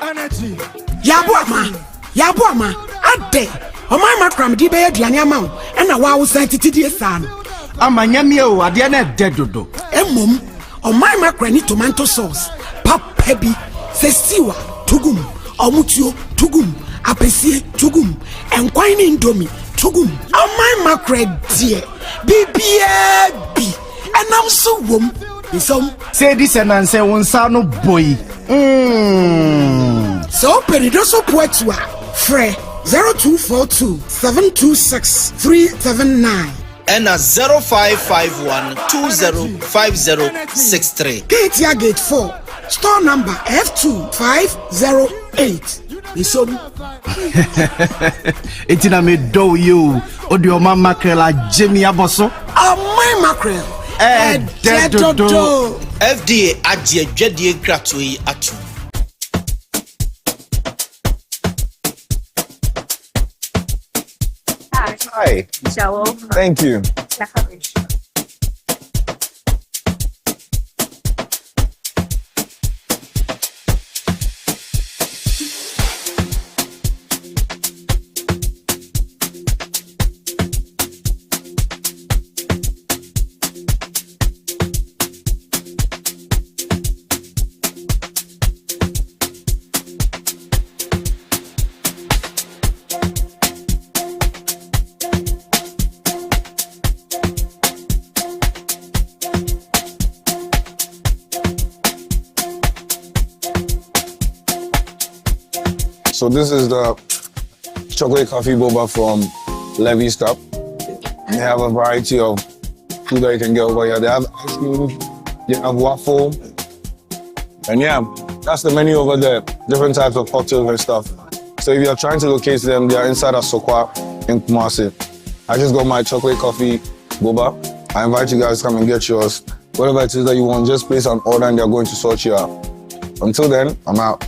Energy. Yabuama. Ade. Omama kram di be aduane ama wo. E na wa wo san titidi esa no. Amanyame o ade na dedodo. Emom. Omama kram ni tomato sauce. Papa bi. Sesiwa tugum. Omutuo tugum. Apesie tugum. Enkwan ni indomie tugum. Omama kram die. Bibia bi. Enam so wom. Isom. Say this and answer one no boy. So Peridoso Poetua, Fre 0242 726 379 and a 0551 205063. Gate Gate 4, store number F2508. Isom. Etina me do you Odio mama mackerel Jimmy Aboso. My mackerel. Dedodo. FDA adie dwedie gratui atu. Hi. Thank you. So this is the chocolate coffee boba from Levy Stop. They have a variety of food that you can get over here. They have ice cream, they have waffle, and yeah, that's the menu over there. Different types of cocktails and stuff. So if you're trying to locate them, they are inside Asokwa in Kumasi. I just got my chocolate coffee boba. I invite you guys to come and get yours. Whatever it is that you want, just place an order and they're going to sort you out. Until then, I'm out.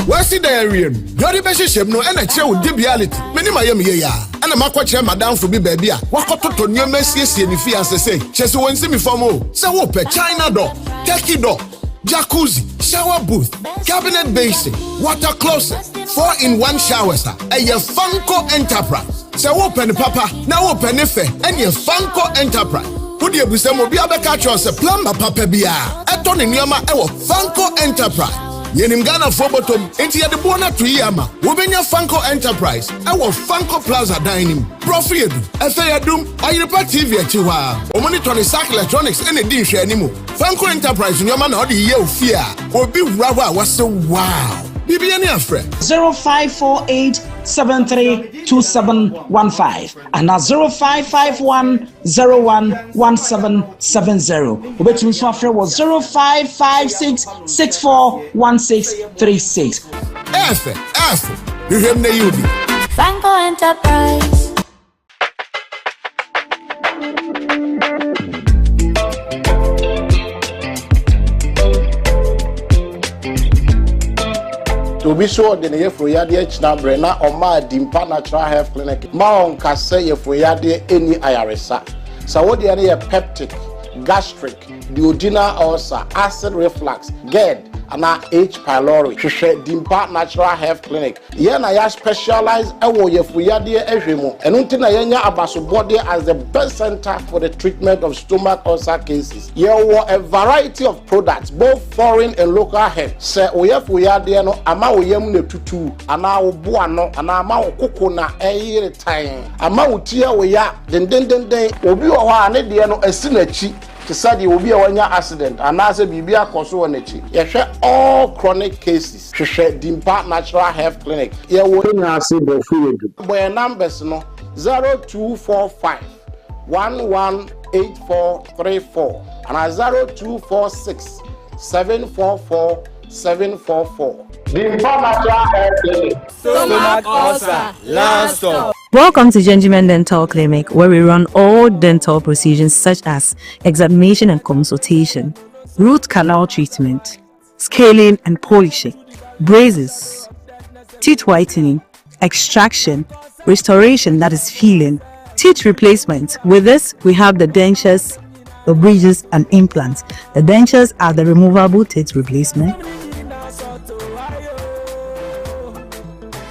What's the area? You're the best shame no energy with the reality. Many Miami ya. And I'm a coach madam for be baby. What to new messy and fiance say? Chess won't see me for more. So open China door, Turkey door, jacuzzi, shower booth, cabinet basin, water closet, 4-in-1 shower sir. And your Funko Enterprise. So open papa, now open Efe, and your Funko Enterprise. Who do you be some be able catch us a plumber papa bia? Atoni Niama ewo Funko Enterprise. Yenim Ghana for bottom, enti ya de bona to yama. Wobenya Funko Enterprise. Ewo Funko Plaza dining. Profiedu. Efe yadum, ayirepa TV achiwa. O monitor the Sack Electronics ene din hwe animo. Funko Enterprise nyama na odi ye ofia. Obi wrawa wase wow. Bibi any afre 0548732715 and 0551011770. Obetumi so afre was 0556641636. Efe. You hear me you. Funko Enterprise. To be sure, the Yefroyade Chnabre na Oma Dimpa Natural Health Clinic. Maon Kase Yefroyade any IRSA. So what the any peptic, gastric, duodenal ulcer, acid reflux, GERD, and H. pylori. Dimpa Natural Health Clinic. Yena ya specialized ewo Yefroyade ehwemo. Enuntina yenya abasobode as the best center for the treatment of stomach ulcer cases. Yewo a variety of products, both foreign and local herbs. Se Oyefroyade no ama oyem ne tutu, ana obo ano, ana ama okoko na eyire tan. Ama utia oya den obi wo ho ane de no asi nachi. Kisadi obi a wanya accident anase bibi akoso wanachi yehwe all chronic cases hwehwe Dimpa Natural Health Clinic ye wo nyase bofuedu boy numbers no 0245 118434 and 0246 744 744 Dimpa Natural Health Clinic. Stomach ulcer, last stop. Welcome to Gentleman Dental Clinic, where we run all dental procedures such as examination and consultation, root canal treatment, scaling and polishing, braces, teeth whitening, extraction, restoration, that is filling, teeth replacement. With this, we have the dentures, the bridges, and implants. The dentures are the removable teeth replacement.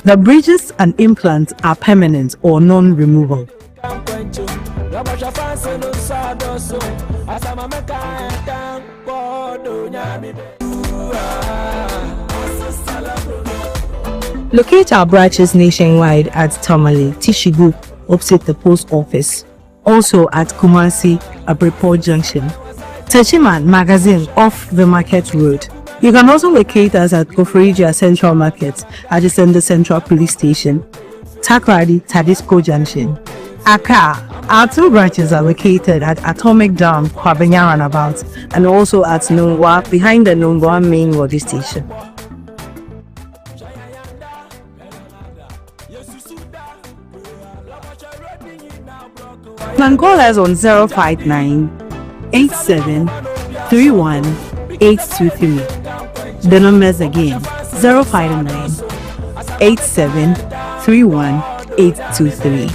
The bridges and implants are permanent or non-removable. Locate our branches nationwide at Tamale, Tishigu, opposite the post office. Also at Kumasi, Abreport Junction. Techiman Magazine off the Market Road. You can also locate us at Kofrija Central Market, adjacent the Central Police Station. Takrady, Tadisco Junction. Accra. Our 2 branches are located at Atomic Dam, Kwabenya Runabout, and also at Nungwa, behind the Nungwa main body station. You can call us on 059 87 31 823. The numbers again 059 87 31 823.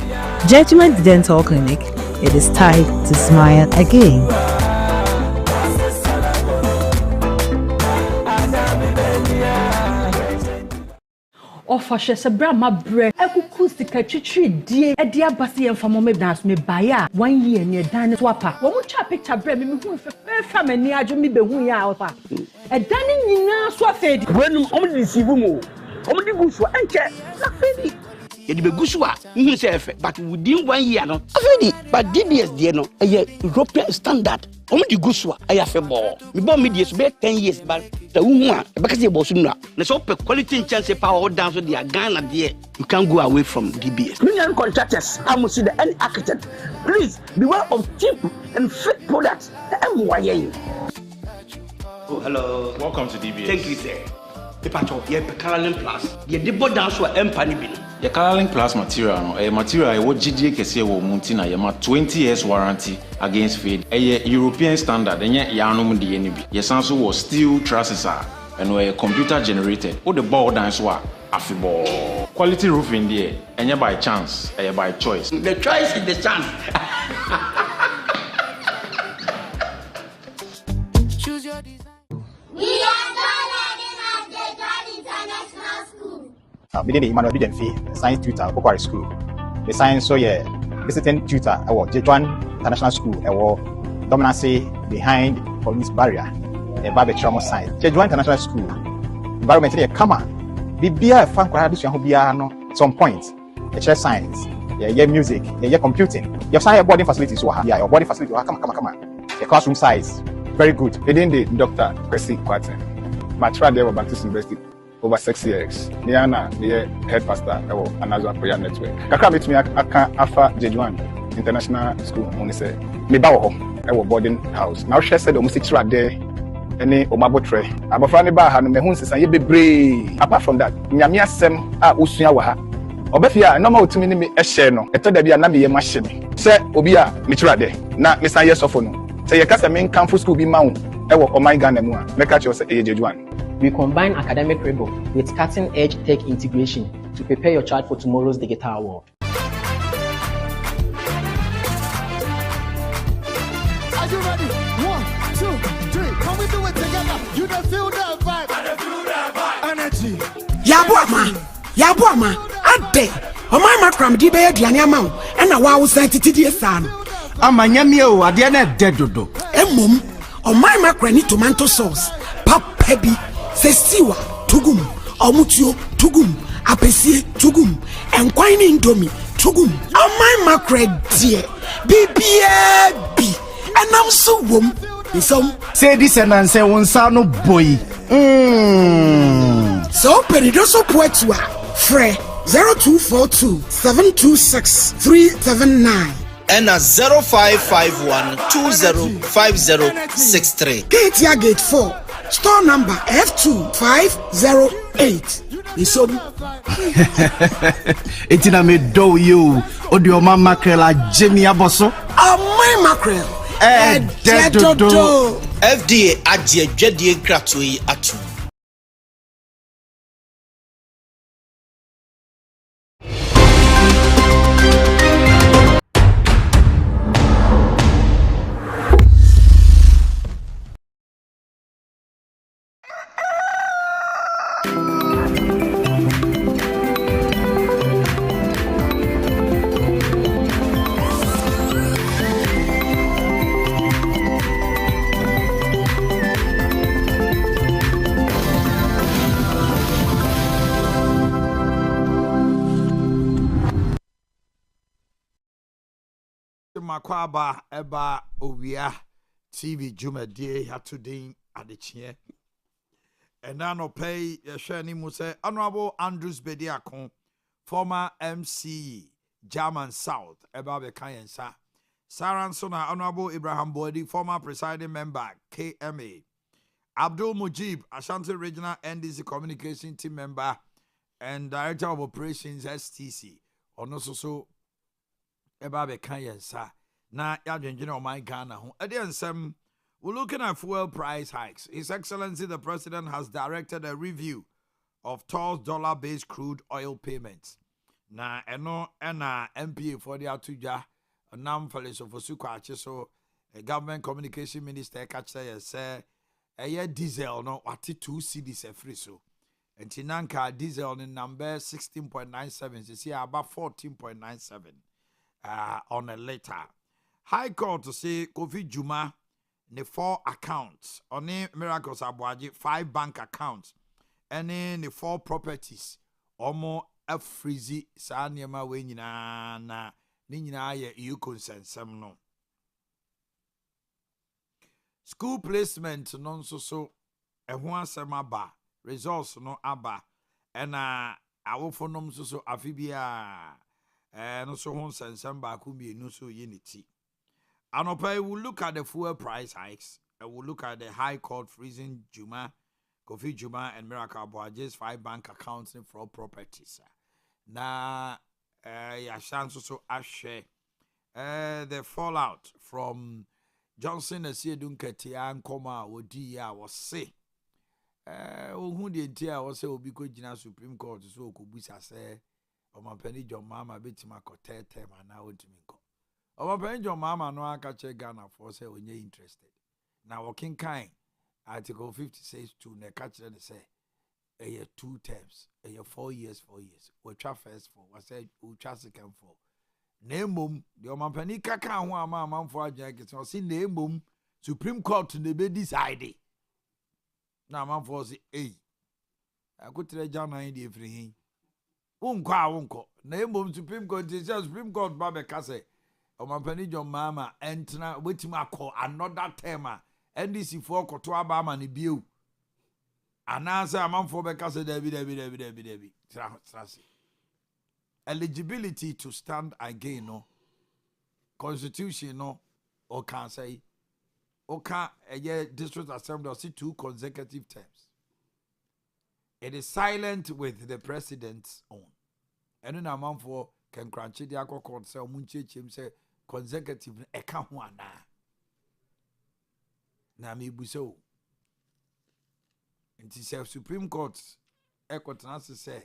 Judgment Dental Clinic. It is time to smile again. Ofashe se bra ma bre ekuku sika twitwi die e dia base yem famo me dance me baya 1 year ne dan so apa wo mu twa picture bre me hu fa mani ajo me behu ya ofa e dan nyina so afedi wenum omdi sivu mu omdi gusu enche na fedi ye di begusu a hu se efe but within 1 year no afedi but DBS die no e European standard omdi gusu a ya fe bo me bo me die so be 10 years but the hu a e be kase bo so nua na so pe quality chance power dance so dia Ghana there you can't go away from DBS. Union contractors, I must see the any architect. Please beware of cheap and fake products. Oh, hello. Welcome to DBS. Thank you, sir. The patch of your Carolyn Plus. The debut dance for Empany Bill. The Carolyn Plus material, a material what GDA can say will Muntina Yama 20 years warranty against fade. A European standard, and yet Yanum the NB. Your Sansu was steel trusses and were computer generated. All the board dance were affable. Quality roofing there, and you by chance, and by choice. The choice is the chance. Choose your design. We are learning at the John International School. Within the Emmanuel Fee, science tutor, Bokwari School. The science so yeah, visiting tutor, our Jejuan International School, our dominancy behind police barrier, a barber science. Jejuan International School, environmentally a comma. Bibia fan kwara so bia no some point e share science yeah music yeah computing your science boarding facilities so yeah your boarding facility come the classroom size very good Within the Dr. Percy Quatin my tried there Baptist University over 6 years Niana the head pastor at Anazwa Prayer Network kakra met me aka afa Jejuan International School only say me ba wo ho boarding house now she said almost tried there any omabotre abofra ne ba ha no me hu nsesan ye bebre apart from that nyame asem a osua wa ha obafia no ma otumi ne me ehye no etoda bia na me ye mahye me se obi a me kirade na me san ye sofo no se ye kasa me nkamfo school bi ma hu ewo oman Ghana mu a me ka che se Jejuan. We combine academic rigor with cutting-edge tech integration to prepare your child for tomorrow's digital world. Are you ready? 1, 2, 3. Can we do it together? You don't feel that vibe. I don't feel that vibe. Energy. Yabuama, Ade, Omama Cram Dibe Dianyama, and a wow sentity son. Amanyamio, Adiana Dedodo. Mum, Omama Granny tomato sauce, Pap Pebi, Sestiwa, Tugum, Omutio, Tugum, Apesie, Tugum, and Quine Indomie, Tugum, Omama Cred dear, BBB, and I'm so wom. Some say this and answer one son of boy. So Peridoso Poetua, Fre 0242 726 379. And a 0551 205063. Gatea Gate 4, store number F2508. It's in a me do you, or your mama mackerel, Jimmy Abosso? My mackerel. FDA Ade Kyeɛ Adu-Boakye atu. Makwaba eba Owia TV Jumadi Hatudin Ade Kyeɛ. And now no pay Shani Muse Honorable Andrews Bediakon, former MC German South eba Bekayensa. Saransona Honorable Ibrahim Bodi, former presiding member KMA. Abdul Mujib, Ashanti Regional NDC Communication Team member and Director of Operations STC. Onososo eba Bekayensa. Na yadwenjene my Ghana ho. Nsem, we're looking at fuel price hikes. His Excellency the President has directed a review of tolls dollar-based crude oil payments. Na eno ena MPA for the atuja nam fale so fosuko ache so a government communication minister catch say diesel no wati 2 cedis e free so. Enti nanka diesel in number 16.97 see about 14.97 on a liter. High Court to say Kofi Juma ne 4 accounts oni Miracles Abuaji 5 bank accounts and the 4 properties omo afrizi sa niema we nyina na ni nyina ye you consensem no school placement no so eho asem aba results no aba na awofo nom so afibia no so ho sensem ba ku mienu so unity. Anopa will look at the fuel price hikes. I will look at the High Court freezing Juma, Kofi Juma, and Miracle Abuaje's 5 bank accounts and 4 properties. Na Yashan so ashe the fallout from Johnson Asiedun Ketia Nkoma Wodi ya was say. Who the entire was say obi ko jina Supreme Court so okubusa say Omanhene John Mama betima kote tema na odimiko. Omanhene John Mama no aka che Ghana for say onye interested. Na working kind Article 56(2) ne ka kire ne say 2 terms, 4 years, 4 years. We try first for we say we try second for. Na emom the Omanhene kaka ho ama amanfo agyan kese o say na emom Supreme Court ne be decide. Na amanfo say akotre Ghana dey free hin. Wonko na emom Supreme Court say Supreme Court ba be ka say Omanhene John Mama entra wetima call another term NDC for koto aba ma ne biu anasa amanfo be ka say David trust eligibility to stand again no constitution no or can say oka district assembly or see 2 consecutive terms. It is silent with the president's own. And then amanfo can crunchy the court say omunchechim say consecutive eka ho ana na me buso nti say Supreme Court ekotana say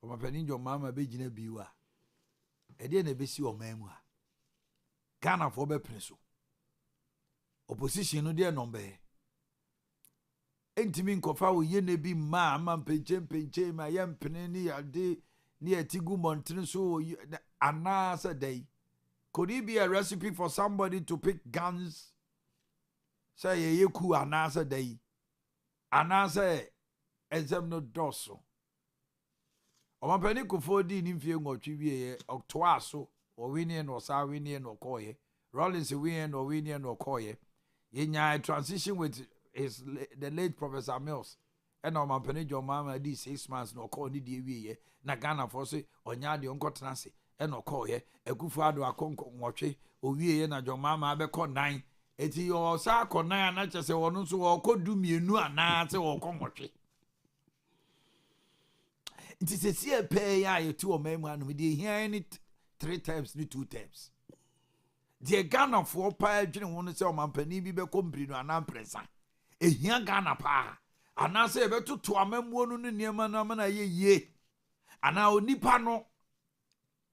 Omanhene John Mama be gina biwa e de na be si omamu a Ghana for be prinso opposition no de number entimi nkofa wo ye na bi ma penche ma yempene ni ade ni atigu montene so anasa day. Could it be a recipe for somebody to pick guns? Say ye ku anasa day. Anasa exam no doso. Omanhene Kufodi ni mfie ngotwi wie oktoa so o winnie no sa winnie no koye. Rollins winnie no winnie no koye. Yenya transition with the late Professor Mills. And Omanhene John Mama di 6 months no call ni die wie na Ghana for say onya de onkotena se e no call ye Akufo-Addo akonko nwotwe owie na John Mama abekọ 9 eti o sa akọ 9 na chese wono so wo kodu mienu ana se wo konwotwe nti se sie pe ya yetu o memu anu de hia ni 3 times ni 2 times de Ghana for pa adwene wono se Omanhene bi be kompri no ana presa ehia Ghana pa anase ebetutu amamuo no niema no amana ye ana onipa no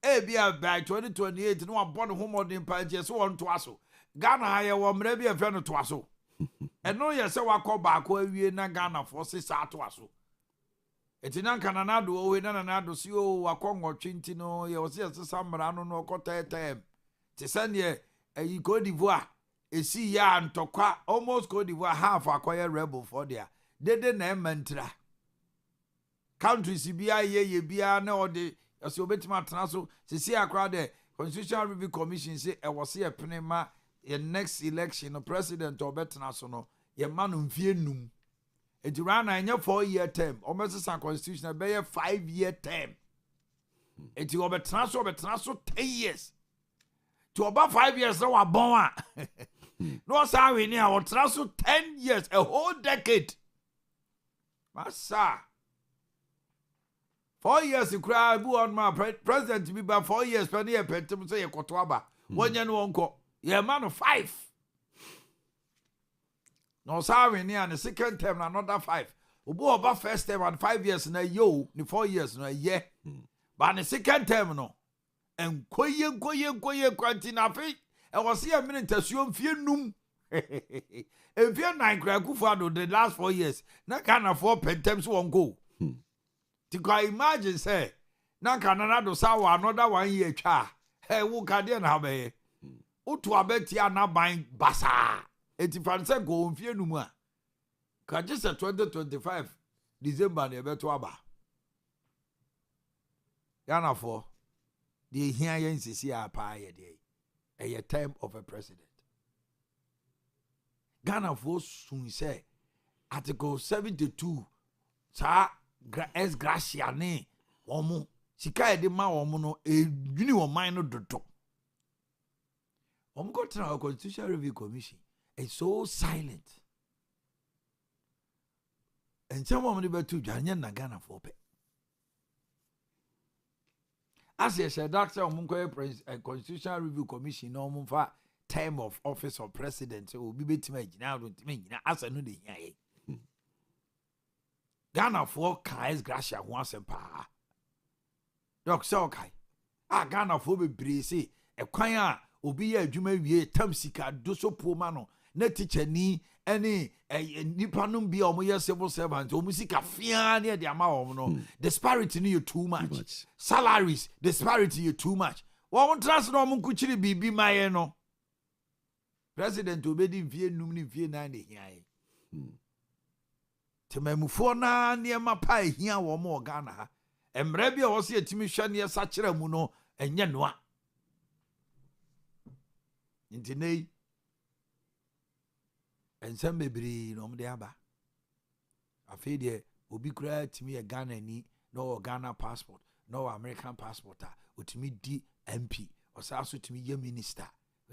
ebia by 2028 no abon ho modern pa je so won to aso Ghana haye wo mra bia fe no to aso eno ye se wakọ baako awie na Ghana for se sa to aso Eti na nka Nanado owe na Nanado si o akongotwe nti no ye wo se sesa mra no no kotetem. Ti sane e Cote d'Ivoire esi ya ntokwa almost Cote d'Ivoire half akoye rebel for there. Dede na emantra. Countries bia ye bia na ode ase obetima tena so sisi akra de Constitutional Review Commission say e was here penema the next election no president obetena so no ye man mfie num. Enti rana enye 4-year term. Omesesa constitution be 5-year term. Enti obetena so 10 years. To about 5 years na wa bon a. No say we ni a obetena so 10 years, a whole decade. Massa 4 years you cry bu on my president be by 4 years pe na ye pentem say ye koto aba. Wonye no wonko. Ye man of 5. No sorry ni and the second term and another 5. Obo oba first term and 5 years na yo, ni 4 years na ye. But the second term no. En koye kwanti na fe. E was here minute asuo mfie num. En fie 9 kra Akufo-Addo the last 4 years. Na kana 4 pentem so won go. Ti kwa imagine say na kana Nanado sa wa another 1 year twa. Hey wo kade na be. Utu abeti anaban basa. 85% go mfie numu a ka je 2025 December na ebeto aba yana for the here yen sisi apa ye dey a time of a president Ghana for soon say article 72 sa es gracia ne omo sika e de ma omo no edwini wo man no dodo omo go try Constitutional Review Commission. It's so silent. And some of them to Janyan Nagana for pay. As I said, Doctor Munko a Constitutional Review Commission, no more term of office of president, so will be better now, don't mean as I know the Ghana for Kai's Gracia once and pa. Doc Sokai. Ghana for be breezy, a choir, obi a jume wie, Tamsika, do so poor mano. Na teacher ni any nipa no bi omo civil servant omo sika fia na de ama omo no disparity ni you too much salaries disparity you too much won trust no omo kuchiri bibi maye no president obedi mfie num ni mfie na ne hiae temamufo na ne ma pa hia wo mo Ghana ha emre bi a wo se atimi hwa ne sa kira mu no enye noa intinei and some baby no de aba afi de obi kura timi e Ghana ni no Ghana passport no American passport otimi di MP or so timi ye minister.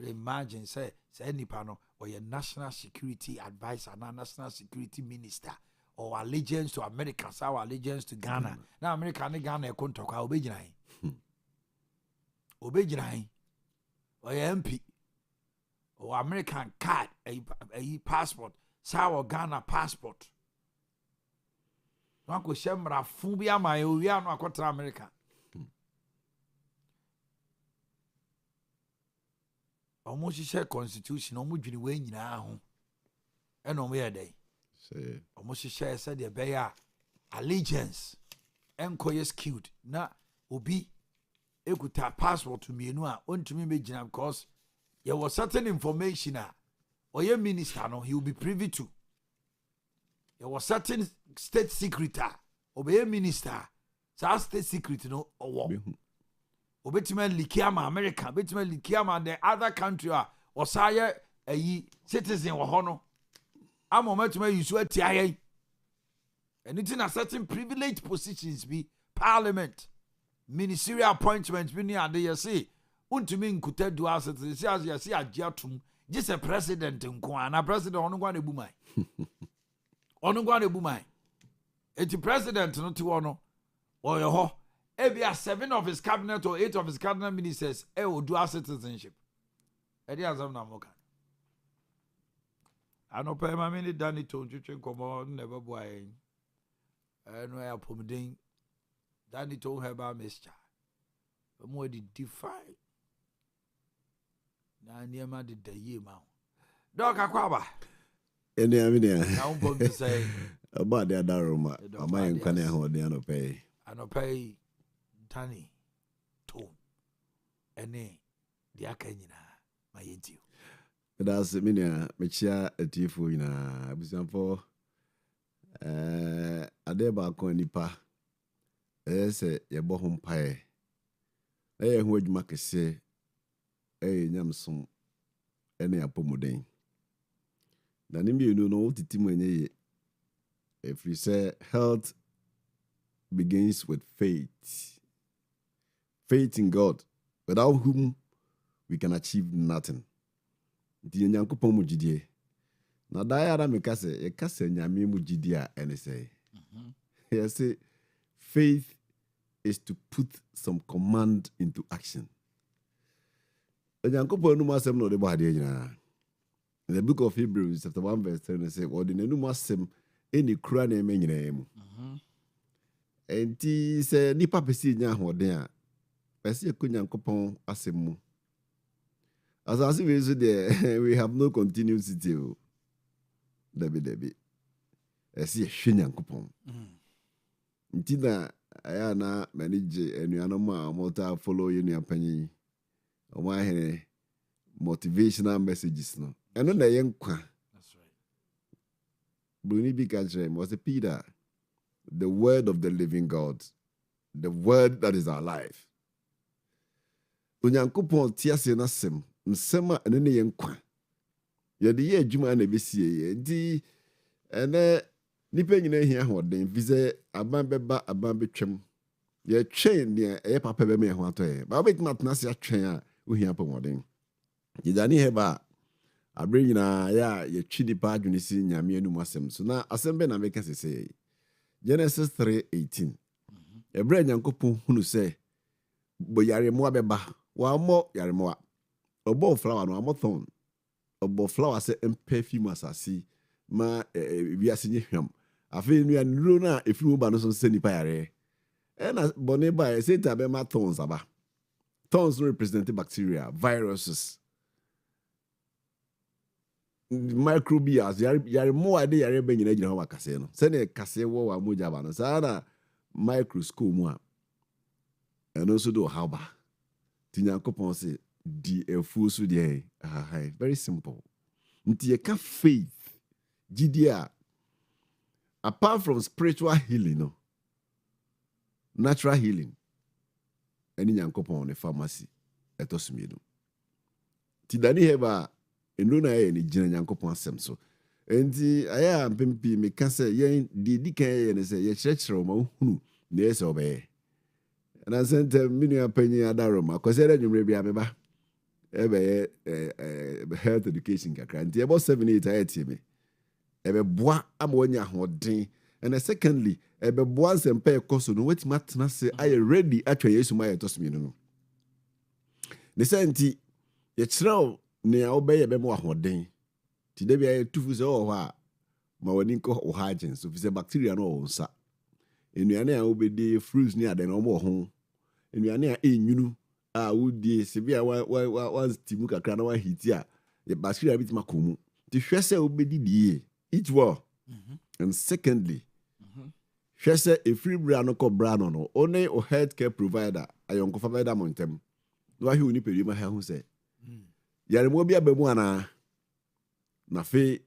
Imagine say nipa no or your national security advisor na national security minister or allegiance to America or allegiance to Ghana. Now America and Ghana kontoka obejina or your MP or American card, a passport, sour Ghana passport. No, shemra fubia my Owia no akotra America. Almost share constitution, almost you way nyina ho. And on where day. Say almost share said the bear allegiance. Enkoye skewed. Na obi ekuta passport to me no a ontumi be gina because there was certain information or your minister no he will be privy to. There was certain state secret or be a minister so state secret no or obetiman likiama America obetiman likiama the other country or say a citizen or hono am momentuma you so atia and it's in a certain privileged positions be parliament ministerial appointments be near they say untumi nkuta do asset say as you see agiatum just a president nko na president onu gwa na ebumai onu gwa na ebumai eti president no ti wono oyo ho ebia 7 of his cabinet or 8 of his cabinet ministers will do citizenship edi azam na moka anopa ma me ni dani to ntwetwe nkomo never boy no ya pomden dani to heba mixture mo di define na niema de ye ma dog akwaba ene amina na umbo to say About the other room, a man can hold the ano pay. Ano pay Danny tone. Ene the akanyina my yenti. That's a minia, Mechia, a tifu in a example. Ade Baako nipa. Say your bohom pie. Who you make say, Yamson, any apomodine. Nanimbi, you know what it is. If we say health begins with faith, faith in God, without whom we can achieve nothing. Di Nyankopɔn mu gidie. Na da ya da me kase, ye kase nyame mu gidie a ene say. He say faith is to put some command into action. Nyankopɔn nu masem no de ba de nyina. In the book of Hebrews chapter 1 verse 10 say, "What the nu masem any kura na eme nyina mu." Enti say nipa pesi nya hoden a, pesi ko Nyankopɔn asem mu. As I see there, we have no continuity. Debbie. I see a shining coupon. Intina, I am manage and you are no more follow your penny. Omanhene motivational messages. No, and then the young kwa. That's right. Bruni Bikajrem was a Peter, the word of the living God, the word that is our life. Unyankopɔn tiase na sem. Nsema ene ne yenkwa ye de ye adwuma na besie ye di ene nipa nyina hia hoden vise aban beba aban betwem ye twen ne e papa be me ho atoye ba bet matna se atwen a ohia pomoden gidani heba abre nyina ya ye twi nipa adwene si nyame anu asem so na asem be na meka sese Genesis 3:18 ebre Nyankopɔn hunu se boyare mo abeba wa mo yare mo Obo flower no amothon. Obo flower se perfume asasi ma wi asenye hwam. Afi nu anuro na efiru ba no so se nipa yare. E na bone ba e se tabe ma thorns aba. Thorns represent bacteria, viruses, microbials. Yare mo ade yare be nyina gina ho akase no. Se ne kase wo wa moja ba no. Sa na microscope mu a. Eno so do how ba. Tinyankopɔn se di efusu de very simple. Nti ye ka faith gidia apart from spiritual healing no natural healing eni Nyankopɔn ne pharmacy etosumi no ti dani heba enu na ye ni gina Nyankopɔn asem so enti aya mpempi me ka se ye di kan ye ne se ye kyerɛkyerɛ ma hunu na ye se obeye na sente minu apanyi adaroma akosere nwumre bia meba ebe health education kakra nti about 7-8 ayeti me ebe boa amonya hoden and secondly ebe boa sempa ekoso no wetima atena se aye ready atwa Yesu ma yetosmi no ne senti ye kyerɛw ne obeye be mo hoden ti de bia tufu se ho a ma wani nko ho hagen so fi se bacteria no ho nsa enuane a obedi fruits ni ade no mo ho enuane a enwunu would se bia one stimu kakra na one hit ya the bacteria bit makomu the hwese obedi die each war and secondly hwese a free bra no ko bra no only o healthcare provider ayonko provider montem no ahi oni pedi ma ha hu se yare mo bia bamu ana na fe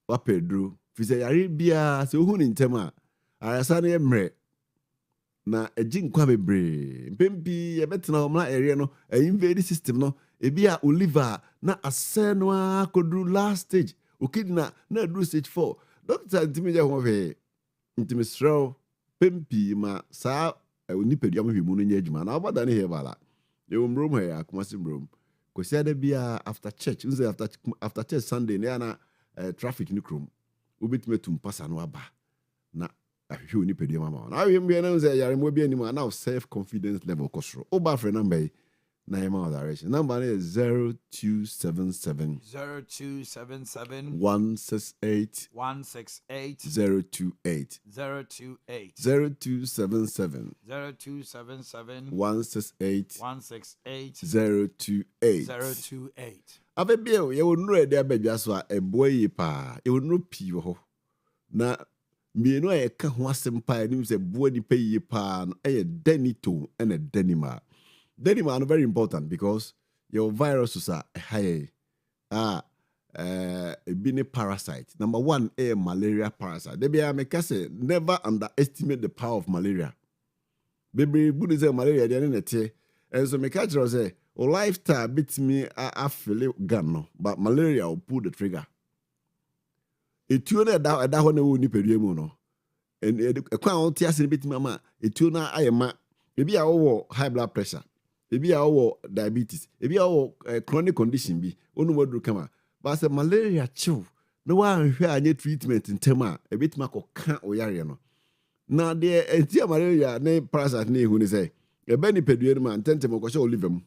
wa pedro fi se yare bia se ohu ni ntem a arasa na emre na ejin kwa bebre mpempi ye betena homla area no invade system no ebia Oliver na aseno akodru last stage okidina na do stage 4 doctor ntimi je ho ve ntimi sro pempi ma sa onipadua mo hwemu no nya adwuma na obada ne hebala ye omrom he akomasi mrom kosia da bia after church unze after church Sunday na traffic ni krom obetime tum pasa no aba na ahwe ni pedie mama na we mbia na say yare mo bia ni ma na self confidence level kosro oba frɛ number na yema direction number is 0277 0277 168 168 028 028 0277 0277 168 168 028 028 abebia ye wonuru ede abadwa so a eboyi pa ye wonuru pi ho na Me no e ka ho asem pa ni se boa ni pay pa no e denito and a denima. Denima no very important because your viruses are high. Be a parasite. Number one, a malaria parasite. They be say never underestimate the power of malaria. Baby, Buddhism malaria they are and so me catch say, "O lifetime beats me I feel gun no, but malaria will pull the trigger." Etuo na da ho na wo ni pedue mu no. And a crown tears bit mama, etuo na ayema. Ebi a wo high blood pressure. Ebi a wo diabetes. Ebi a wo chronic condition bi. Onu modru kama. But say malaria chill. No one hwe anye treatment ntema. E bit ma ko kan oyare no. Na de entia malaria ne parasite ne hu ni say. E be ni pedue no ma ntente mo ko sha liver mu.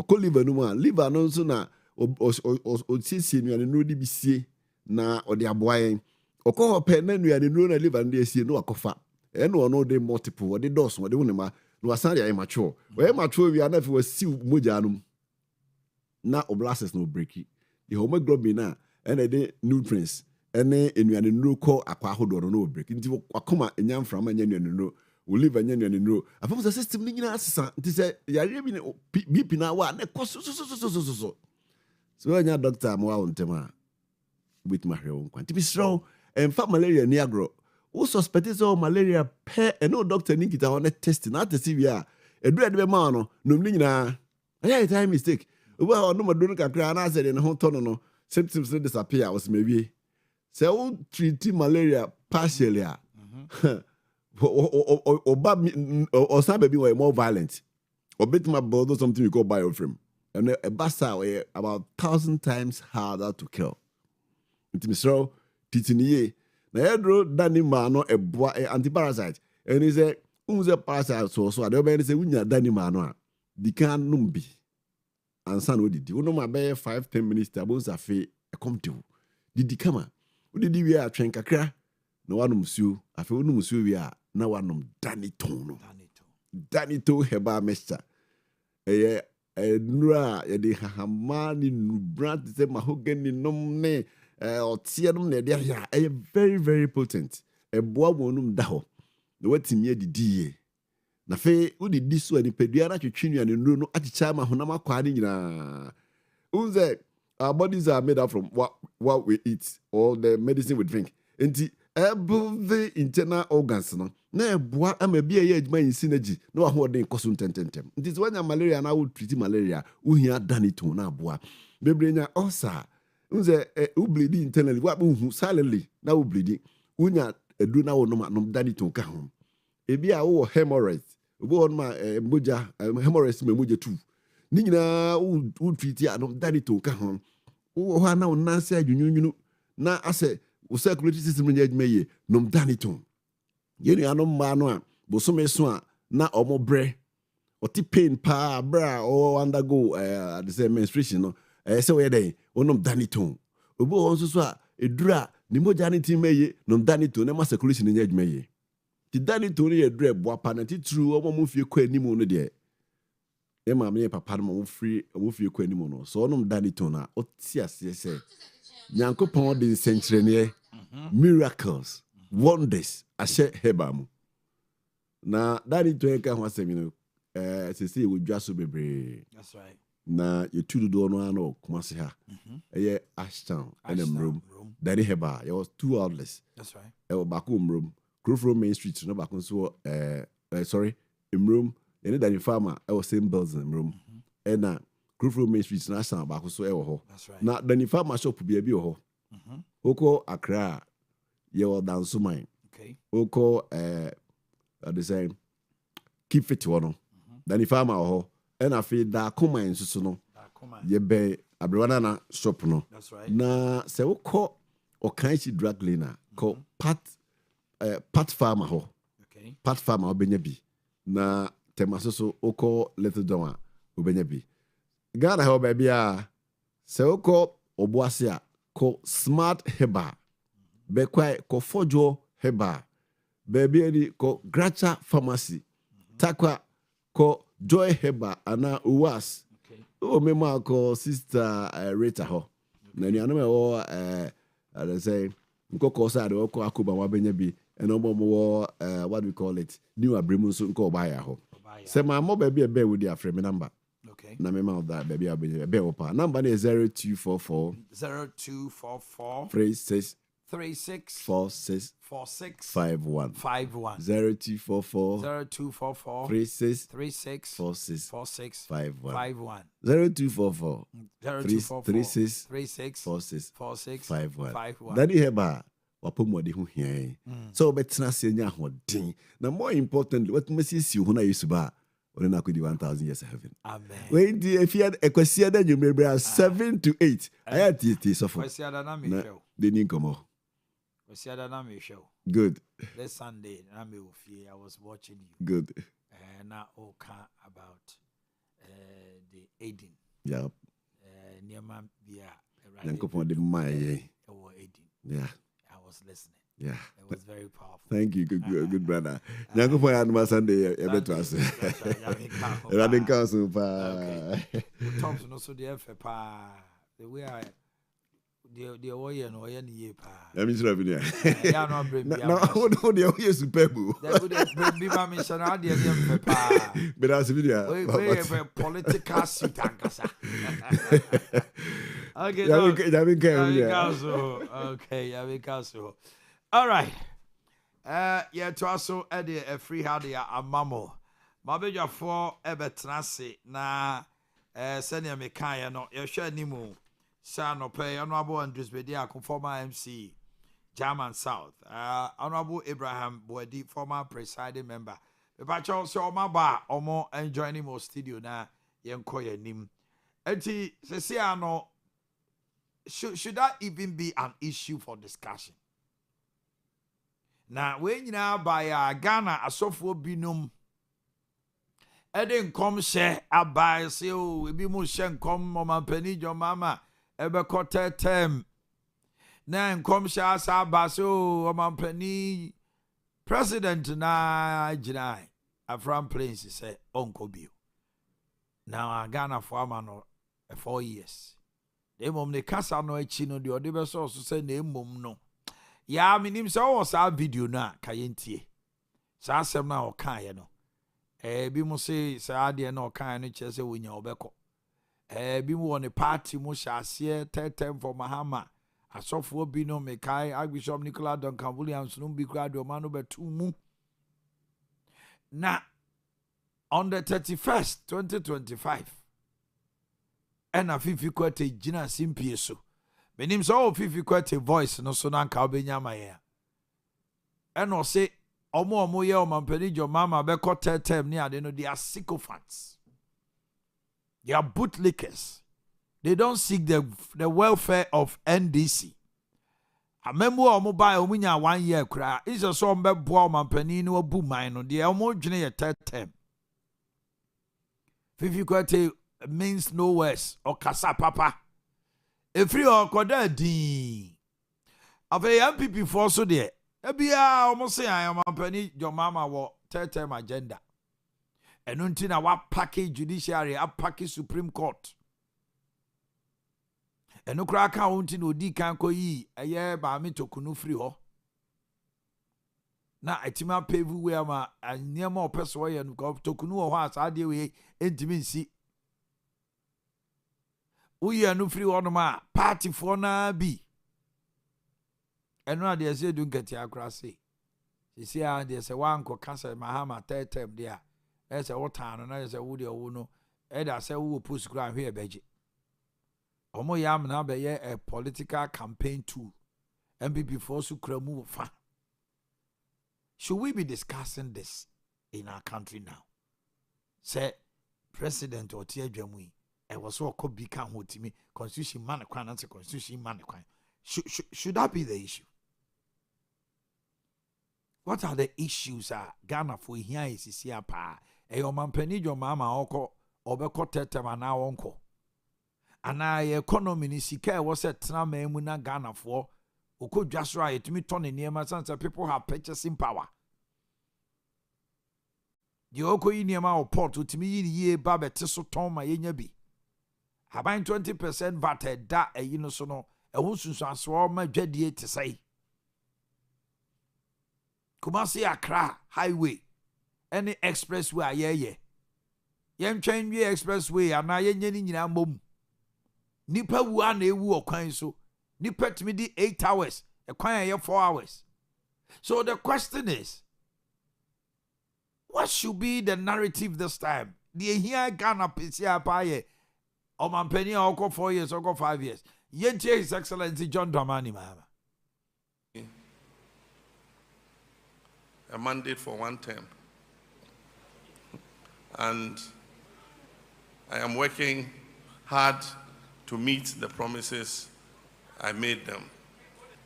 Okọ liver no ma liver no so na o siesie nuane no di bisie na o de aboayen. Okọ hope na nuane no na liver no de sie no akofa. E no no de multiple o de dose o de wonema no asan de mature. We mature wi na fi wasi moja no. Na oblasts no breaki. The hemoglobin na and the nutrients and enuane no ko akwa hodo no break nti akoma enyam from anya nuane no we live anya nuane no afom the system ni nyina asesa nti se yare bi BP na wa na koso so anya doctor mo wa wontema with my hero kwanti bi sro fa malaria ni agro wo suspect is malaria pe no doctor ni kita on test na test wi a edu ede be ma no nom ni nyina aya time mistake well, no madun kakra na said in hotono no symptoms disappear was maybe. Say we treat malaria partially. Or some baby were more violent. Or bit my brother something we call biofilm. And a bassa about 1,000 times harder to kill. It means so titiniye. Na edro dani mano e boa antiparasite. And he say unze parasite so I don't say unya dani mano. Di kan numbi. Ansa no didi wono ma be 5-10 minutes tabo safe e come to didi kama didi wi a twen kakra na wanom suo afi wonom suo wi a na wanom danito heba mixture eye nura ye de hahama ni nubra te mahogany nom ne otie nom na de ya very very potent e boa wonum da ho na watimi didi ye na fe udi disu ani pedua na twetwenu ani nuro no achicha ma honam akwa ni nyina unze our bodies are made up from what we eat or the medicine we drink enti every internal organs no na eboa ama bia ye adwuma yin synergy na wa ho den koso ntententem enti so wanya malaria na wo treat malaria uhia danito na aboa bebrenya ulcer unze bleeding internally wa hu silently na wo bleeding unya edu na wo no danito ka ho ebi a wo hemorrhoids obo on ma moja hemorrhoids me moja tu ni nyina wo treat ya no danito ka ho wo ha na wonanse adwunyunyu na ase wo circulatory system nya adwuma ye no danito ye ni anom ma no a bosome so a na omo bre oti pain pa bra o undergo the same menstruation no say we dey onom danito obo on so a edura ni moja ni ti meye no danito na ma circulation nya adwuma ye ti danito ni edura boa pa na ti true omo mo fie kwa animu no de e ma me papa no mo fie kwa animu no so onom danito na oti ase se Nyankopon de senchirene miracles wonders ashe heba mu na danito enka ho asemi no sese wo dwa so bebre that's right na ye tudu do no ano kumase ha eye Ashtown and room dani heba there was 2 outlets that's right e back room Crofro Main Street no back so sorry room any dani farmer I was same building room and na Crofro Main Street na san back so e wo ho na dani farmer shop bia bi wo ho oko Accra ye wo danso mine okay oko the same keep fit one dani farmer ho and afi da koma nsusu no ye be abrewana na shop no that's right na se wokọ okanchi drug cleaner ko pat farmer ho okay pat farmer obenya bi na temasoso wokọ little don a obenya bi Ghana ho ba bia se wokọ oboase a ko smart heba be kwai ko fojo heba be bi edi ko Gracha pharmacy takwa ko Joy Heba ana uwas o mema ko sister Rita ho na ni anu me wo let's say nko call side or call Akuba Wabenya bi and no more what do we call it? New Abrimun so call buy a ho. Say my mobile be a bear with their frame number. Okay. Na member of that baby I'll be a bear opa. Number is 0244 0244 36 36 46 46 51 51 0244 0244 36 36 46 46 51 51 0244 36 36 46 46 51 51 Daddy Heba wapomode ho hia so betena se nya hoden na more importantly what message si ho na yesu ba ore na kodi 1000 years of heaven amen we di efia ekwasi ada nyumrebra 7 to 8 ayati so for ekwasi ada na me hwe de ni nkomo ekwasi ada na me hwe good this Sunday na me ofie I was watching you good na oka about the aiding yep niema bia yankopon de mai yeah I was listening. Yeah. It was very powerful. Thank you, good brother. Nyanko po yan Sunday to us. Running council pa. Thompson also the FA pa. The way I the way no ye ni pa. I mean sure binia. Yeah no bring me. No, the way superb. That would bring me ma mention na the FA pa. But as binia. We political suit ankasa. Okay, all right. Yeah, to also Eddie a free hardia a mammo. Mabeja for ebetrasi na senior mekaya no yesha nimu. Sano pay honorable Andrews Bedia, former MC German South. Honorable Abraham Boedi, former presiding member. But also my bar or more enjoying more studio na yenkoye nim. Eti sesiano. Should that even be an issue for discussion? Now, when you now by Ghana, a software binum, Eden come share a buy, say, oh, we be more shen come, mama, penny, your mama, ever quarter term. Now, come share us a bass, oh, mama, penny, president, na, Jinai, a from place, say, Uncle Bill. Now, Ghana farmer, no, 4 years. The mom ne kasa no echi no de ode so say na mom no ya minim se o sa video na kayentie sa asem na o kan ye no bi mo se sa ade na o kan no che se wonya obeko bi mo won party mo sha ase tetem for mahama asofo bi no me kai Archbishop Nicolas Duncan Williams no bi kra de o ma no betu mu na on the 31st 2025 ena fifi kwete gina simpie so benim so fifi kwete voice no so nanka obenya maye ena o se omo ye o mampani jo mama be ko tetem ni ade no they are sycophants, they are bootlickers, they don't seek the welfare of NDC. Amembo omo buy omunya 1 year kra is so mbe boa mampani no abu man no de omo dwene ye tetem fifi kwete means no worse or kasa papa. If you are koda din. Ave MPP for so there. Ebia almost say I am a penny your mama wa term agenda. And until na wa package judiciary, a package Supreme Court. And no crack out no di kan ko yi a year by me to kunu free ho. Na etima pave we ma and near more person way and go to kunu ho as ade we intimacy. Uye no free one ma party for na bi. Eno ade say do nkati akra say. See ade say wan ko cancer mahama third term there. E say what time na say wo de wo no. E da say wo post kra hwe beje. Omo yam na be ye a political campaign tool. MPP for su kra mu fa. Should we be discussing this in our country now? Say President Otiedwamui I was so called become what to me constitution man kwan and constitution man kwan. Should that be the issue? What are the issues Ghana for here is here pa e your man penny your mama oko obeko tetem na wonko ana economy ni sika was a tena memu na Ghana for okodwa right to me turn niema sense people have purchasing power. The oko niema or port to me ye ba bete so ton ma yenya bi. About 20% VAT da you know so no e wo sunsu aso ma dwadie te sai Kumasi Accra highway any expressway ayeye yem train we expressway ana yenye ni nyina mom nipa wu ana ewu okwan so nipa timi di 8 hours ekwan aye 4 hours. So the question is, what should be the narrative this time? The here Ghana PCA paye Omanhene Yaw Adu 4 years or 5 years. Yenche His Excellency John Dramani Mahama. A mandate for 1 term. And I am working hard to meet the promises I made them.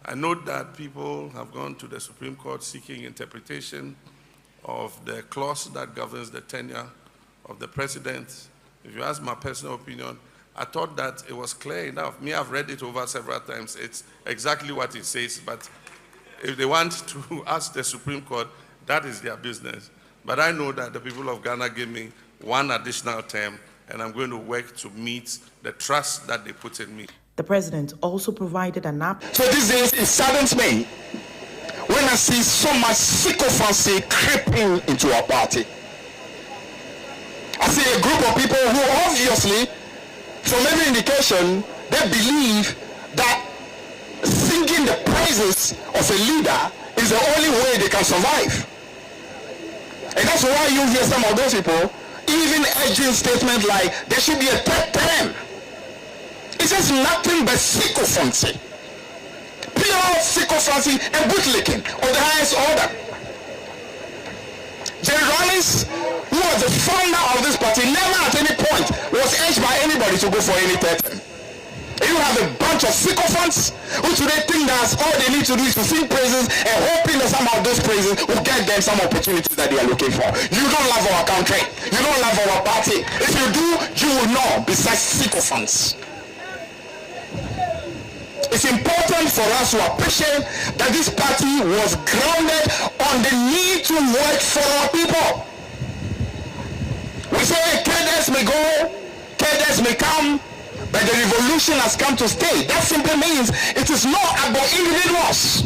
I note that people have gone to the Supreme Court seeking interpretation of the clause that governs the tenure of the president. If you ask my personal opinion, I thought that it was clear enough. Me, I've read it over several times. It's exactly what it says, but if they want to ask the Supreme Court, that is their business. But I know that the people of Ghana gave me 1 additional term, and I'm going to work to meet the trust that they put in me. The president also provided an app. So these days, it saddens me when I see so much sycophancy creeping into our party. I see a group of people who obviously, from every indication, they believe that singing the praises of a leader is the only way they can survive. And that's why you hear some of those people even urging statements like there should be a 3rd term. It's just nothing but sycophancy. Pure sycophancy and bootlicking of the highest order. Jerry Rawlings, who was the founder of this party, never at any point was urged by anybody to go for any 3rd term. You have a bunch of sycophants who today think that all they need to do is to sing praises and hoping that some of those praises will get them some opportunities that they are looking for. You don't love our country. You don't love our party. If you do, you will know besides sycophants. It's important for us to appreciate that this party was grounded on the need to work for our people. We say cadres may go, cadres may come, but the revolution has come to stay. That simply means it is not about individuals.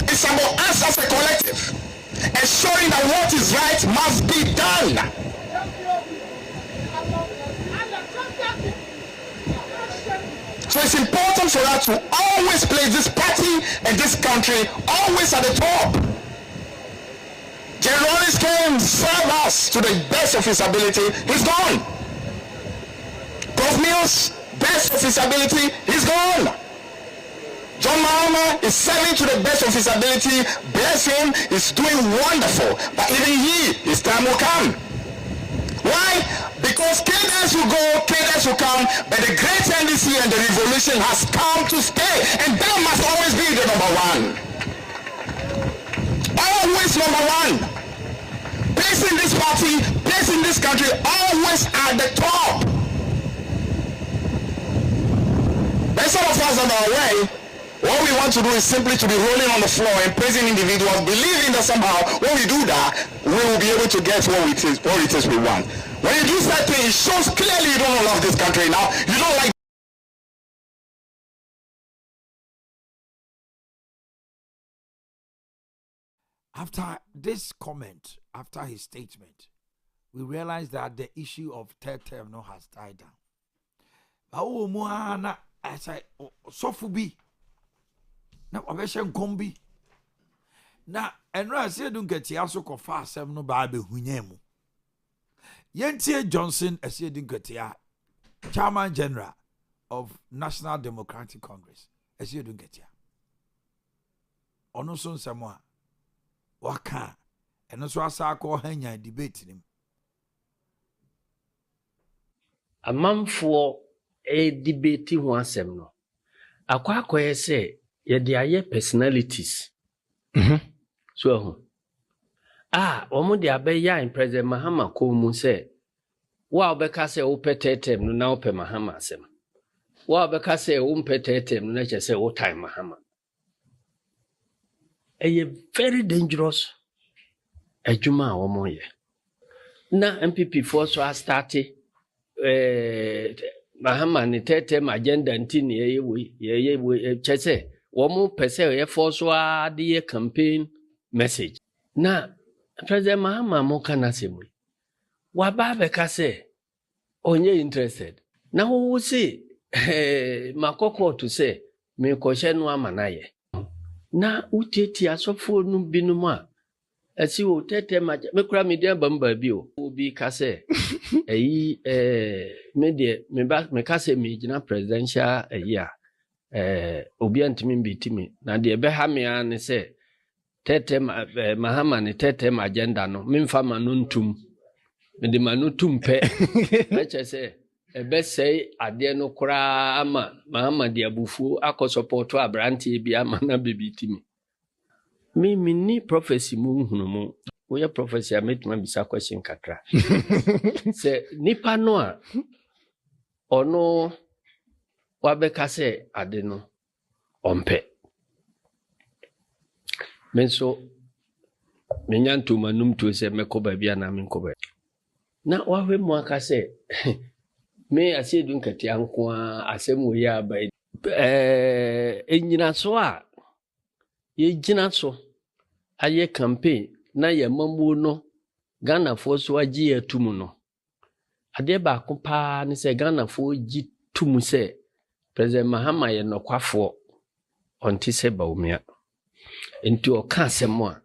It's about us as a collective, ensuring that what is right must be done. So it's important for us to always place this party and this country always at the top. General Rawlings came, served us to the best of his ability. He's gone. Prof Mills, best of his ability, he's gone. John Mahama is serving to the best of his ability. Bless him, he's doing wonderful. But even his time will come. Why? Because cadres will go, cadres will come, but the great NDC and the revolution has come to stay. And that must always be the number 1. Always number 1. Placing this party, placing this country always at the top. But some of us on our way, what we want to do is simply to be rolling on the floor and praising individuals, believing that somehow when we do that, we will be able to get what it is we want. When you do that thing, it shows clearly you don't love this country now. You don't like. After this comment, after his statement, we realize that the issue of 3rd term now has died down. Oh, Moana, I say, Sofubi. Na obeshe nkombi na enra ase du nkati aso kofa asem no ba be hunyemu yentie Johnson ase du nkati a chairman general of National Democratic Congress ase du nkati ono so nsemo a waka eno so asa ko hanya debate nim amamfo debate ho asem no akwa se yɛde ayɛ personalities. So omo de abɛyɛ in President Mahama ko mu sɛ wa obɛka sɛ wo pɛtɛtɛm no na wo pɛ Mahama asɛm. Wa obɛka sɛ wo pɛtɛtɛm no na kyɛ sɛ wo time Mahama. Very dangerous adwuma a omo yɛ. Na MPP for so a start Mahama ne tɛtɛm agenda nti ne yɛyɛ kyɛ sɛ wɔn pɛ sɛ yɛ fɔ so a de yɛ campaign message na President Mahama mo ka na sɛ mu waba abɛka sɛ ɔnyɛ interested na wo sɛ makɔkɔ to sɛ mekɔhyɛ no ama no ayɛ na wotietie asɔfoɔ no binom a ɛsi wo tɛtɛ ma mekora mede aba m baabi o obi ka sɛ ɛyi me deɛ meka sɛ megyina presidential ɛyi a obi antimi mbɛti me na deɛ ɛbɛha me a ne sɛ Mahama ne tɛtɛm agenda no memfa ma no ntum mede ma no tum pɛ ɛkyɛ sɛ ɛbɛsɛe adeɛ no koraa ama Mahama de abufuo akɔ sɔpɔto aberanteɛ bi ama na bɛbiti me menni prophecy mu nhunu mu woyɛ prophecy a mɛtuma bisa question kakra sɛ nipa no a ɔno wabɛka sɛ ade no ɔmpɛ me nso menya ntoma num tuo sɛ mɛkɔ baabi anaa menkɔ baabi na wahwɛ mu aka sɛ me asɛdu nkatia nko a asɛm wɔ yɛ aba ɛnyina so a yɛgyina so ayɛ campaign na yɛmamuo no Ghanafoɔ so agye atum no adeɛ baako paa ne sɛ Ghanafoɔ gye tum sɛ President Mahama yɛ nɔkwafoɔ ɔnte sɛ Bawumia nti ɔka asɛm a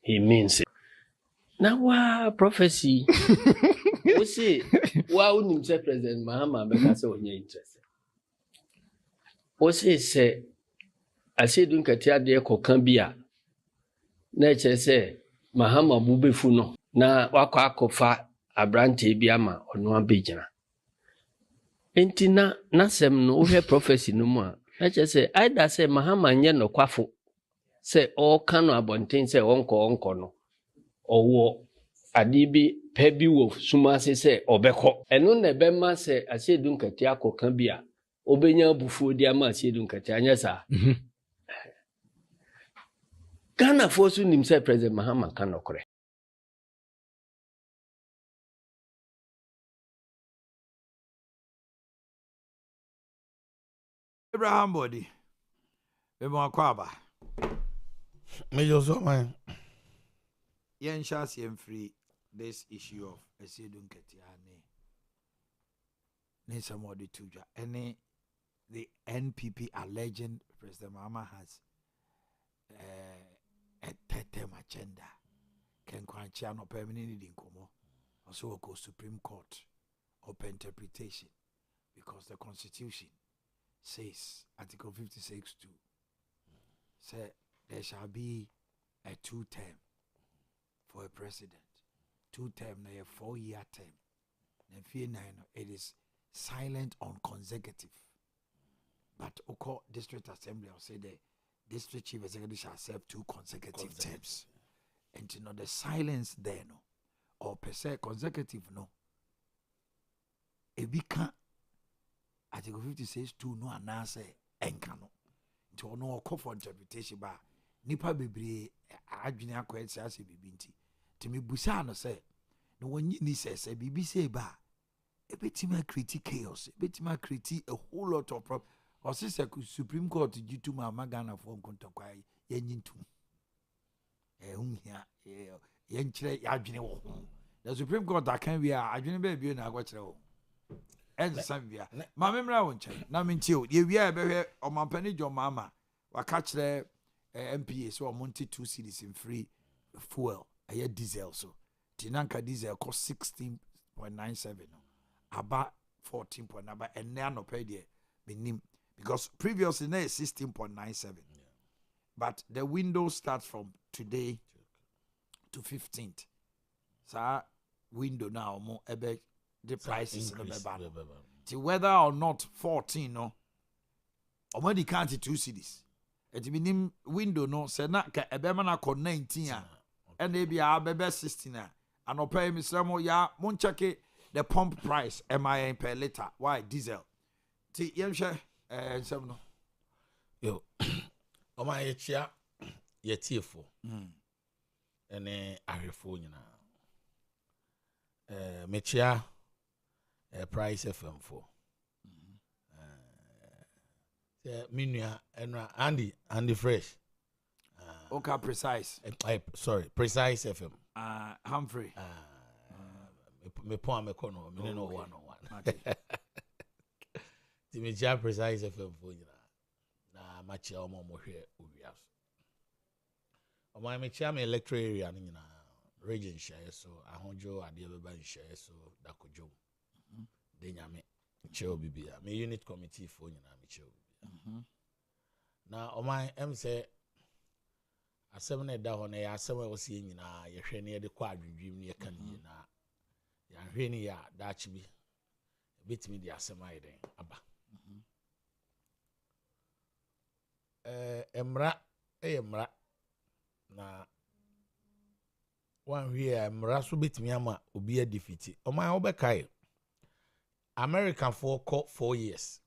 he means it na wa prophecy wo say wa unim sɛ President Mahama bɛka sɛ ɔnyɛ interest wo say sɛ asɛdu nkatia deɛ kɔka bi a na ɛkyɛ sɛ Mahama bu bɛfu no na wakɔ akɔfa abrante bi ama ɔno abɛgyina enti na nasɛm no wohwɛ prophecy no mu a ɛkyɛ sɛ aida sɛ Mahama nyɛ nɔkwafo sɛ ɔka no abɔnten sɛ ɔnkɔ no ɔwɔ ade bi pɛ bi wɔ suma ase sɛ ɔbɛkɔ ɛno na ɛbɛma sɛ asɛdu nkatia akɔka bi a ɔbɛnya abufuo di ama asɛdu nkatia nyɛ saa Ghanafoɔ so nim sɛ President Mahama ka nɔkorɛ Abraham body bɛma akɔ aba Major Zoman. Yen shas yen free this issue of Esedu Nketia ne somebody tuja any the NPP alleging President Mahama has a tetem agenda can quanchia no permanent in Komo also go Supreme Court open interpretation because the Constitution says Article 56(2) say there shall be a 2-term for a president. 2-term, na a 4-year term. It is silent on consecutive. But Oko District Assembly will say the district chief executive shall serve 2 consecutive terms. And you know the silence there no, or per se consecutive no. If we can't, Article 56(2) no anase enkano. To no call for interpretation ba. Nipa bebre adwene akwa siase bibi nti timi busa no say no wonyi ni say bibi say ba ebetima create chaos ebetima create a whole lot of problem or say Supreme Court gitu ma Ghana for nkontokwa yanyintum hunhia yenkyere adwene wo the Supreme Court akan wi a adwene ba bio na agwakere wo ensambia ma memra wo nche na mentie o ye wi a behwe omampani Jomama waka kire MPA so monte 2 cedis in free fuel aye diesel so tinanka diesel cost 16.97 about 14. About and now no pay there minim because previously na 16.97 but the window starts from today to 15th so window now more ebe the prices no be whether or not 14 no already counted 2 cedis. It minim window no se na ka ebema na ko 19 a and e bia bebe 16 a and opay misramo ya mon check the pump price MIN per liter why diesel ti yemhwe nsem no yo o ma ye chia ye tiefo ene ahwefo nyina me chia price FM4 The Minua and Andy Fresh. Okay, precise. Sorry, Precise FM. Humphrey. Me point me kono, me no 101. Ti me ja Precise FM for you na match ya omo mo hwe Owia. Omo me chia me electoral area ni na region share so ahonjo ade beba share so dakojo. De nyame che obibia. Me unit committee for you na me che obibia. Na omo em say asem na da ho na ya asem a wosie nyina ye hwe ne de kwa adwudwim ne ka ne na ya hwe ne ya daachi bi betimi de asem ayi den aba emra emra na wan hwe emra so betimi ama obi a defeat o man obekai American for 4 years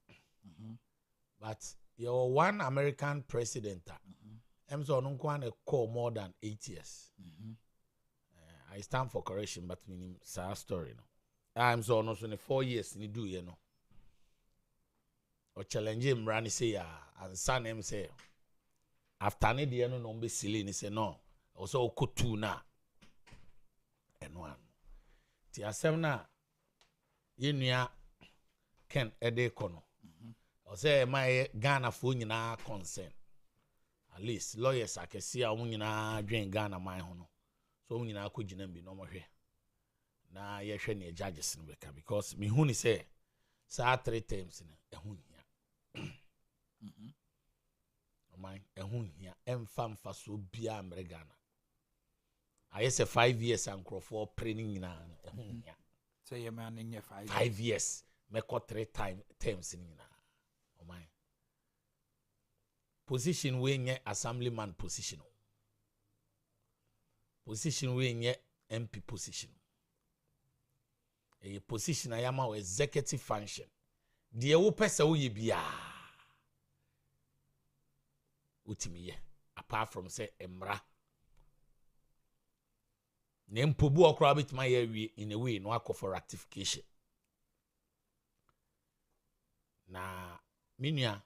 but your one American president I'm so no one call more than 8 years. I stand for correction, but meaning sad story. No, I'm so no 4 years. Ni do you know? Or challenge him, Rani say and son him say after ni the no be silly. Ni say no. Also could two na and one. Tia semna yenuya Ken Ade Kono. Or say my Ghana phone na concern. At least lawyers I can see a woman drink Ghana my hono. So when I could be no more here. Na ye shany judges in Weka because me huni say 3 times in a hunya. Mine a hunya fam for so bia Ghana. I say 5 years and crow for training in a hunya. Say a man in your 5 years. Me call 3 times in a mine. Position we nye assemblyman position. Position we nye MP position. A position I am our executive function. The wo pesa wo ye bia. Utimiye apart from say emra. Nempobu okra bit my area in a way no akọ for ratification. Na minia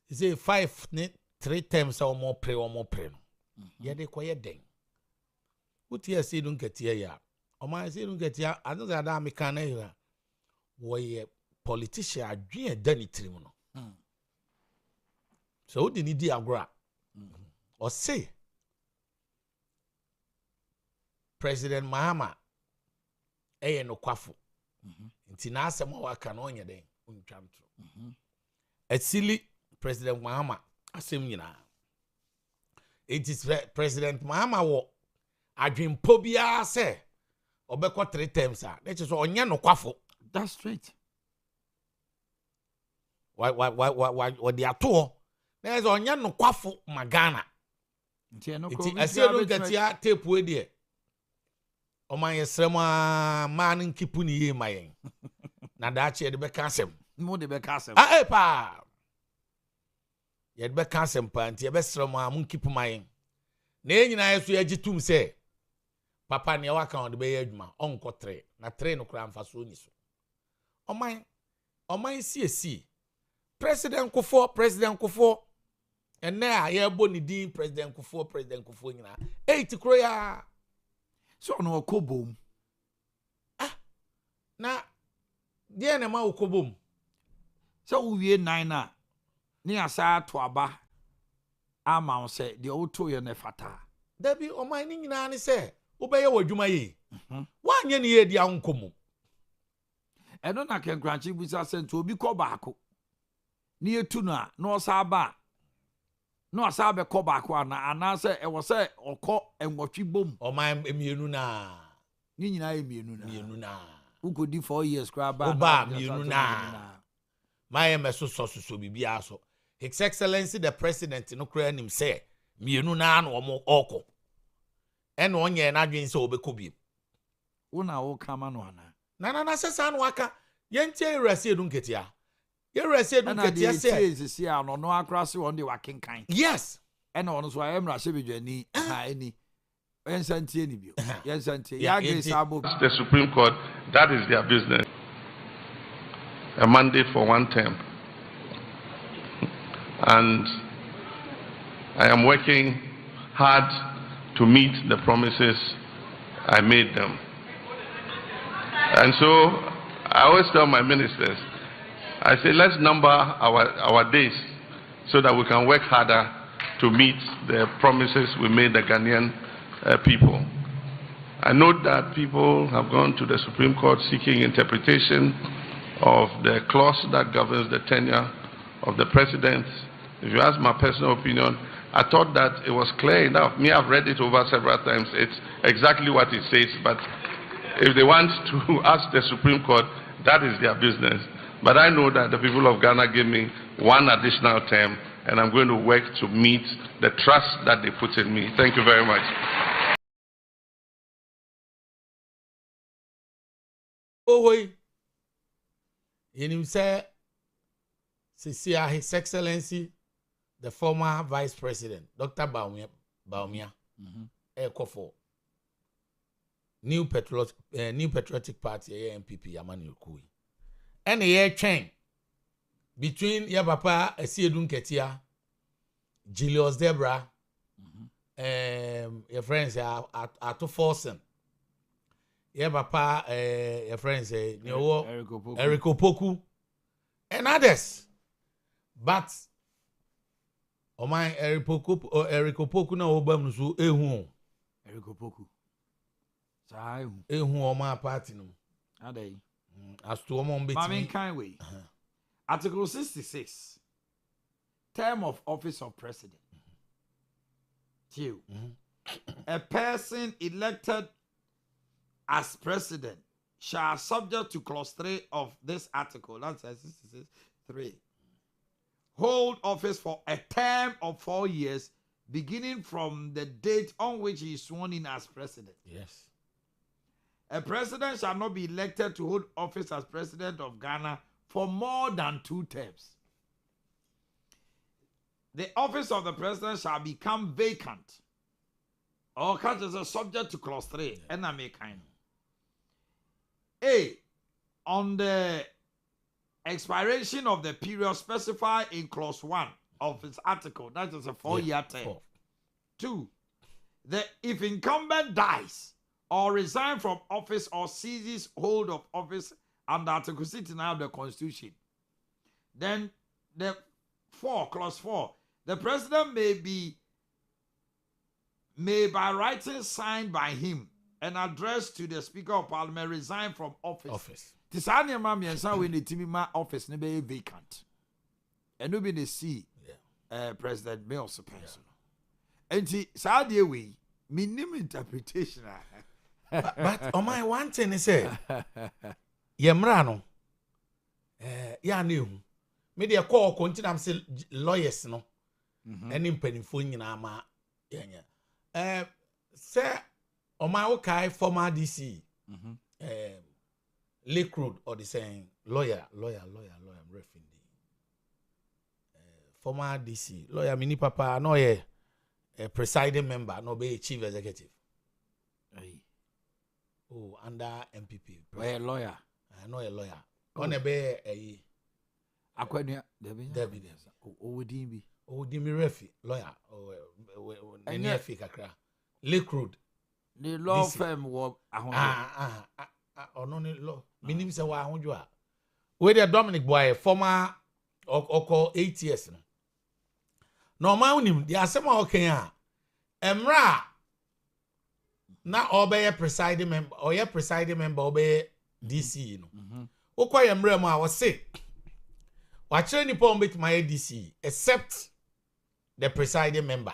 he say 3 times or more pray no. Yeah, they quiet den. What here say don't get here ya. O man say don't get here. I know that I can here. Why politician adwin dani tirim no. So what did he agra? Or say President Mahama no kwafo. Nti na asem wa ka no onye den untwantro. Asili President Mahama asem nyina. It is President Mahama wo adwempo bia se obekọ 3 times a that is onye no kwafo. That's straight. Why the ato there's onye no kwafo magana. Nti aselu gatia tape we there. O man yesrema man nkipu ni ye mayen. Na daache de beka asem. Mo de beka asem. Pa. Ye de beka asem pa nti ye besrema mun kipu mayen. Na enyina yeso ye gitum se papa ne waka on de be adwuma onko 3 na 3 no kra amfa so nyiso. O man si President Kufo and now ye boni din President Kufo nyina 8 kro ya. So no okobom. Na die na ma okobom. So uwie 9 na ni asa to aba ama on say the auto ye ne fata. Dabi o man ni nyina ni say obeye wadwuma yi. Wanye ne ye dia nkomo. Eno na ken kranchi busa sento obi ko baako. Ni etu na osa aba. No asa be ko baako ana say e wo say okọ enwotwi bom. O man emienu na. Ni nyina emienu na. Mienu na. Ukodi 4 years kra ba. Oba mienu na. My meso so bibia so. His Excellency the President no kra nim say mienu na na omo okọ. Eno onye na adwen say obekọ bi. Una wo kama no ana. Na sesa no aka yentie erase edu nketia. Yerase edu nketia say no akrase on the wakenkan. Yes. Ena ono so ayemra sebedwani eni. Ensantie ni bio. Yensantie. Ya grace abo. The Supreme Court, that is their business. A mandate for 1 term. and I am working hard to meet the promises I made them. And so I always tell my ministers, I say, let's number our days so that we can work harder to meet the promises we made the Ghanaian people. I know that people have gone to the Supreme Court seeking interpretation of the clause that governs the tenure of the president. If you ask my personal opinion, I thought that it was clear enough. Me, I've read it over several times. It's exactly what it says, but if they want to ask the Supreme Court, that is their business. But I know that the people of Ghana gave me one additional term, and I'm going to work to meet the trust that they put in me. Thank you very much. Oh, you say, His Excellency, the former Vice President, Dr. Baumia, for New Patriotic Party, MPP, Yamani Okui. And a year chain between your papa, Esiedun Ketia, Julius Debra, your friends are to Forsen. Your papa, your friends, Eric Opoku, and others. But, my Eric Opoku na Obamsu, Eric Opoku. My party no. Ade. As to Mammy Kindway. Article 66. Term of office of president. 2. A person elected as president shall, subject to clause 3 of this article, that's 66(3), hold office for a term of 4 years, beginning from the date on which he is sworn in as president. Yes. A president shall not be elected to hold office as president of Ghana for more than 2 terms. The office of the president shall become vacant or catch as a subject to clause 3. And I make kind. A. On the expiration of the period specified in clause 1 of its article, that is a 4-year term. 2. If incumbent dies or resign from office or ceases hold of office under Article 69 of the Constitution, then clause 4, the president may by writing signed by him and addressed to the Speaker of Parliament resign from office. Tisani mama yensa we ne timi ma office ne be vacant. And no be the see President Mayor Supenso. Enti saa de we minimum interpretation. But on my one thing is say yemra no ya na ehu me de call continue say lawyers no any mpanimfo nyina ma yenya say on my okay former DC Lake Road or the saying lawyer I'm referring former DC lawyer mini papa no a presiding member no be chief executive. Oh, under MPP. Why a lawyer? I know a lawyer. On a bear a Aquania Debbie. Oh, Dimmy. Oh, Dimmy Refi, lawyer. Oh, near Fikakra. Lake Road. The law firm was or no law. Minim say wa you are. Where the Dominic boy, former or 8 years. No, Maunim, the Asema Okenya. Emra. Na obey presiding member or your presiding member obey DC no. Okoye mrem a was say watch any pon bit my DC except the presiding member.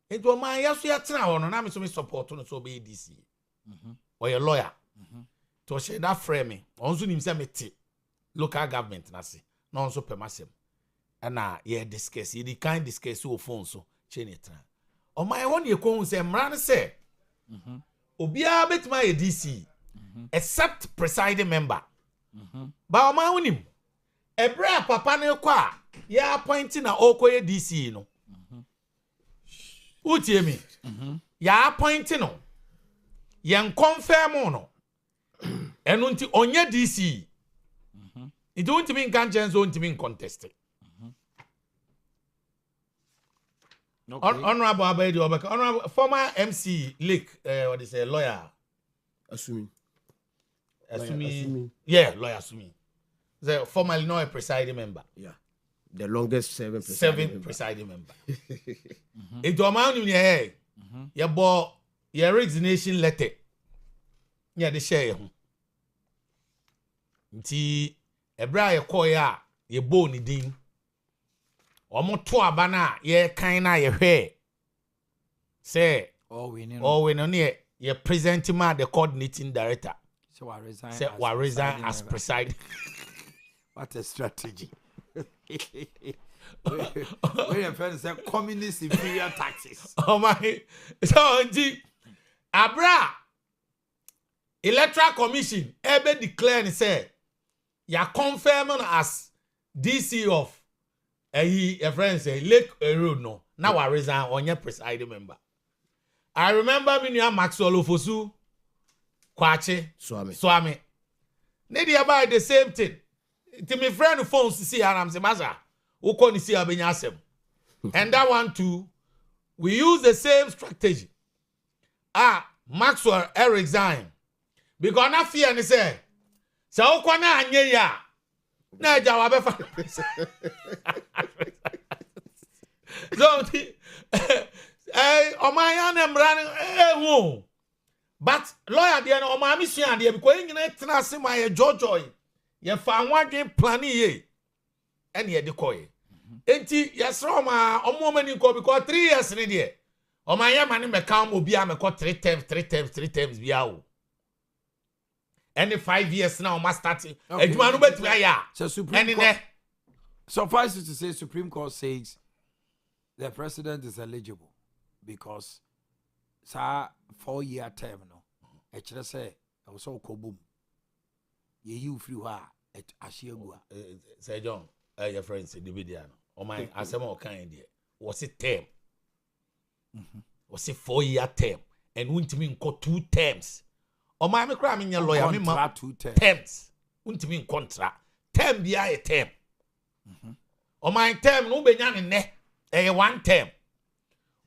It was my yasu ya tena hono na me so me support no so obey DC. Or your lawyer. To share that framing. Onzo nim say mete local government na se. Na onzo pemasem. Na ye discuss, ye kind discuss o phone so chain it. O my one ye ko say mran say obia betima ye DC except presiding member. Ba o my onim ebra papa ne kwa ya appointing na okoye DC no. Utie me. Ya appointing no. Yen confirm no. Enu nti onye DC. It don't mean can't change, don't mean contest. Honorable Abedi Obeka, honorable former MC Lake, what is a lawyer? Assuming. Yeah, lawyer Assuming. The formerly not a presiding member. Yeah. The longest serving presiding member. It do amount in your hair. Your boy, your resignation letter. Yeah, the share. Nti ebra ye koya ye bo ni din. Omo to abana ye kan na ye hwe. Say we no ye present ma the coordinating director. So I resign. Say wa resign as presiding. What a strategy. Where your friends say communist inferior taxes. Oh my. So abra Electoral Commission ebe declare and say ya confirm as DC of a friend say Lake Road no. Now I resign on your presiding member. I remember me near Maxwell Ofosu Kwache Swami. Nedi about the same thing. To my friend who phones to see and I'm saying, Maza, who can see Abenyasem. And that one too, we use the same strategy. Maxwell resign. Because na fear ni say, so kwa na anye ya. Na jawa be fa. So Omanhene mran but lawyer there no Omami sua there because nyina tena se ma ye jojoy. Ye fa anwadwen plan ye. Ene ye de koye. Enti yesro ma omomani ko because 3 years ni there. Omanya mane meka obi a meko 3 times bia o. Any 5 years now must start. Ejuma no betu aya. So Supreme Court. Suffice it to say Supreme Court says the president is eligible because sa 4-year term no. E kire say e so kobum. Ye you free ha et ashiegua. Say John, your friend say Davidiano. O my asema o kan there. Was it term? Was it 4-year term? And untimi nko 2 terms. O my me kra me nya lawyer me ma 2 terms. Untimi contract. Term bia a term. O my term no be nya ne 1 term.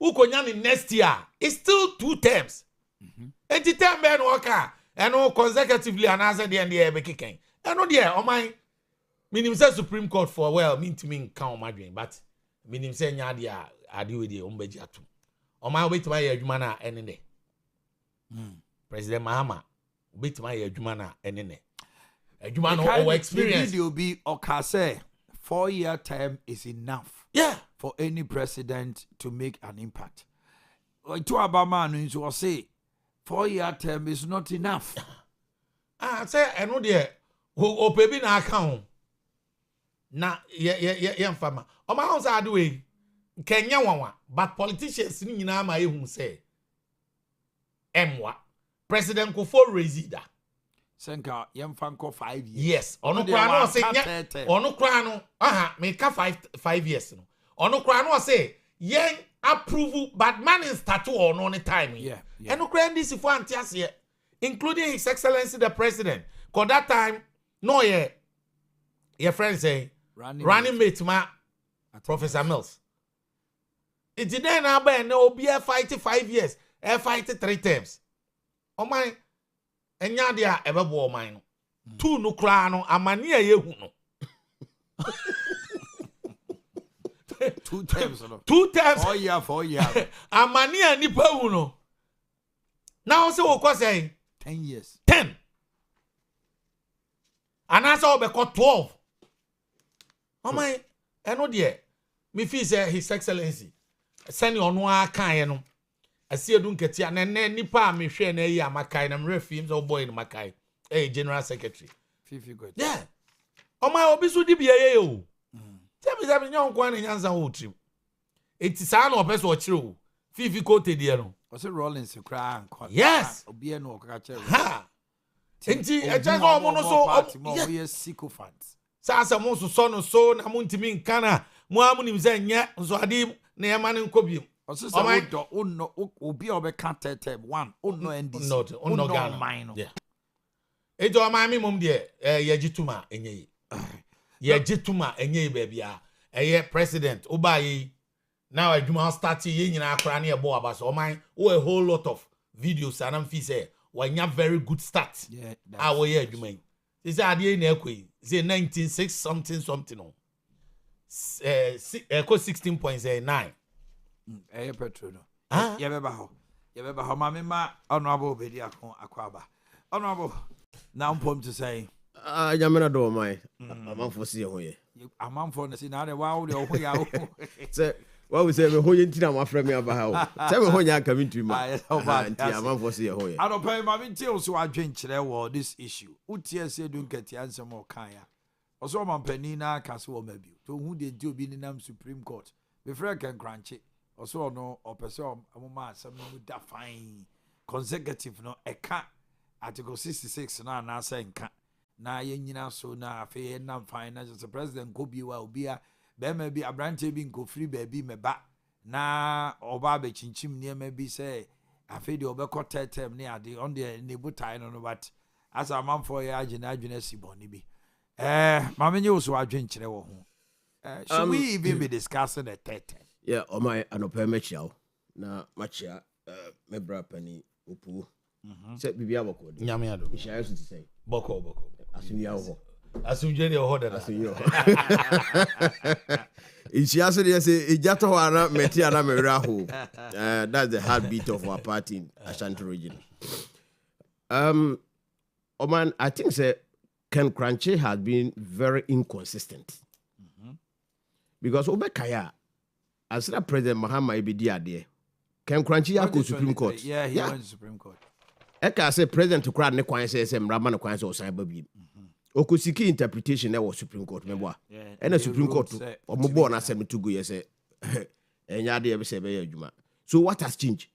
Ukonya ni next year. It's still 2 terms. Enti term be no oka. Eno consecutively anasa the end be kicken. Eno there o my minim say Supreme Court for well mean to me kan o madwen but minim say nya dia ade we dey o mbaji ato. O my wait my adwuma na ene ne. President Mahama wait my adwuma na ene ne. Adwuma no our experience. The video be okase 4-year term is enough. Yeah. For any president to make an impact. To Obama no say 4-year term is not enough. Say eno there o pebi na account na ye mfama o ma house ade we kenya wanwa but politicians ni nyina ma ehun say emwa president Kofo Rezida senka ye mfa nko 5 years. Yes ono kra no say nya ono kra no me ka 5 years no ono kra no say yen approve but man in start on no time. Yeah. Eno kra ndisi fo antiase including His Excellency the President. Cause that time, no your friend say running mate ma Professor Mills. It didn't happen. No, be a fight 5 years, a fight 3 terms. Oh my, and yadia ever bore mine. 2 no crano, a mania you no. 2 terms. 2 terms. 4 year. A mania nipa uno. Now so what say 10 years. 10. And I saw be 12. Oh my, I know dear. Me feel say His Excellency. Send you on one kind no. I see you don't get ya na nipa me hwe na yi amakai na mre film so boy in makai. General Secretary. Fifi good. Yeah. Oh my obi so di biye yo. Tell me that nyon kwa na nyanza wo trim. Eti sa na opeso o kire o. Fifi kote die no. Was it Rollins cry and yes. Obi no ka kire. Ha. Enti eja go mo no so we sycophants. Sasa mo so no so na mo ntimi nka na mo amunim ze nya nso ade na yema ne nkobiem. Osisa wo do unno obi obeka tete 1 unno NDC. Unno Ghana. Yeah. Ejo ma mi mum de yagituma enye. Yagituma enye ba bia. Eye president obayi now adwuma start ye nyina akra na ebo aba so oman a whole lot of videos and am fi say when you very good start we ye adwuma yi say ade na ekoi say 196 something no 16.9 petrol no ye beba ho ma honorable bedi akwaba honorable now pom to say Jamina do my amanfo see ho ye amanfo na see na de wa wo de ho ya wo say what we say me ho ye ntina ma frɛ me aba ha o say me ho nya aka me ntuma anti amanfo see ho ye I don't pay my mentil so adwen kyerɛ wo this issue utie say do nkati ansɛm o kan ya oso man pani na ka se wo mabi to hu de nti obi ni nam Supreme Court be frɛ kan kranche oso no opese amoma asɛm no da fine consecutive no eka article 66 na na say nka na yenyina so na afi na fine na just president go bi wa obi a be ma bi abrante bi nko free baby meba na oba be chinchim ne ma bi say afi de obekọ tetem ne ade on the nebutai no but as a man for ya agina si boni bi ma menye so adwen kire wo ho should we even be discussing the tetem yeah o my anopa machia na machia me bra pani opu say bibia boko nyame ado ishaya so to say boko asumia ho asumje de ho da asumia ishaya so dey say ejato ho ara meti ara me wra ho that's the heartbeat of our party in Ashanti region. Oman, I think say Ken Kranche has been very inconsistent. Because Obekaya, as the President Mahama Ibidi Ade, Ken Kranche ya go Supreme Court. Yeah, he went to Supreme Court. Eka say President to crowd ne kwan say Mrama ne kwan say osan babi. Okosiki interpretation na was Supreme Court member. And the Supreme Court omobo na asem to go ye say enya ade be say be adwuma. So what has changed?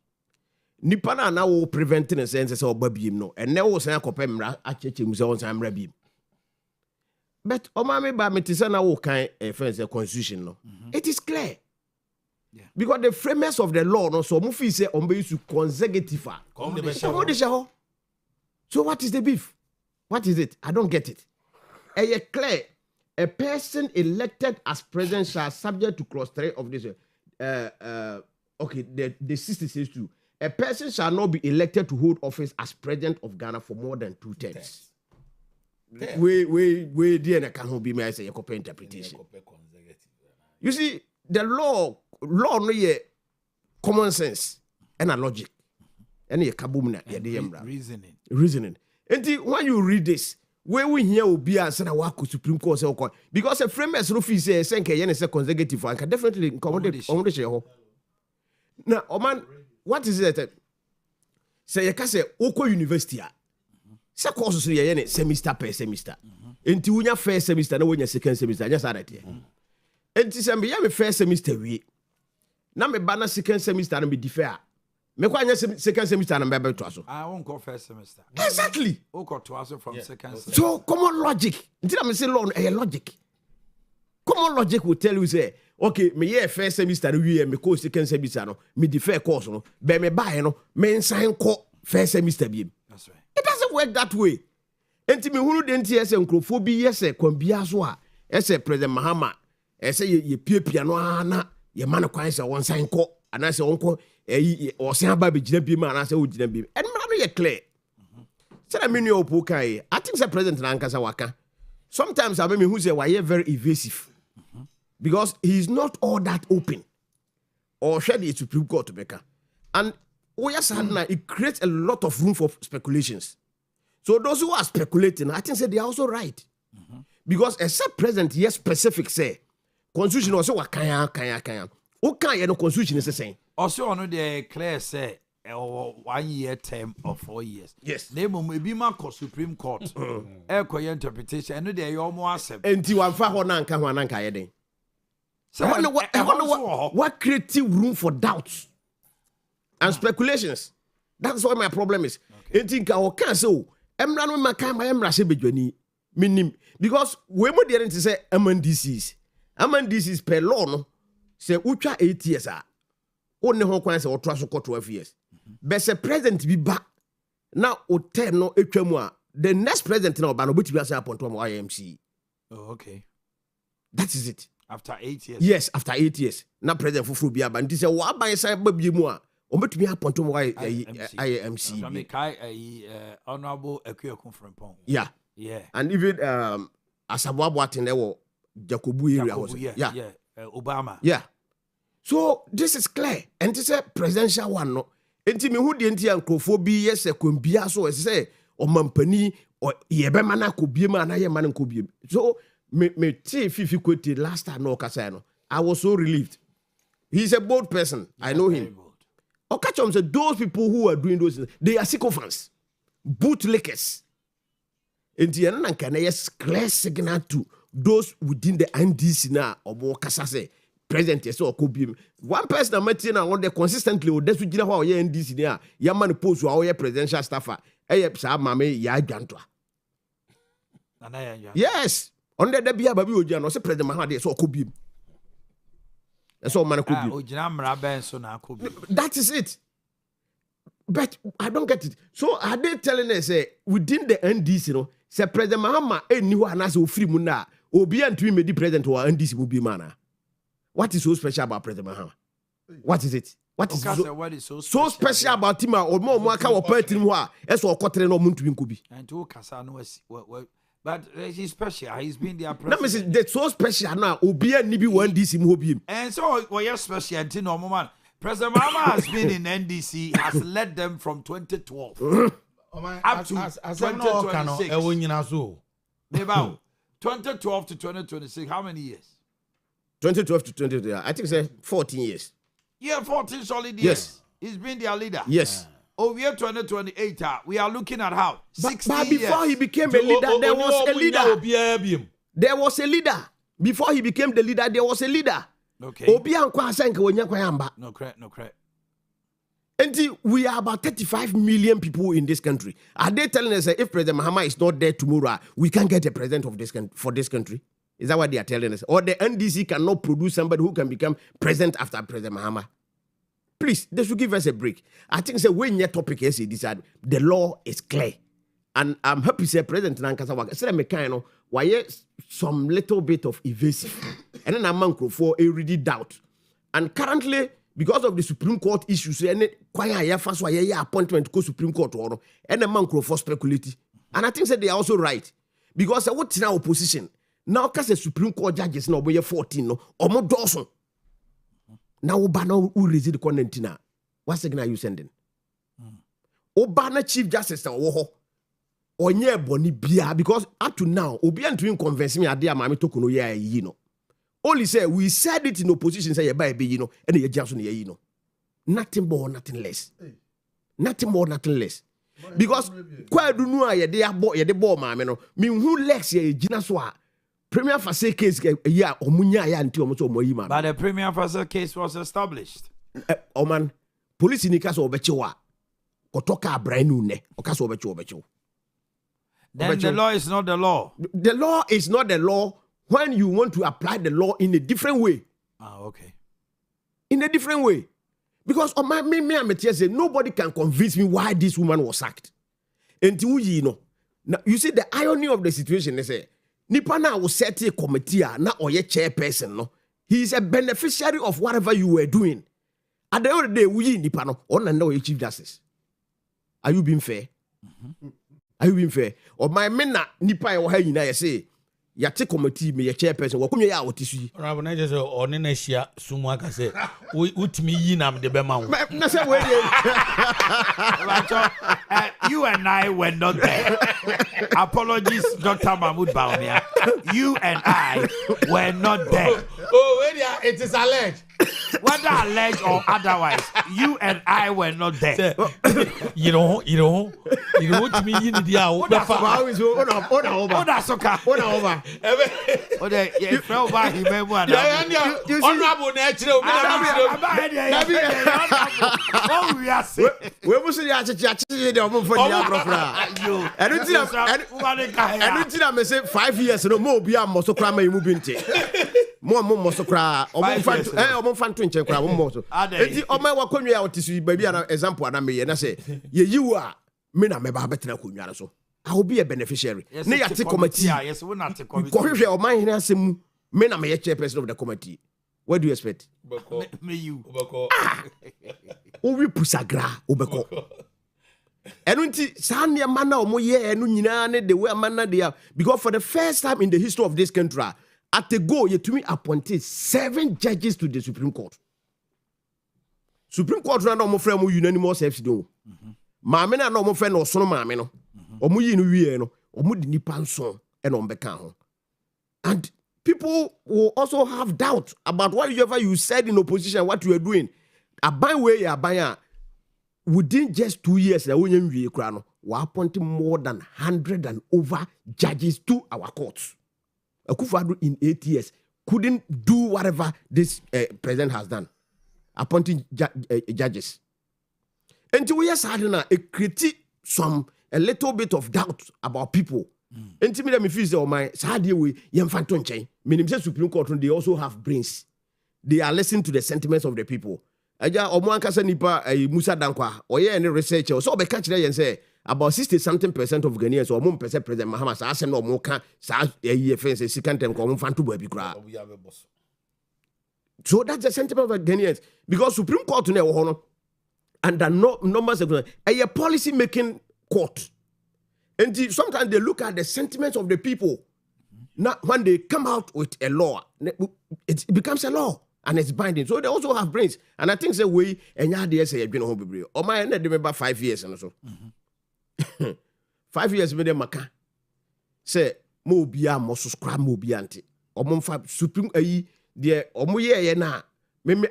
Nipa na wo preventing a sense say obabiem no. And na wo san akopem mra acheche mu say on san mra biem. But omame ba metisa na wo kan offense constitution no. It is clear. Yeah. Because the framers of the law no so mu fi say on be use consecutive. So what is the beef? What is it? I don't get it. Clear. A person elected as president shall subject to clause 3 of this okay, the 66 too. A person shall not be elected to hold office as president of Ghana for more than 2 terms. We dear can be my say a interpretation. You see, the law no ye common sense and a logic. And ye kabumna reasoning. And when you read this, when we hear Obi and say wako Supreme Court say because a framers no fee say senke yen say consecutive and can definitely accommodate on the share. Now, Oman, what is it? Say you can say Oko University. Say courses yen semester per semester. Enti unya first semester na unya second semester just that here. Enti say me first semester we. Na me bana second semester na me defer. Me kwa nya second semester na me be to aso. I won't go first semester. Exactly. O go to aso from second semester. So common logic. Enti na me say law a logic. Common logic will tell you say okay, me ye first semester we me ko second semester no me defer course no be me buy no me sign ko first semester bi. That's right. It doesn't work that way. Enti me hunu de nti ese nkrofo bi yese kwambia so a ese President Mahama ese ye piepia no ana ye man kwan se won sign ko ana se wonko o se aba be gina bi ma ana se o gina bi. And no ye clear. Say na me no opo kai. I think say President na nkasa waka. Sometimes I mean who say why very evasive. Because he is not all that open. Or share the Supreme Court to Becca. And it creates a lot of room for speculations. So those who are speculating, I think say they are also right. Because except President, yes, specific say, Constitution also what kaya. Okay, no Constitution is the same. Also, on the clear say 1 year term or 4 years. Yes. They may be my Supreme Court. Interpretation. And they are more accept. And you are far on So I wonder what creative room for doubts and speculations. That's what my problem is. I think I can say, Emra no maka ma Emra se bedwani minim because we mo dey to say MNDCs per law no say utwa 8 years a onne ho kwan say otra so 12 years. But say president bi ba na o 10 no etwa mu a the next president na oba no betibi asa appoint am IMC. Oh, okay. That is it. After 8 years. Yes, after 8 years. Na president fufuru bi aba. Nti say wa ban say babie mu a, obetumi appoint mo why IMC. Honorable Ade Kyeɛ. Yeah. Yeah. And even Asabo Boateng there were Jacobu area was. Yeah. Obama. Yeah. So this is clear. And this is a presidential one no. Enti me hu de enti ankrofo bi yes e kwambia so say o mampani o yebe mana ko biem ana ye man ko biem. So me fifi kwete last time no kasa no. I was so relieved. He's a bold person. I know him. Okachom said those people who are doing those things, they are sycophants, bootlickers. Enti ena na kana yes clear signal to those within the NDC na obo kasa say president yes or kobi one person that met na on the consistently o desu gina ho ye NDC na ya man post o ye presidential staffer sa mame ya adwanto yes on the bia babi ogia no say president Mahama so kobi so man kobi ogina mra ben so na kobi that is it. But I don't get it. So are they telling us within the NDC no say president Mahama eni ho anase ofiri mu na obi antumi medi president wa NDC mu bi mana. What is so special about President Mahama? What is it? What is so special about him? Or more aka wo party mu a eso okotere no muntu bi nkobi. And to kasa no but he's special. He's been there president. No, me that's so special now. Obi ani bi one NDC mu obi. And so we are special until no man. President Mahama has been in NDC, has led them from 2012 up to 2026. 2012 to 2026. How many years? 2012 to 2020, I think it's 14 years. Yeah, 14 solid years. Yes. He's been their leader. Yes. Owia 2028, we are looking at how? 60 but before he became a leader, there was a leader. There was a leader. Before he became the leader, there was a leader. Okay. No correct. And we are about 35 million people in this country. Are they telling us that if President Mahama is not there tomorrow, we can't get a president of this for this country? Is that what they are telling us? Or the NDC cannot produce somebody who can become president after President Mahama? Please, they should give us a break. I think say when your topic is decide, the law is clear. And I'm happy to say President Nankasa said me kind of why some little bit of evasive. And then I'm for a really doubt. And currently, because of the Supreme Court issues, and quite first why appointment to go Supreme Court or and a man for speculate. And I think that they are also right. Because what's now opposition? Now, because the Supreme Court judges now we're 14 no or more dozen. Now Obana who raise the contentina. What signal are you sending? Obana Chief Justice or nye boni bia because up to now Obian to convince me adia mami tokuno ya yi no. Only say we said it in opposition say by be you know and ye just you know. Nothing more, nothing less. Nothing more, nothing less. Because kwa do no ye de abo ye de ball mami no. Me who lex ye gina so a Premier Fase case yeah omunya ya nti omo so omo yi ma. But the Premier Fase case was established. Man, police ni ka so obechewa. Kotoka brand ne. Oka so obechewa. Then the law is not the law. The law is not the law when you want to apply the law in a different way. Ah, okay. In a different way. Because me, nobody can convince me why this woman was sacked. Until you know. Now, you see the irony of the situation, they say, Nipana will set a committee, not or your chairperson, no. He is a beneficiary of whatever you were doing. At the end of the day, we Nipano, on and know your Chief Justice. Are you being fair? Mm-hmm. Are you being fair? Or my men nipa or hey, say, ya take committee, me a chairperson, or come here out to see. Rabonages or Nenesia, Sumaka say, ut me yinam de Bema. You and I were not there. Apologies, Dr. Mahmoud Baumia. You and I were not there. Oh, it is alleged. Whether alleged or otherwise, you and I were not there. You know what me in the hour. Honorable natural. We must say, I don't think I say 5 years no more. Be a most crime you moving more most cry. Almost fan to inch crowd more. Oh my work when you out to see baby an example and I may and I say, you are Mina Meba better than so. I will be a beneficiary. Nay, I take committee. Yes, we're not take committee. Or mine has him. Me na me chairperson of the committee. What do you expect? Me you. Owi pusagra obeko. Enu nti saa nneɛma na ɔmo yɛ enu nyinaa ne the way amana they are, because for the first time in the history of this country, at the go yetumi appointed 7 judges to the Supreme Court. Supreme Court na ɔmo frɛ mo unanimous FCD. Maame na ɔmo frɛ no ɔsono maame no. Ɔmo yi no wie no, ɔmo di nipa nso ɛna ɔmo bɛka ho. And people will also have doubt about whatever you said in opposition, what you were doing. Aban way aban within just 2 years, we appointed more than 100 and over judges to our courts. Akufo-Addo in 8 years couldn't do whatever this president has done, appointing judges. And we are starting to critique a little bit of doubt about people. And me feel say, oh my, sadly we yemfanton chain. Meaning say Supreme Court, they also have brains. They are listening to the sentiments of the people. Aja omo ankasa nipa Musa Dankwa oye any researcher so be catch there say about 60-something% of Ghanaians or omo percent President Mahama sa asem no omo ka sa fence second term ko omo fanto ba bi kra. So that's the sentiment of Ghanaians, because Supreme Court na wo no and the numbers of a policy making court. And sometimes they look at the sentiments of the people. Now when they come out with a law, it becomes a law. And it's binding. So they also have brains. And I think the way and ya say you've been home be or my end remember 5 years and so. 5 years with them maka. Say mo bia mo subscribe mo bia anti. Or mo fa supreme the or mo ye na.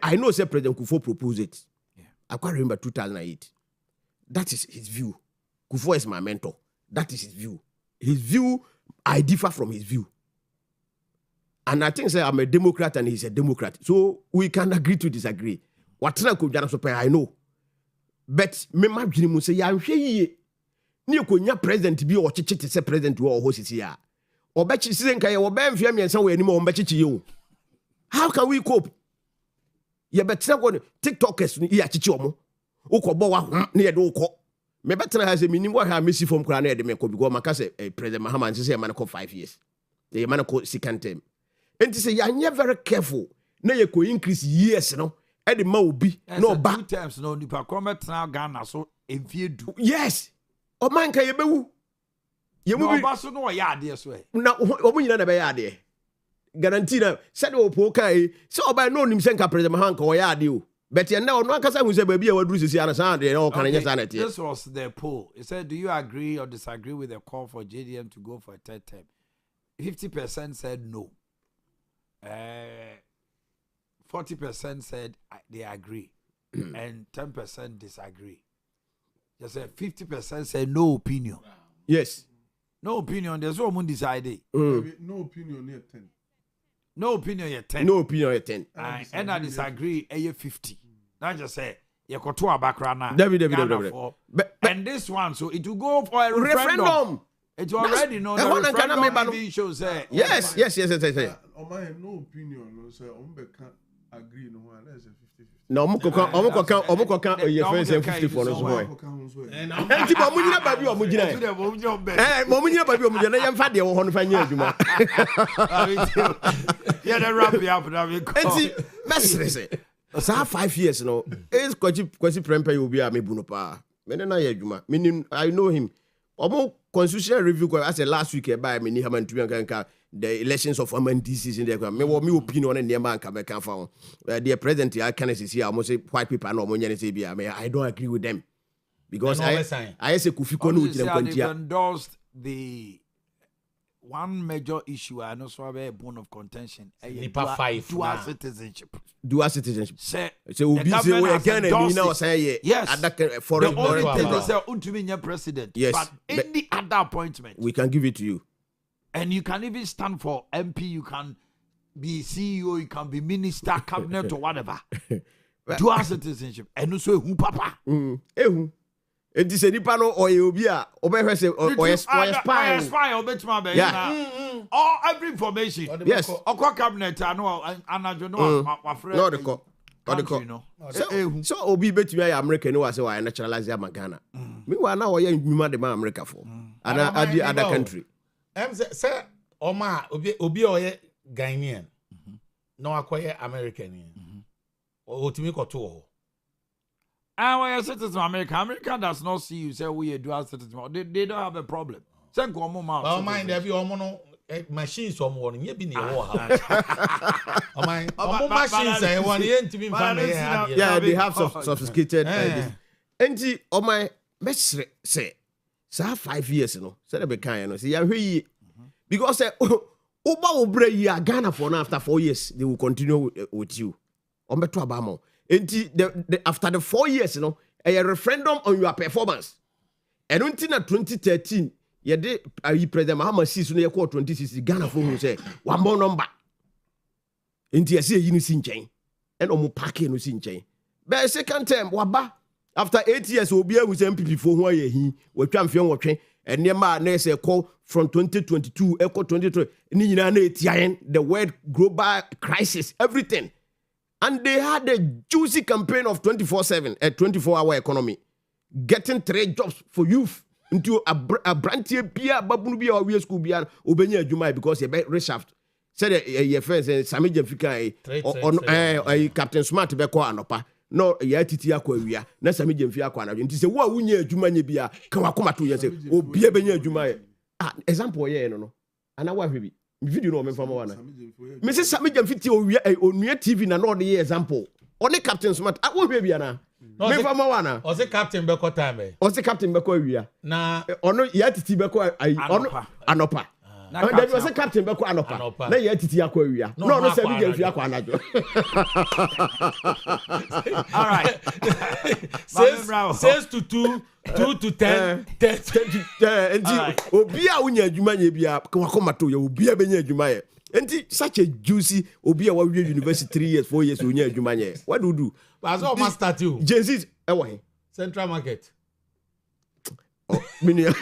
I know say President Kufuor proposed it. I can't remember 2008. That is his view. Kufuor is my mentor. That is his view. His view, I differ from his view. And I think say I'm a Democrat and he's a Democrat. So we can agree to disagree. What I know. But me ma dwene mu say ya hwe yie. Ni ekonya president bi o chichi say president wo ho sisi ya. Obechi sise nka ye wo be mfia miensa wo anim o bechichi ye o. How can we cope? Ye betre go TikTokers ni ya chichi omo. Ukobo wa na ye de ukọ. Me betre ha say minim wa ha mesi from kra na ye de me ko because maka say President Mahama say e man ko 5 years. Ye man ko second term. And to say you're very careful. Now you could increase years, no. At the Mobi, no back 2 times, no. You perform now Ghana so if you do. Yes. Oh man, can you be? You no basso no yard this way. Now, what we never yard guarantee that said oh okay. So by no him send President Mahama or yard you. But you know, no kasa who say baby what do you understand? All kind of sanity. This was the poll. It said, do you agree or disagree with the call for JDM to go for a third term? 50% said no. 40% said they agree and 10% disagree. Just said 50% said no opinion. Yes. No opinion. There's no one decided. No opinion yet 10. No opinion yet 10. No opinion yet 10. And I disagree 50. Not just say you got to a background now. And this one, so it will go for a referendum. It's already known. The referendum shows yes. Omanhene no opinion no say can't agree no one. Let's say 50-50. No, omo kan oye fence 50 for no so boy. Enti bo mu nyina ba bi o mu gina. Mo mu nyina ba bi o mu gina na yemfa de wo ho no fa nya adwuma. Yeah, the wrap up na we call. Enti mesre say. So 5 years no. Is kwasi prempa you be a me bu no pa. Me na ya adwuma. I know him. Omo constitutional review I said last week by me ni ha man tuan the elections of MNDCs in there. Me opinion on the man can make found. The president I can see almost say white people no money say be I don't agree with them because I say Kofi Konu they've endorsed the one major issue I know so a bone of contention. Dual citizenship. Dual citizenship. Say we be say we again and now say yes. Foreign the only thing they say ultimate president. Yes. But any other appointment we can give it to you. And you can even stand for MP, you can be CEO, you can be minister, cabinet or whatever. Dual citizenship. And also who papa. Ehu. It is a nipa no or you be a obey say or spy or yeah. All every information. Yes. Or cabinet I know and my friend. No the call. So obi betumi ya America no say why naturalize ya Ghana. Meanwhile now we human the America for. And other country. Say Oma obi oye Ghanaian. No acquire American. Or to make or two. And when you're citizen of America does not see you say we are dual citizen. They don't have a problem. Send go mama. Oh mind there be omono machines someone ye be near war. Oh mind machines I want yen to be family. Yeah, they have sophisticated enti oh my mesre say 5 years no say the be kan no say ya hwe because Oba will break you Ghana for now after 4 years. They will continue with you. Ombeto abamo. After the 4 years, a referendum on your performance. And until 2013, you did President Mahama see soon 2060 Ghana for who say one more number. Inti yasi yini sinchain. And omu pake no sinchain. But second term, waba. After 8 years, we'll be able to MPP for who he we champion watching. And Nema next call from 2022, echo 2023, the word global crisis, everything. And they had a juicy campaign of 24/7, a 24-hour economy, getting 3 jobs for youth into a branch beer, babubi or we school beer, Obenya Jumai because you bet reshaft. Said your friends and Sami Jemfika on Captain Smart Beko Anopa. No, ya titi ya kwa Owia. Na Sami Jemfia kwa Anopa. Nti se wa unye Juma nye biya. Kawa kuma tu ya se. Obiye benye Juma ye. Example ye no. Ana wa hwebi. Video no memfa wana. Me se Sami Jemfiti Owia Onua TV na no de example. Oni Captain Smart. A wo hwebi ana. Memfa wana. O se Captain Beko time. O se Captain Beko Owia. Na ono ya titi Beko Anopa. There was a Captain Beko Anopa. Na ya titi akwa Owia. No Sami Jemfia kwa anajo. All right. 6 to 2 to 10 enti obi a unya adwuma nye bia wakoma to ye obi a benya adwuma ye enti such a juicy obi a wa university 3 years 4 years unya adwuma nye what do you do as all master too Jesus ewo he Central Market minia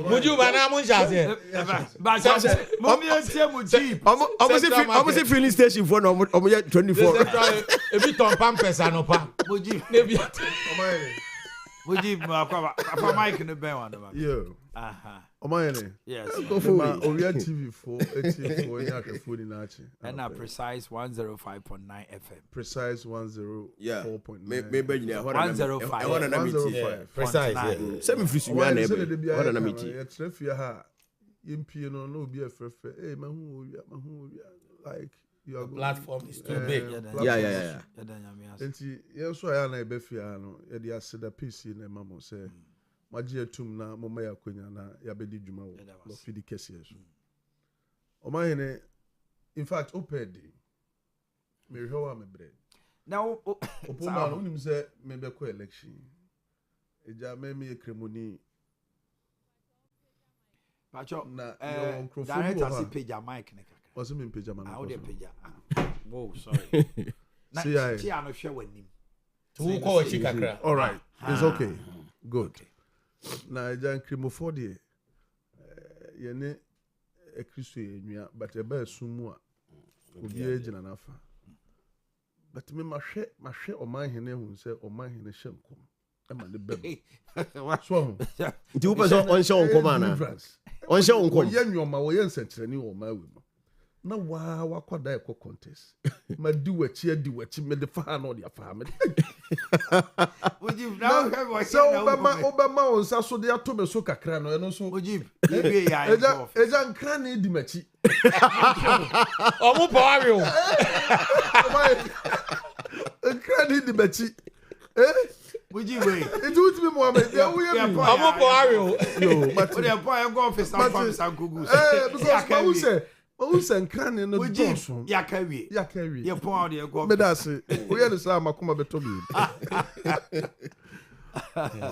muju bana mun shase almost filling station for no 24 ebi ton pampers anopa muji nebi muji akwa mic ne ben wa no yo Omanhene yes go for Owia TV 4 nya kafuni na achi and a precise 105.9 FM precise 104.9 me be nyina 105 precise semi free sunya na ebe what na meet ya trafia ha impie no no obi afrefe mahu Owia like your platform is too big yeah enti yenso ya na ebe fia no ye dia seda PC na mamo say maji etum na mama ya kwenya na ya bedi dwuma wo no fidi kese so Omanhene in fact opedi me hwa me bre now opoma no nim say me be ko election eja me ekremoni pacho na director si page mic ne kaka o se me page man o de page whoa sorry na ti ano hwe wanim tu ko chi kakra all right it's okay good na eja kremofodie ye ne ekristo enua but e ba sumu a obi ejina nafa but me mahwe Omanhene hu se Omanhene hyenkom e ma ne bem so nti wo person on show nkom ana on show nkom ye nwoma wo ye nsenkyereni wo ma we mo na wa kwada e contest ma di wachi me de fa na o de afa me Ojib now have what so obama on sa so de ato me so kakra no eno so Ojib ebe ya eja nkra na di machi omo power o nkra na di machi Ojib we it would be Mohammed they we me omo power o no but the boy go office and farm san kugu because who say nkran no donso yakawie ye pon out the go me da say we hear the sound makoma beto me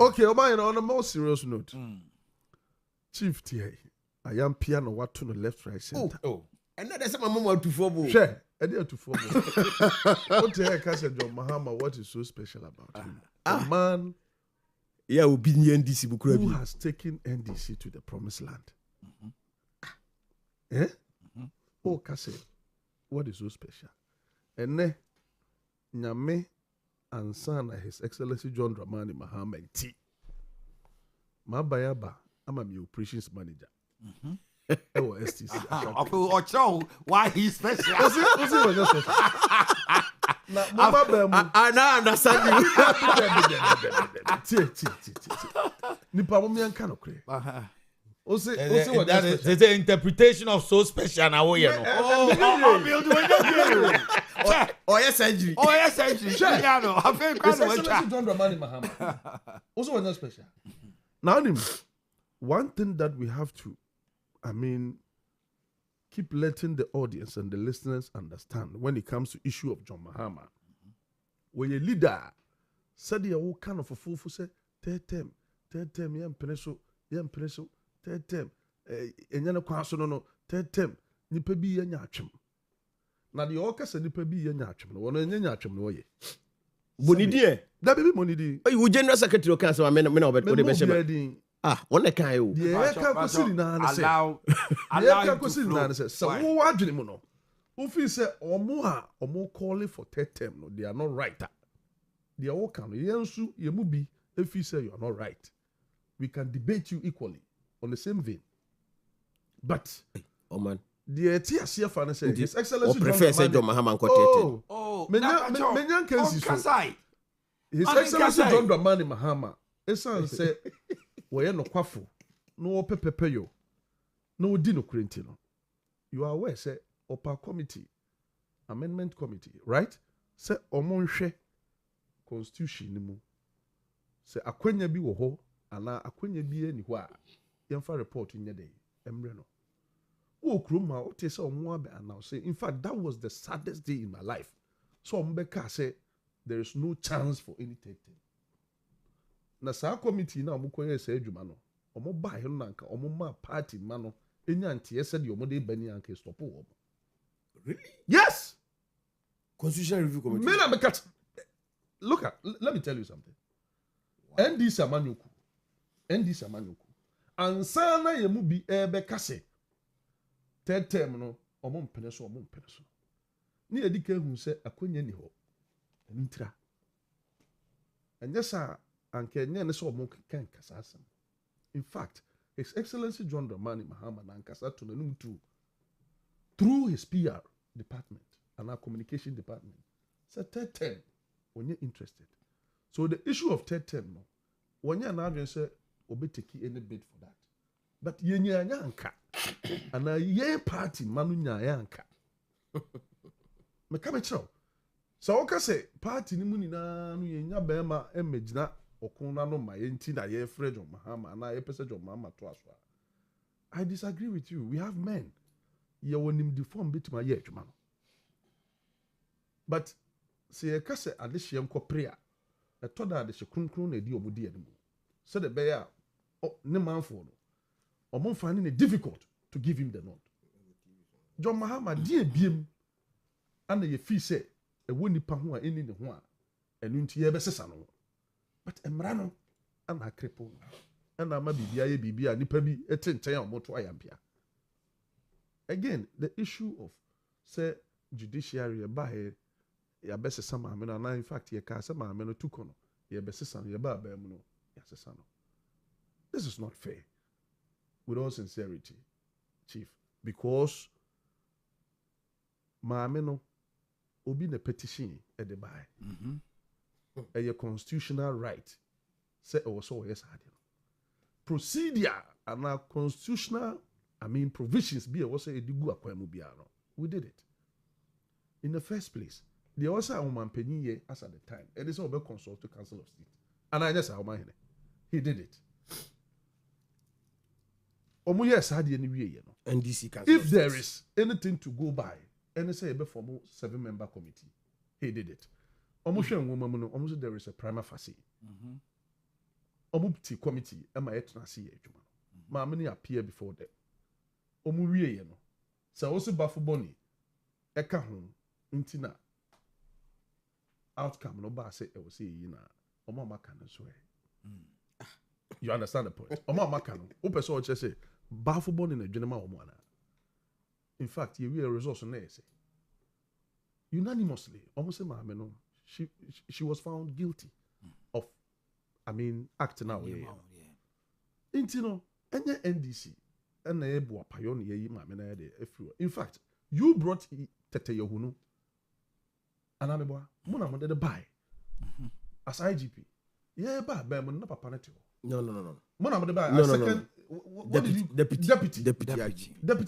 okay Omanhene on a more serious note chief tie I am piano what to the left right center and that is my mama to fobo share I did to fobo what the heck has John Mahama what is so special about him a man obi ni NDC bukura who has taken NDC to the promised land oh kase what is so special ene nyame ansana his excellency John Dramani Mahama ti mabayaba ama me operations manager ɛwɔ STC. Why he's special? Osi was just special. Na mama bɛn mu. I now understand you. Tie. Nipa mo mian kan okre. Osi was just special. There's an interpretation of so special na wo ye no. Oh yes, surgery. Yeah, no. I feel kind of John Dramani Mahama. Also was not special. Now, one thing that we have to, keep letting the audience and the listeners understand when it comes to issue of John Mahama. When a leader said you all kind of a fool for say third term, yam peneso, third term, and yana kwaso no, third term, nipa bi yanya chim. Na the oka se nipa bi yanya chim no, wono yanya chim no ye. Monidi da baby monidi. Oh, you general secretary o kan se me na obet. One kan o. Yeah, ka kwesi na na se. Allow ka kwesi na na se. So wo adwene mu no. Wo feel say omo calling for third term no, they are not right. They are all kan no yensu ye mu bi if you say you are not right. We can debate you equally on the same vein. But man. The TSC fan say His Excellency John Mahama nkoteted. Menyan kensi so. His Excellency John Dramani Mahama esan say we no kwafo no pepepe yo no di no krenti no. You are aware say upper committee amendment committee, right? Say omo nhwe constitution ni mu. Say akwanya bi wo ho ana akwanya bi ani ho a yemfa report nya dey emre no. Oh, Kruma, in fact, that was the saddest day in my life. So Mbeka said there is no chance for any thing. Na sa committee na mukoye say jumano. Omo ba he no nanka omo ma party mano enya ntie said the omo de bani anka stop wo. Really? Yes. Constitutional Review Committee. Me na me cat. Look at, let me tell you something. Wow. ND Samanyuku. Ansana yemu bi ebe kase. Third term no omo mpene so ni edika hu se akonya ni ho entra anya sa anke ne so omo kan kasa asem. In fact, His Excellency John Dramani Mahama na nkasa to nanum too through his PR department and our communication department said third term when you're interested. So the issue of third term no when you're now say obeteki any bid for that, but yenya anka and a ye party manu nya anka me ka me chiro so o ka say party ni mu ni na no yenya ba ma emagina okun na no ma ye nti na ye frɛ John Mahama na ye pese John Mahama to aso. I disagree with you. We have men ye wonim the form bitima ye adwuma no, but say ye ka say ade hye enko prayer e to da ade hye kronkron na edi omudi animu so the be ya ne manfo no omo finding it difficult to give him the nod. John Mahama die biem ana ye fi say e woni pa ho a eni ne ho a enu nti ye be sesa no, but emra no ana krepo ana ma bibia ye bibia nipa bi etenten a omo to ayampia. Again, the issue of say judiciary ba he ya be sesa ma me na in fact ye ka say ma me no tuko no ye be sesa ye ba ba mu no ya sesa no. This is not fair. With all sincerity, Chief, because maame no obi na petition at the buy. A constitutional right say also yes had procedure and our constitutional provisions be also a digu akwemu biano. We did it. In the first place, the also Omanhene as at the time, it is over consult to Council of State. And I just Omanhene. He did it. NDC if there is anything to go by, and say a formal 7-member committee, he did it. Almost there is a prima facie. Omupti committee, am I at Nasi? Mammy appear before them. Omurie, so also Bafu Boni, Eka home, Intina. Outcome no bar say, I will see you now. Omama can swear. You understand the point? Omama can. Open so just say. Baffle in a general omwana. In fact, you will resource on say unanimously, almost a man, she was found guilty of acting out. Intino, any NDC, and a boa pioneer, mamma, in fact, you brought Tete Yohunu, and I'm a Mona Monday buy as IGP. Yeah, but Bemon, no papa. No. Mona Monday buy No. second. What did you deputy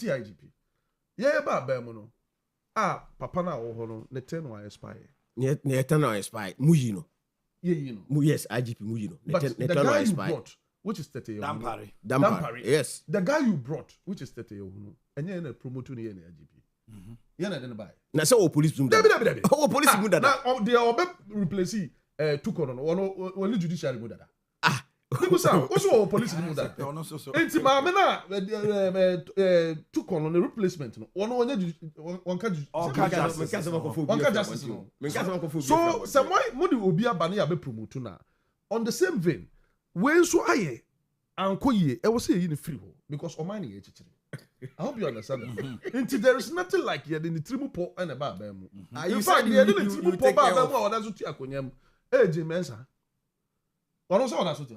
IGP? Yeah, but Bemono. Papa na ohono ne ten wa expire. Ne ten wa expire. Mujino. Yeah. Yes, IGP Mujino. But the guy you brought, which is Tete Dampare. Yes. The guy you brought, which is Tete Yohunu, and you're promote to the IGP. You're not buy. Na say police zoom. Police zoom that. Now they are replace took on only judiciary go that. People say, what's your police do that? Enti ma me na took on the replacement no. One can justice no. So some why mo di obi aba na ya be promote na. On the same vein, when so aye anko ye e was say you free ho because Omanhene Yaw chichiri. I hope you understand that. Enti there is nothing like here in the trimu po and ba ba mu. In fact, there the trimu po ba ba mu or that's what you akonyam. Eje mensa. What say that's what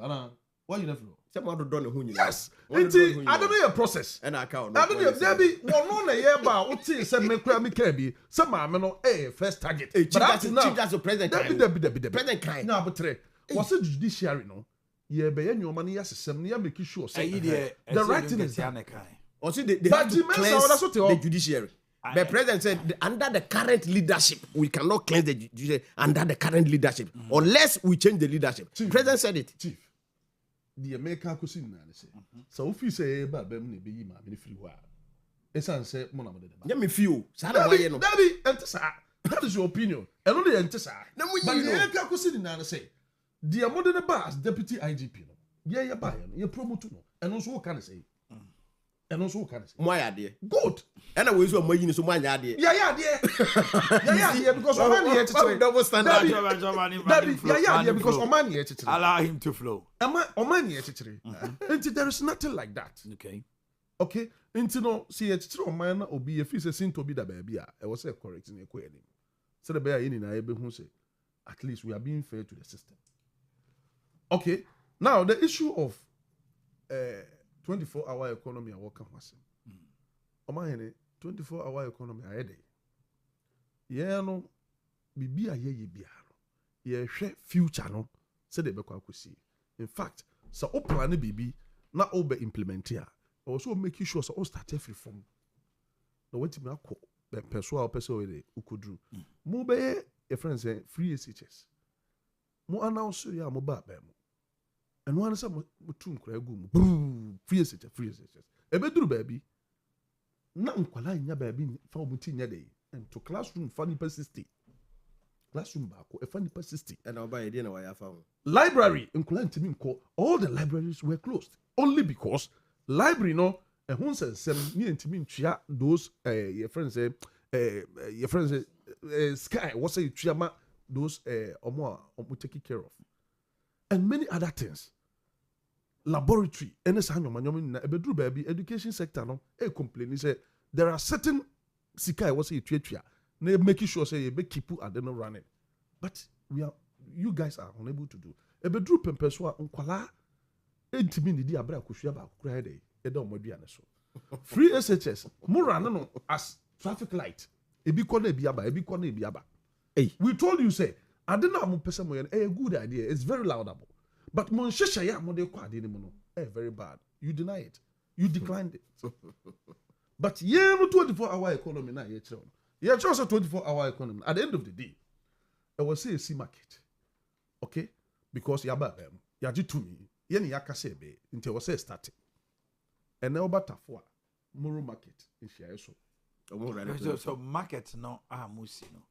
why you never know? Someone done who you. Yes. I don't know your process. And account. I don't know. There be one on a year ba oti say me kura me can be some ma me no first target. But that's the president. There president kind. No, but was it judiciary no? Yeah, be your money yes sem make sure say the right thing is also they have to cleanse the judiciary. The president said under the current leadership, we cannot cleanse the judiciary under the current leadership unless we change the leadership. Chief, president said it. Chief, the American cousin say. So if you say ba bem ne be yi ma me free wa. Esan say mo na mo de ba. Yeah, me feel. That is your opinion. And only entesa. But the American cousin na say the modern ba as deputy IGP no. Yeah, ba ya promote no. And also what can I say? And also can say my idea good and I was so so my idea yeah because Omanhene Yaw double standard because Omanhene Yaw allow him to flow Omanhene Yaw and there is nothing like that okay into no see Yaw Oman obi if say sin to be da baby I was say correct in ekwe anim so the bear in na ebe hu say at least we are being fair to the system okay now the issue of 24-hour economy and working was. Omanhene 24-hour economy I had. Yeah no bibi aye ye biaro. Ye hwe future no say de bekwa akosi. In fact, so o plan bibi na o be implement here. Also make sure so o start every from. No wait me akọ be person a person we dey ukudru. Mo be your friends say free SHS. Mo announce ya mo ba ba mo. And one is a mutum cragum. Free SHS. Ebeduru baby. Na nkwala nya baby fa omuti nya dey. And to classroom funny per 60. Classroom back a funny per 60. And I'll buy a why I found. Library nkwala ntimi nko. All the libraries were closed only because library no e hun say sem ni ntimi ntwia those your friends say sky what say ntwia ma those omo taking care of. And many other things. Laboratory, ebeduru baby, education sector no, complain. He say there are certain sika was say twa making sure say you keep at the no running. But you guys are unable to do. Ebeduru pempeswa nkwala entimi ni di abra kohua ba kokra hede eda omodua ne so. Free SHS, mo run no as traffic light. Ebi ko na ebi aba. Hey, we told you say I don't know person mo a good idea. It's very laudable. But mon shesha ya mo de kwa ade ni mo no. Very bad. You deny it. You declined it. But yeah, no 24-hour economy na ye chiro. Yeah, just a 24-hour economy. At the end of the day, I will say a sea market. Okay? Because yaba yaji to me. Ye ni yakase be until was say starting. And now batafwa moro market in share so. So market no musi no.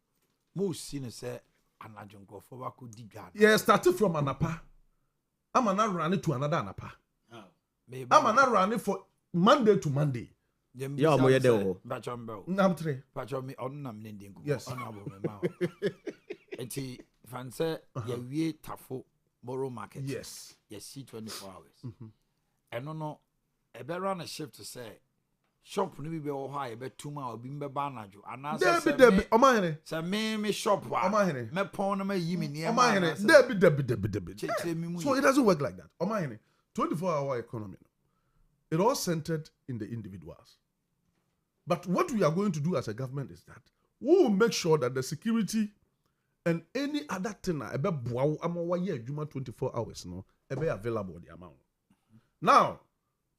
Musi no say anajongo for wa could dig. Yeah, started from anapa. I'm not running to another anapa. I'm not running for Monday to Monday. Yeah, I'm here there. Namtre. Pacho me on nam nendingu. Yes. Eti fanse ye wie tafo moro market. Yes. Ye see 24 hours. And no e be run a shift to say shop no be o ha e be 2 ma obi mbe ba najo anasa se Debi Omanhene se me shop wa Omanhene me pon no ma yi me niam Omanhene Debi so it doesn't work like that. Omanhene 24-hour economy It all centered in the individuals. But what we are going to do as a government is that we will make sure that the security and any other thing about 24 hours no be available the amount. Now,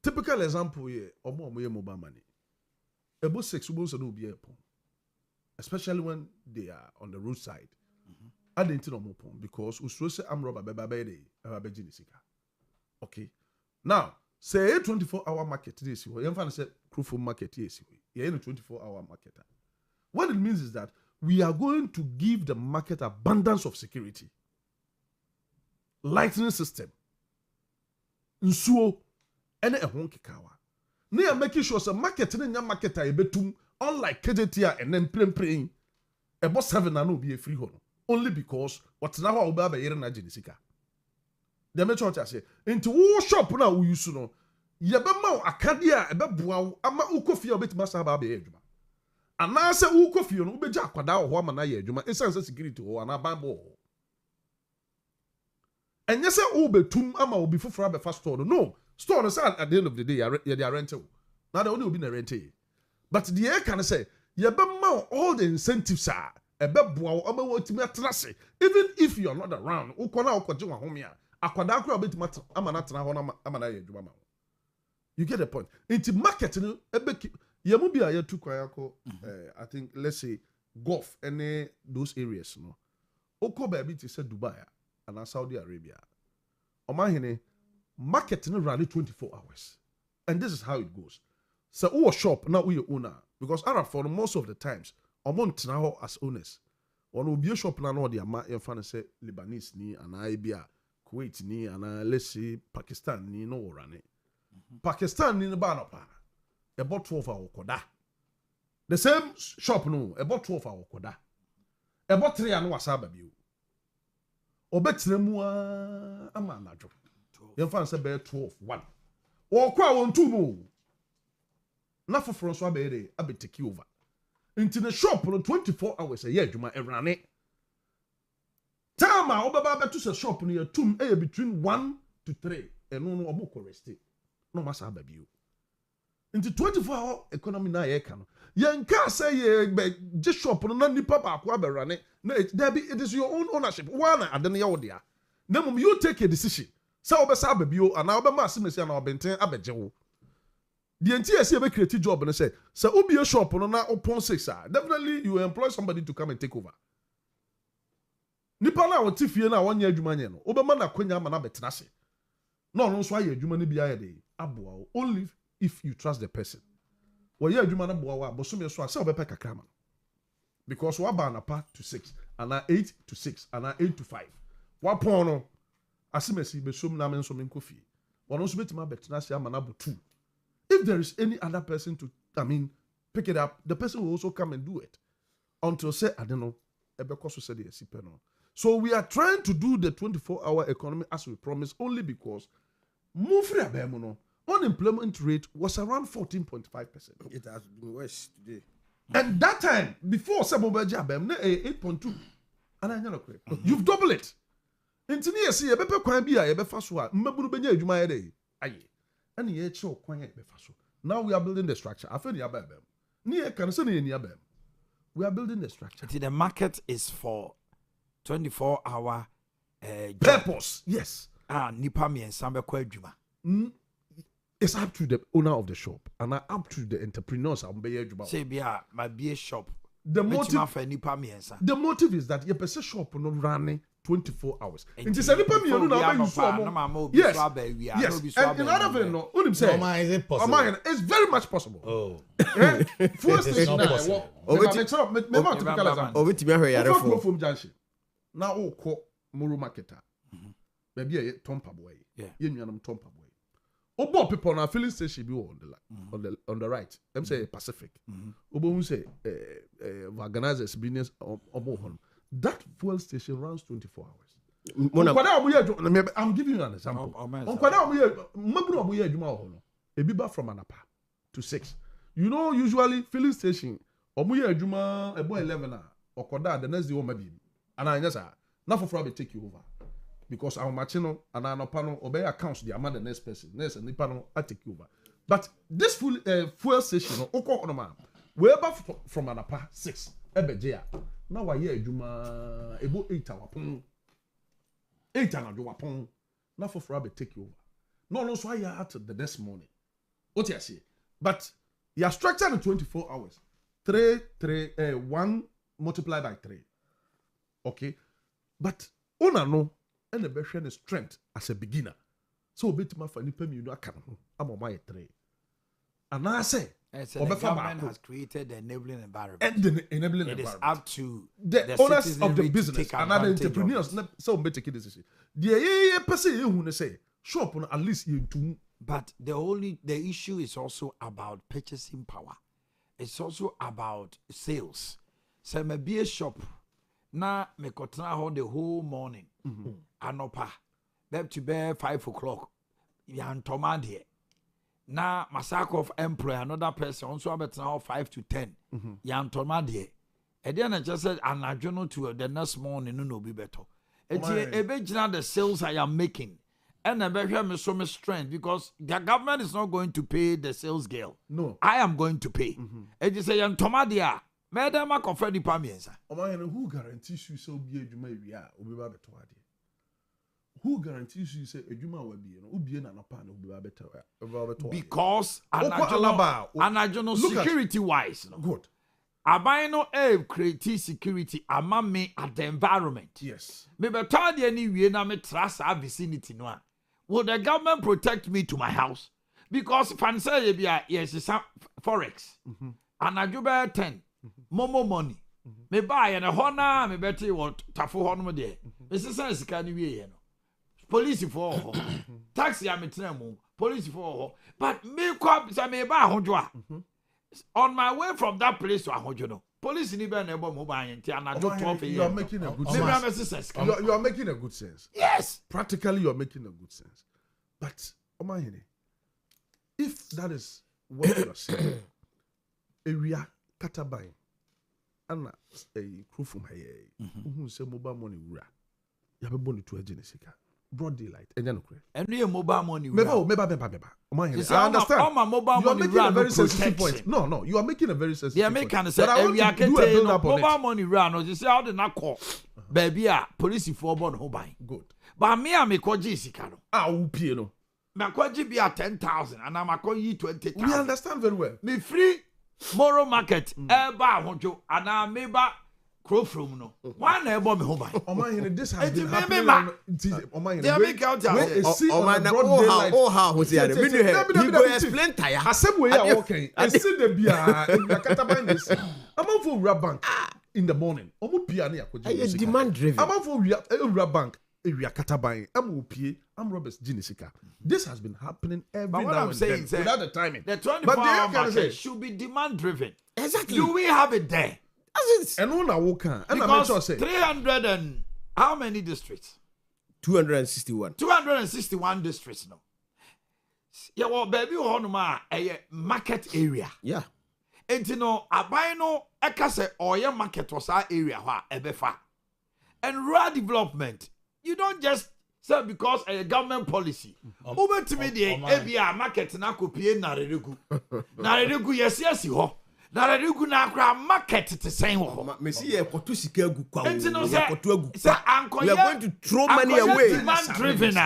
typical example here, mobile money. About 6 months ago, especially when they are on the roadside. I didn't know because we say I'm robber okay. Now, say a 24-hour market this way. You say proof of market yes. You're in a 24-hour market. What it means is that we are going to give the market abundance of security. Lightning system. Nsuo ene ehon kikawa. Ne ya making sure the market ne nya market a betum unlike KJT and then praying about 7 na no be a free home. Only because what's now oba be yere na jinisika. The me church say into wo shop na wo use no ye be ma akade a ebe boa ama ukofie obetima sa ba be adwuma. Ana se ukofie no ubeja akwada ho ama na ye adwuma essence security ho ana bible. And yes, betum ama obi fufura be fast store. No, store no say at the end of the day they are rental. Now they only will be na rental. But the air can say ye be ma all the incentives are ebe boa ama wotimi atrase. Even if you are not around, ukona ukoje wa homia. Akwada akura obetima ama na tena ho na ama na ye adwuma ma. You get the point. Into market no ebe ye mu bia ye tu kwayako I think let's say Gulf any those areas no. Oko baby to say Dubai and Saudi Arabia. Omanhene market no run 24 hours. And this is how it goes. So who shop now we owner because Arab for most of the times omon now as owners. One will be a shop now the ama fan say Lebanese ni and Arabia, Kuwait ni and let's say Pakistan ni no run it. Pakistan ni no banapa. About 12 hour koda. The same shop no about 12 hour koda. About 3 and wasaba biu. Obetremu ama anadwo. Yemfa nse be 12 1. Wo kwa won tu mu. Na foforo so abere abeteki over. Into the shop no 24 hours a year adwuma erane. Tama obaba betu se shop no yatum between 1 to 3. Eno no oboko rest. No masa ababiu. Into 24-hour economy na ye kan. Yenka say ye shop no na nipa ba akwa berane. No, it is your own ownership. One and then you there. Then you take a decision. So obesa ababio and now obema asimesi and obenten abejewo. The NTSC be create job and say, "So obi a shop no na upon 6 definitely you employ somebody to come and take over." Nipa na won tifie na won ye adwuma nye no. Obema na kwanya ma na betena se. No so aye adwuma ni bia ye dey. Aboa only if you trust the person. Wo ye adwuma na boa wa bosome so ase obepa kakra ma. Because we ban apart to 6 and 8 to 6 and 8 to 5. What pono? Asimesi be sum na men so men kofi. One also betima betna se amana 2. If there is any other person to pick it up, the person will also come and do it. Until say I don't know ebekoso say the no. So we are trying to do the 24-hour economy as we promised only because mufri abemu no unemployment rate was around 14.5%. It has been worse today. And that time, before Sabobaja Bem, 8.2. And I know you've doubled it. Intinia see a bepe kwan bia ye befa so a mbabunu benya adwuma ye dey. Aye. And ye che kwan ye befa so. Now we are building the structure. Afa ni abem. Ni e kan se ni abem. We are building the structure. The market is for 24-hour purpose. Yes. Nipa miensa be kwa adwuma. It's up to the owner of the shop and up to the entrepreneurs. Say bia my be a shop. The motive is that your person shop no running 24 hours. And it's a nipa me no yes. Yes. And in other way no, unim say is it possible? It's very much possible. Oh. First is not possible. Now o ko muru marketer. Baby e tompa boy. Ye nuanam tompa boy. Obo people na filling station be on the right. Them say Pacific. Obo who say organizers business obo. That fuel station runs 24 hours. I'm giving you an example. Ebiba from Anapa to 6. You know, usually filling station omuye adwuma ebo 11 okoda the next day o mabi. And I say na for be take you over. Because our machino and our pano obey accounts the amount the next person. Next and the pano I take over. But this fuel station, oko onoma, wherever from anapa 6, ebeje na wa ye adwuma ebo 8 hour pon. 8 hour pon. Na for abe take you over. No, so I out the next morning. What you say? But you are structured in 24 hours. 1 multiplied by 3. Okay? But una no, and the best is strength as a beginner. So bit my funny pay you can. I'm on my 3. And I say, the government has created the enabling environment. And the enabling it environment. Is up to the owners of the business and other entrepreneurs. So make a decision. The person who say shop on at least you two. But the issue is also about purchasing power. It's also about sales. So me be a shop. Na me kotna ho the whole morning. Anopa. Bep to be 5 o'clock. Yan tomade. Na masako of employ another person also abetna ho 5 to 10. Yan tomade. E dey na just said anadwono to the next morning no be better. Ebe the sales I am making. And I better me so much strength because the government is not going to pay the sales girl. No. I am going to pay. And you say, "Yan tomadia, madam, I confirm the pamiensa." Who guarantees you so be a juma we be better? Who guarantees you say a juma will be an pan will be better? Because anajono security wise. Good. Abino create security among me at the environment. Yes. Me better the anyway na me trust our vicinity no. Will the government protect me to my house? Because if I say yes, it's forex. And I do better 10. Momo money. Me buy and a honor, me better what tafu honor there. This is can you police for taxi am etremo, police for but me come say me buy honjoa. On my way from that place to Ahojono, police in Iben Ebo Mobile and Tiana 12 You are making a good sense. You are making a good sense. Yes. Practically, you are making a good sense. But, Omanhene, if that is what you are saying, area Katabai, and a crew from here, who say mobile money, you have a bonnet to a genesika. Broad daylight, and then and we mobile money. I understand. All my mobile you are money making a very sensitive point. No, you are making a very sensitive point. American say we are getting mobile money run. You see how the na call, baby, police for born who buy. Good. But me, I'm a koji sikano. Who no? My koji be at 10,000, and I'm a koji 20,000. We understand very well. Me free moral market, eba honjo, and I'm maybe. Crow from no. Why never me home by? Omanhene, this has been happening. Omanhene, they make out there. How was he? He go explain tire. I said we are okay. I see the beer in the Kataban this. I'm on for Ura Bank in the morning. Omu pia ne akoje. Demand driven. I'm on for Ura Bank. Area Kataban. I'm Robert's Ginisika. This has been happening every now and then without the timing. The 24-hour market should be demand driven. Exactly. Do we have it there? And one I because 300 and how many districts? 261. 261 districts now. Yeah, well, baby, a market area. Yeah. And you know, abino ekase oye market was our area ebefa. And rural development, you don't just say because a government policy. Over to me, the ABR market na kopie na redugu. Na redugu yes ho. Na redugu na kra market to say ho. Me see e koto sika agu kwa. We are going to throw money away. Demand driven. Me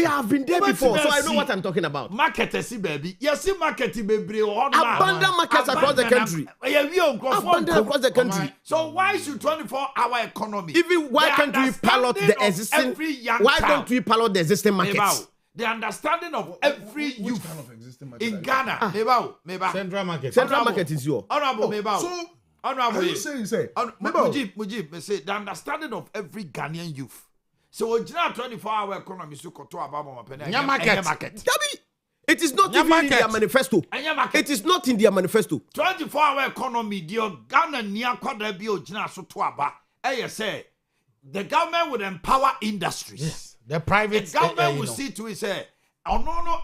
have been there before, so I know what I'm talking about. Market baby. Yes, market baby. Abundant markets across the country. Abundant across the country. So why should 24-hour economy? Even why can't we pilot the existing? Why don't we pilot the existing markets? The understanding of every youth in Ghana. Central market is your honorable. So honorable, you say Mujib, say the understanding of every Ghanaian youth. So we 24-hour economy so koto ababa market. It is not even in their manifesto. It is not in their manifesto. 24-hour economy, the Ghana near quadra bio jina so to aba. Say the government would empower industries. Yes. The private government will see to it say, oh no,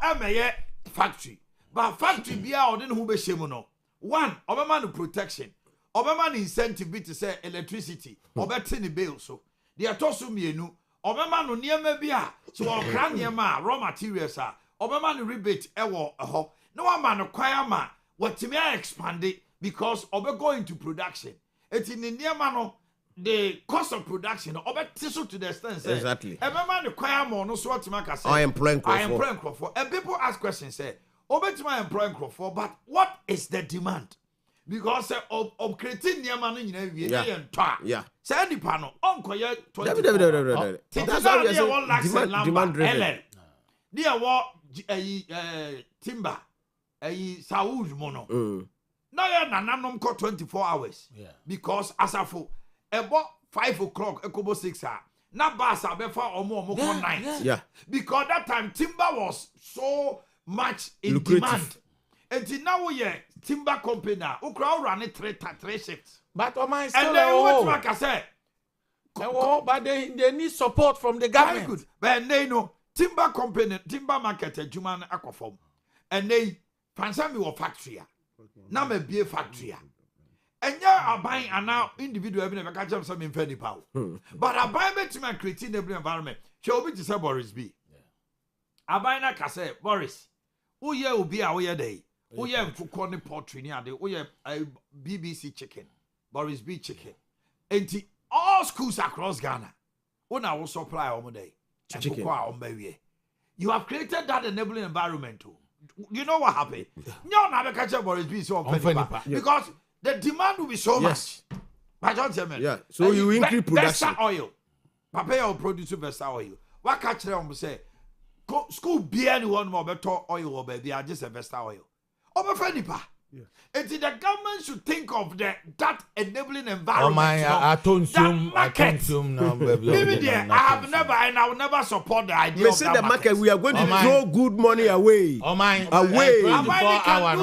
factory. But factory be out in who be shemuno. One, Obama protection. Obama incentive be to say electricity. Obama the bill so. They are tossing me no. Obama no near me be so okra near raw materials are obema no rebate ewo ho no one man kwaya ma watimi expand it because obe go into production eti ne niema no the cost of production obe tiso to the extent say exactly ebema no kwaya mo no so watima ka say I am employing crop and people ask questions say obetima employing crop but what is the demand because of creating niema no nyina wie na ye ntwa say nipa no onkoye 20 that's how we say demand driven there what timber Saúl mono now ya nananom ko 24 hours because asafo ebo 5 o'clock ekobo 6 na bus abefa omo ko 9 because that time timber was so much in demand until now we timber company now ukra run 3 shifts but my still and then what like I say but they need support from the government. Good. But they know timber company timber market adwuma na akofom and they fancy me factory na me be factory enya aban ana individual be na ka chem some infeni power but aban betima create the environment she obi to say Boris B aban na ka say Boris uye obi a uye dey uye mfuko ne poultry ni ade uye BBC chicken Boris B chicken enti all schools across Ghana una will supply omo day chicken you have created that enabling environment too. You know what happened? No, now the catcher Boris B so because the demand will be so much. By John German. Yeah. So you increase production. Vesta oil. Papa will produce Vesta oil. What catcher them say? School be anyone more better oil or baby. I just a Vesta oil. Over Fenipa. And the government should think of that enabling environment. Oh my, I don't zoom. Maybe there, I have never and I will never support the idea of that the market. We are going to throw good money away. Oh my, away. 24 hours.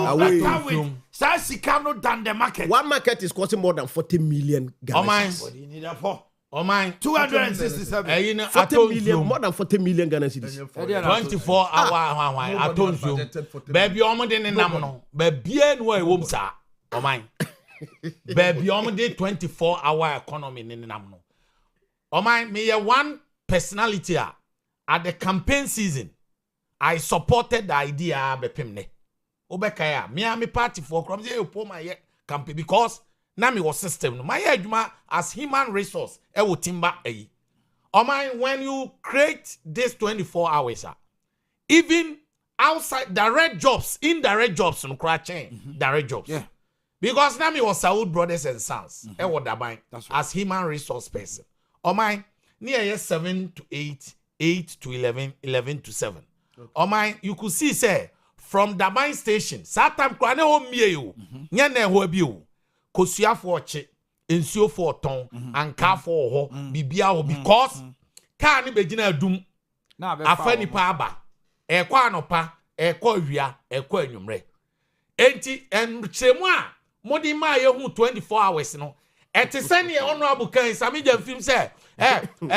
Sikano than the market. One market is costing more than 40 million. Oh my, what do you need that for? Oh my, 267. 40 million, more than 40 million Ghana cedis. 24 hour. I told you, baby, I'm in the namno. Baby, no, I won't say. Oh my, baby, I'm the 24-hour economy in the namno. Oh my, me one personality at the campaign season. I supported the idea of Bepimne. Obekaya, me and me party for crumbs. You pull my campaign because. Na me was system my adwuma as human resource e wo timba eyi when you create this 24 hours even outside direct jobs indirect jobs no cra chain direct jobs because na me was Saúl brothers and sons e wo daban as human resource person near 7 to 8 8 to 11 11 to 7 you could see say from Daban station satam kra na ho mie yo nya na ho abi o Kosia for che, ensio for ton, anka for ho, bibia ho because car ni begina dum. Afani pa aba. Ekwa anopa, ekwa wia, ekwa enwumre. Enti enchemu a modi ma ye hu 24 hours no. Eti sene honorable kan sami jam film say,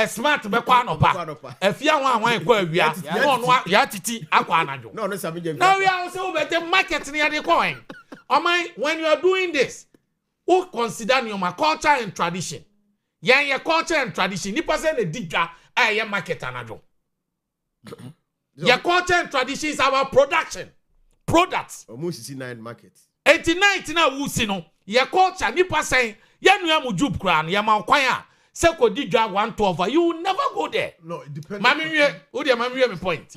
smart be kwa anopa. Efia ho anwan ekwa wia, no ya titi akwa anadwo. No sami jam. Now we are also better market ni ade coin. When you are doing this, who consider your culture and tradition? Your culture and tradition. Nipa say the digga your market anadwo. Your culture and tradition is our production. Products. Almost 69 markets. 89 na wusi no. Your culture nipa say yanu ya mujub kran ya ma kwan a se ko digga 112. You will never go there. No, it depends. Mami wie me point.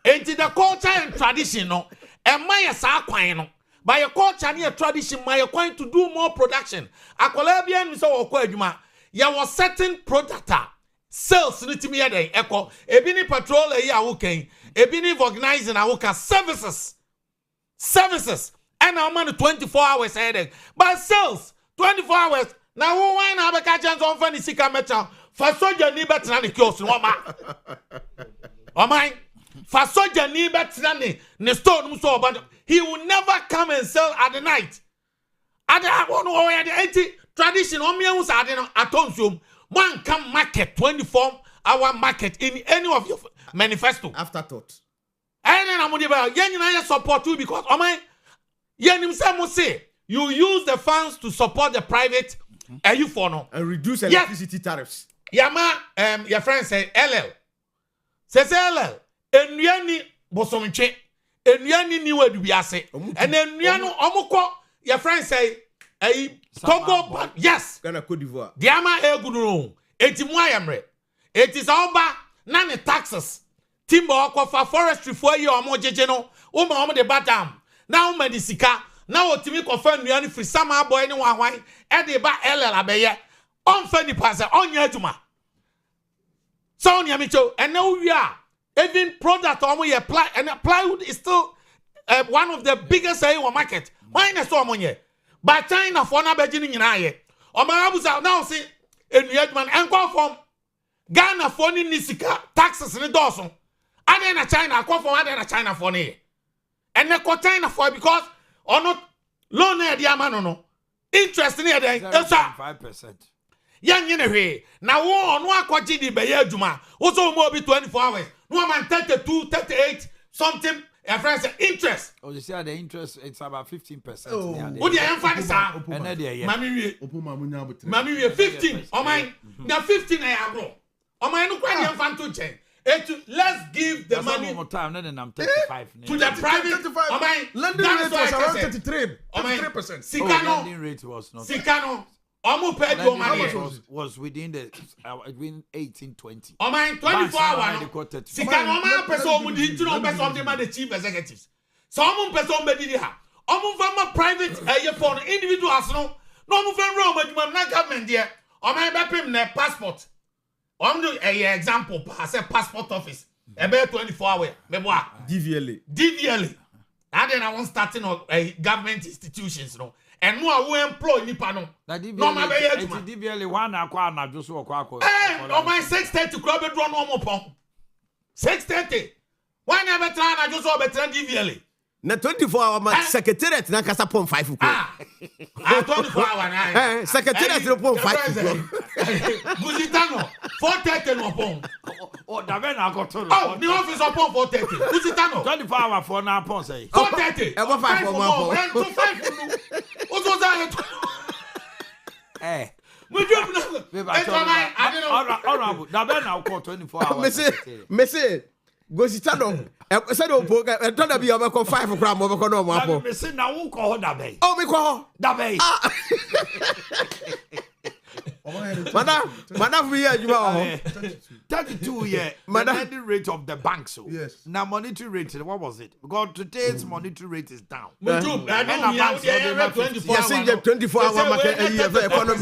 Enti the culture and tradition no. Ema ya sa kwan no. By your culture and your tradition, my going to do more production. A Colabian is all quadjuma. Ya was certain product sales to me a echo, ebini patrol a yawoke, ebini organizing our services, and our money 24 hours ahead. But sales 24 hours. Now, why not have a catch on funny sika metal for soldier ni better than the kiosk, no ma. Oh my. For soldier ni better than the stone so about. He will never come and sell at the night. At the 80 tradition, one come market 24-hour market in any of your manifesto. Afterthought. And then I'm going to support you because you use the funds to support the private and reduce electricity tariffs. Your friend say LL. Says LL. Enuani bosomtwe. Enuani ni wadu biase. And enuano omukọ your friend say Togo yes. Ghana Cote d'Ivoire. Diama egunu. Eti mu ayamre. Eti sa oba na ne taxes. Timber okwa forestry for ye omo jeje no. Uma omo de batam. Na uma di sika. Na otimi kofa nuani free sama boy ni wanwan. E de ba LL abeye. On fa ni pass onya aduma. So on yamicho and now we are even product omo ye plywood is still one of the biggest in market. Why na so omo ye? But China for na beji ni nyina ye. Omabuza now see enuyadman enko from Ghana for ni nisika taxes ni doso. Ade na China akọ from ade na China for ni. And na China for because ono loan e dia ma no interest ni e den 5%. Yang yene hwe na wo ono akọji di beye adwuma wo so mo bi 24 hours no man 32 38 something a friend say interest. Oh, you see the interest it's about 15%. Wo dey emfa sa and there mami wie opoma munya botre mami wie 15 o man na 15 na agro o man no kwa dey emfa to chen. Let's give the money one more time, then I'm 35 to the private. Lending rate was around 33%. Lending rate was not. Sikano. Omo pay your money was within the within 18-20. O man 24 hours. Sikano man person omo di ntu no person of the chief executives. So omo person be di ha. Omo from private for individuals no. No omo from room adwuma na government there. O man be pim na passport. On do a example, I said passport office. About 24 hours. DVLA. And then I want starting of government institutions, no. And no, I will employ nipa no. No, my DVLA one aqua na just walk. On my 6:30 club run no more pong. 6:30. Why never try na just over DVLA? Na 24 hour man secretariat na kasa pon 5 ko. 24 hour na. Secretariat no pon 5 ko. Buzitano 4:30 no pon. Oh, da be na go to. Oh, the office upon 4:30. Buzitano 24 hour for na pon say. 4:30. E go 5 for man pon. To 5. What was that? Eh. We do honorable. Da be na go 24 hours. Messi Gositano. Said o don't be over 5 gram over no more. Me say na wo ko da be. Oh me ko da be. Madam, we are 32 year. The lending rate of the bank so. Yes. Now monetary rate, what was it? Because today's monetary rate is down. I know 24 hour market economy.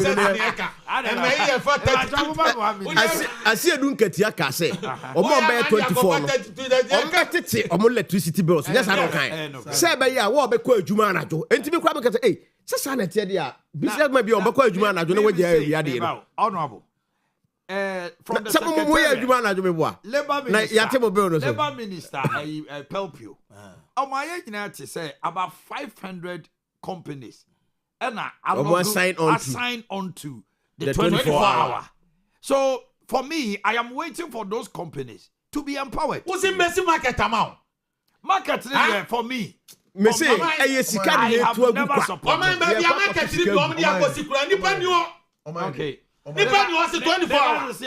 I see a dunketia kase. Omo 24. Omo tete omo electricity bills. Yes, I don't kind. Say be ya wo be ko adwuma na jo. Enti me kwa be kase eh sasa na tie dia business man bi on be ko adwuma na jo na wagia area de. Honorable. From the Labor Minister, Pelpio. My agent say about 500 companies and I sign on to the 24 hour. So for me, I am waiting for those companies to be empowered. What's in Messi market amount? Market for me. Messi, I have never supported. Okay. Nipa ni wọ́n sí 24 hours.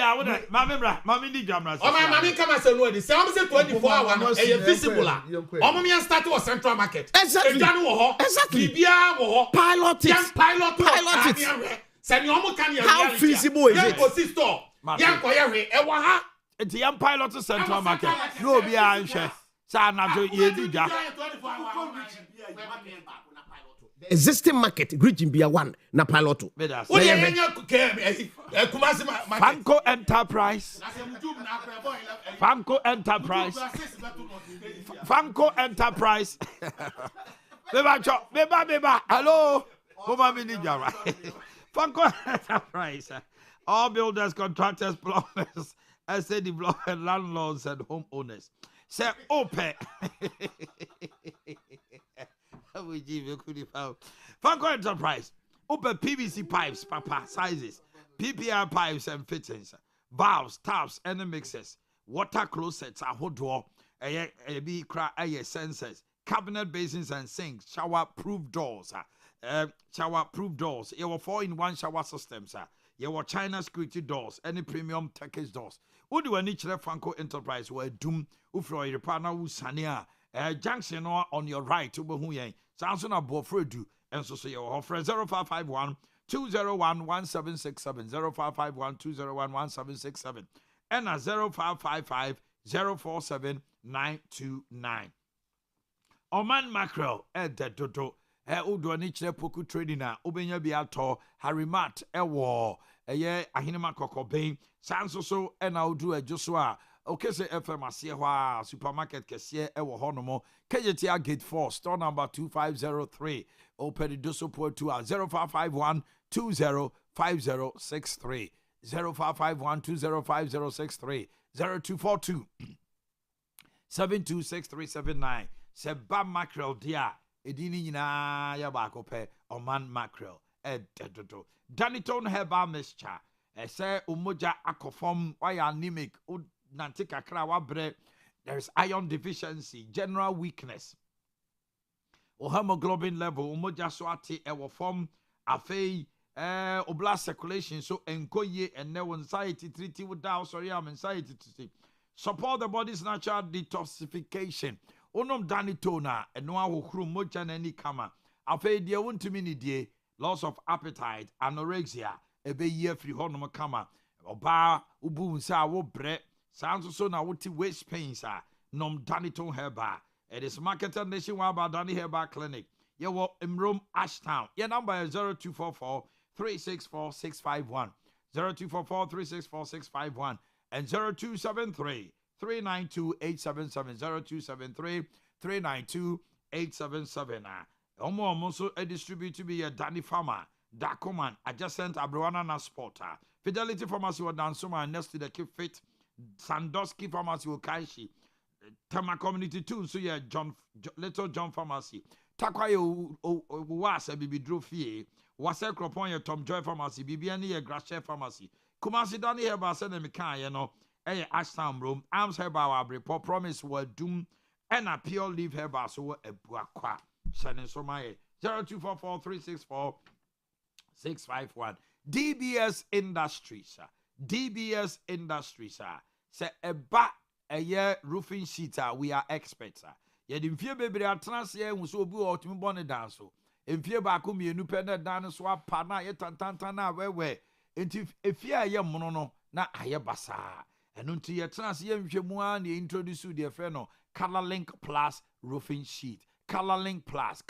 Mami ni jamra. Mami kama se no edi. Se wọ́n sí 24 hours no eye visible la. Ọmọ mi start with Central Market. Exactly. Ejani wọ̀ hɔ. Exactly. Bibia wọ̀ hɔ. Pilot it. Pilot it. Se ni ọmọ kan yẹ. How feasible is it? Yẹn kò sí store. Yẹn kò yẹ hwẹ. Ẹ wọ ha. Eti yẹn pilot Central Market. No bi a nhwẹ. Sa na jo ye di ja. Existing market region be a one na pilot. Famco Enterprise. Famco Enterprise. Beba. Hello. Famco Enterprise. All builders, contractors, plumbers, estate developers, landlords, and homeowners. Say open. Famco Enterprise. Open PVC pipes, papa sizes, PPR pipes and fittings, valves, taps, and mixers, water closets, a hot door, a sensors, cabinet basins and sinks, shower-proof doors, your 4-in-1 shower systems, yɛwɔ China security doors any premium Turkish doors wode w'ani kyerɛ Franco Enterprise wɔ adum wofiri ɔyerepa na wosane a junction no on your right wobɛhu yɛn saa nso na boɔfrɛ du ɛnso so yɛwɔ hɔ frɛ 0551 201 1767 0551 201 1767 ɛna 0555 047 929 Oman mackerel ɛdɛ dodo udo ni kyerɛ poku trading a wobɛnya bi atɔ harimat ɛwɔ ɛyɛ ahenema kɔkɔbɛn saa nso so ɛna wodu adwo so a okese FM aseɛ hɔ a supermarket kɛseɛ ɛwɔ hɔ no mo KJTR gate 4 store number 2503 open do support to 0551 205063 0551 205063 0242 726379 Seba mackerel dia edini nyina ya baako pɛ Oman mackerel ededodo Daniton herbal mixture ɛsɛ umoja akofom why anemic nante kakra wabre there is iron deficiency general weakness or hemoglobin level umoja so ate ɛwɔ form afei blood circulation so enkoye and no anxiety treaty without sorry I'm anxiety to support the body's natural detoxification onom danitona eno ahohuru moja na ni kama afei de wontumi ni die loss of appetite anorexia ebe ye free honom kama oba ubu nsa wo bre sanso so na wote waist pains nom daniton herbal it is marketed nationwide by Dani Herbal Clinic ye wo Imrom Ashtown your number is 0244 364 651 0244 364 651 and 0273 392 877 0273 392 877 Omo so a distribute to be a Danny Farmer Dacoman adjacent Abrowana na Sporter Fidelity Pharmacy or Dansoma next to the Keep Fit Sandusky Pharmacy or Kaishi Tama Community 2 so yeah Little John Pharmacy Takwayo was a bibi drofie was a cropon your Tom Joy Pharmacy Bibiani a Grashe Pharmacy Kumasi Dani Heba send me can you know Ashtown room arms herbal report promise word doom and a pure leaf herbal so a buakwa sending so my 0244 364 651 DBS Industries say a bat a year roofing sheet we are experts yet in fear baby atras here was so blue or to bonnet dance so in fear bakum you penned down swap partner yet tantana where if you are young mono na aye basa and until your trans yem you introduce you dear friend Color Link Plus roofing sheet Color Link Plus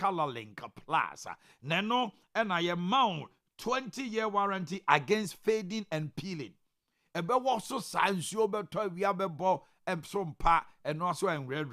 nano and I am mount 20-year warranty against fading and peeling ebe wo so science you beto we abebo empsom pa and also en red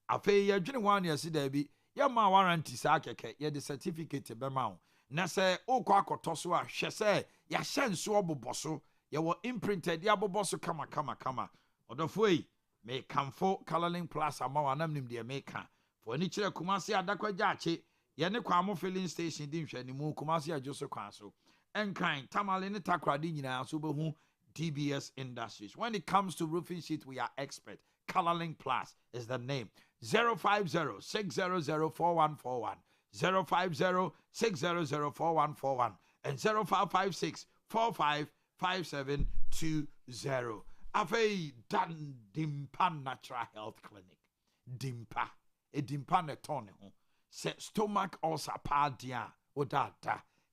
afei ye dwene wan ye se da bi ye ma warranty sa keke ye the certificate be ma na se okọ akoto so a hwe se ya hye nso oboboso ye wo imprinted ya boboso kama odofoi me kamfo Coloring Plus amawa nam nim de me ka for ni kire Kumasi adakwaja ache ye ne kwamo filling station di hwe ni mu Kumasi ajoso kwan so enkan tamale ne takrade nyina so behu DBS Industries. When it comes to roofing sheet, we are expert. Coloring Plus is the name. 050-600-4141. 050-600-4141. And 0556-455720. Afei Dan Dimpa Natural Health Clinic. Dimpa. E Dimpa ne tone ho. Se stomach ulcer pa dia. O da.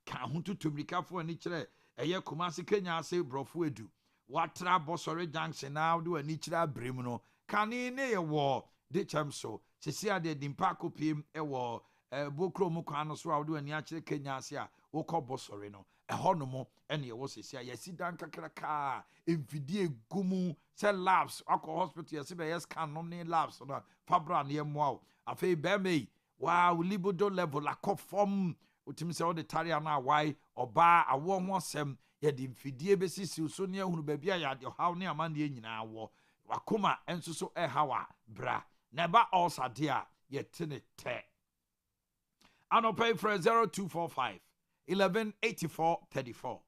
Ka huntu tumrika fo ani kire. Eye Kumasi Kenya say brofu edu watra bosore junction now do ani kira brem no kane ne ye wo de chem so sisi ade dimpa kopiem e wo bokro mu kwan no so a do ani akire Kenya say a wokọ bosore no ho no mo ene ye wo sisi a yesi dan kakraka emfidie gumu say labs akọ hospital yesi be yes scan no ne labs no fabra ne mo afei be me wow libido level akọ utimi se ode taria na why oba awo ho asem ye de mfidie besisi so ne ahunu ba bia ya de haw ne amane nyina wo wakoma enso so hawa bra na ba also dia ye tene te anopay for 0245 1184 34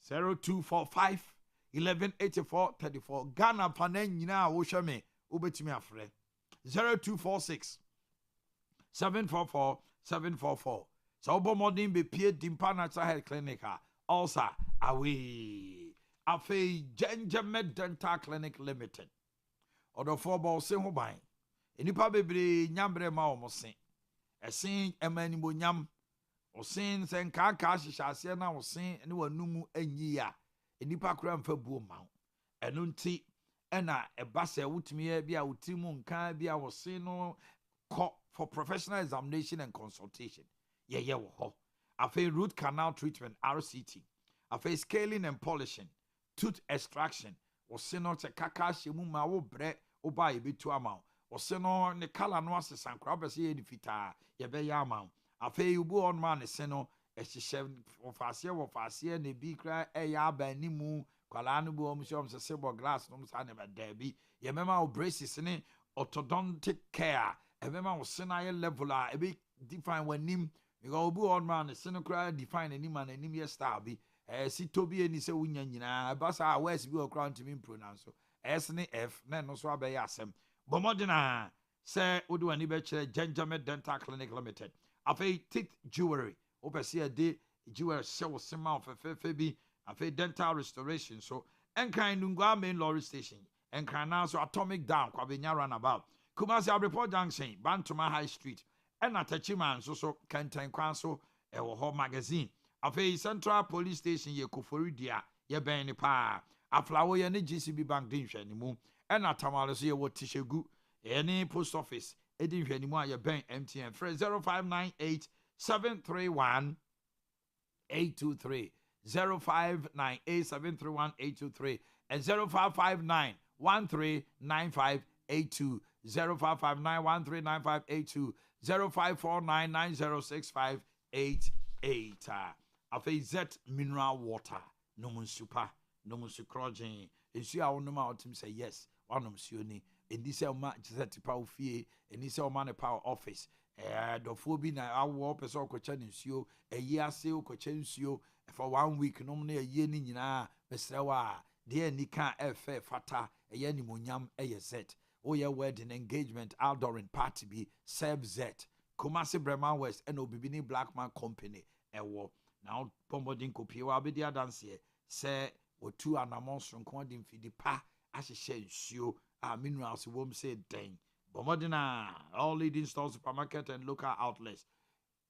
0245 1184 34 Ghana panan nyina wo hwe me obetimi afre 0246 744 744 So, modern be Pierre Dimpa Natural Health Clinic, also Awe. Afe Genjamed Dental Clinic Limited. Odo football se ho ban. Enipa bebre nyambre ma omo se. Esen emani bo nyam. Osen sen ka hyehyase na osen ne wanumu anyi a. Enipa kura mfa buo ma. Eno nti ena eba se wutumi ya bia wutimu nka bia osen no for professional examination and consultation. Ye wo ho. Afe root canal treatment RCT. Afe scaling and polishing. Tooth extraction. Oseno te kaka shemu ma wo bre oba yebetu ama. Oseno ne kala no asesan kra bese ye di fita ye be ya ama. Afe ubu on ma ne seno ehihye wo faase ne bi kra eya abanimu kwala no bu omshom se sebo glass no sa ne beda bi ye mema o braces ne orthodontic care ebema wo sena ye level a ebe define wanim because ubu on ma ne seno kra define anim and anim ye star bi si tobi eni se wunya nyina ba sa west bi okra ntimi pronounce S ne F na no so abeya asem bomodina se wodi wani be kire Genjamed Dental Clinic Limited afei teeth jewelry opese ade jewelry se wo sema ofefefe bi afei dental restoration so enkan nungwa main lorry station enkan na so atomic down kwabenya runabout Kumasi Abreport Junction Bantuma High Street and Atachima so Kenten Kwanso ewo ho magazine afei Central Police Station ye Koforidia ye ben ni pa aflawo ye ne GCB Bank din hwe ni mu and atamale so ye wo Tishegu any post office edin hwe ni mu a ye ben MTN free 0598 731 823 0598 731 823 and 0559 139582 0559139582 0549906588 Afezet mineral water no munsupa no munsukrojin ensu a wonum a otim say yes wanom suoni endi say ma jizet pa ofie eni say o ma ne power office dofo bi na awo pese okocha nsuo eyi ase okocha nsuo for 1 week nom na eyi ni nyina mesrewa de ani kan efe fata eye ni monyam eye set oye wedding engagement outdooring party be serve z Kumasi Breman West and Obibini Blackman Company ewo now pombodin kopie wa be dia dance se otu anamons nkondin fidi pa ahihye nsuo a minerals wom say den bomodina all leading stores supermarket and local outlets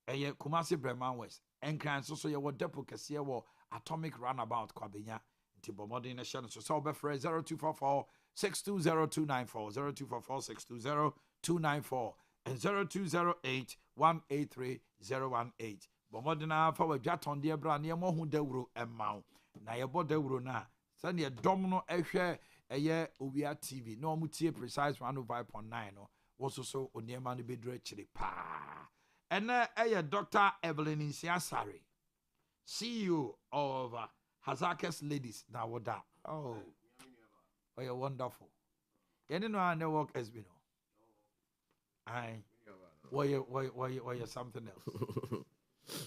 eye Kumasi Breman West enkran so ye wo depo kese wo atomic runabout kwabenya nti bomodin na hye so be free 0244 620294 0244 620294 and 0208 183 018 bomodina fa wadwaton de bra na yemo hu dawuro emma na yebo dawuro na se ne dom no ehwe eye Owia TV no mutie precise 105.9 no wososo oniema no bedru akire pa ene eye Dr. Evelyn Nsiasare CEO of Hazakes Ladies na woda oh you're wonderful. You didn't know I work as no. Why something else.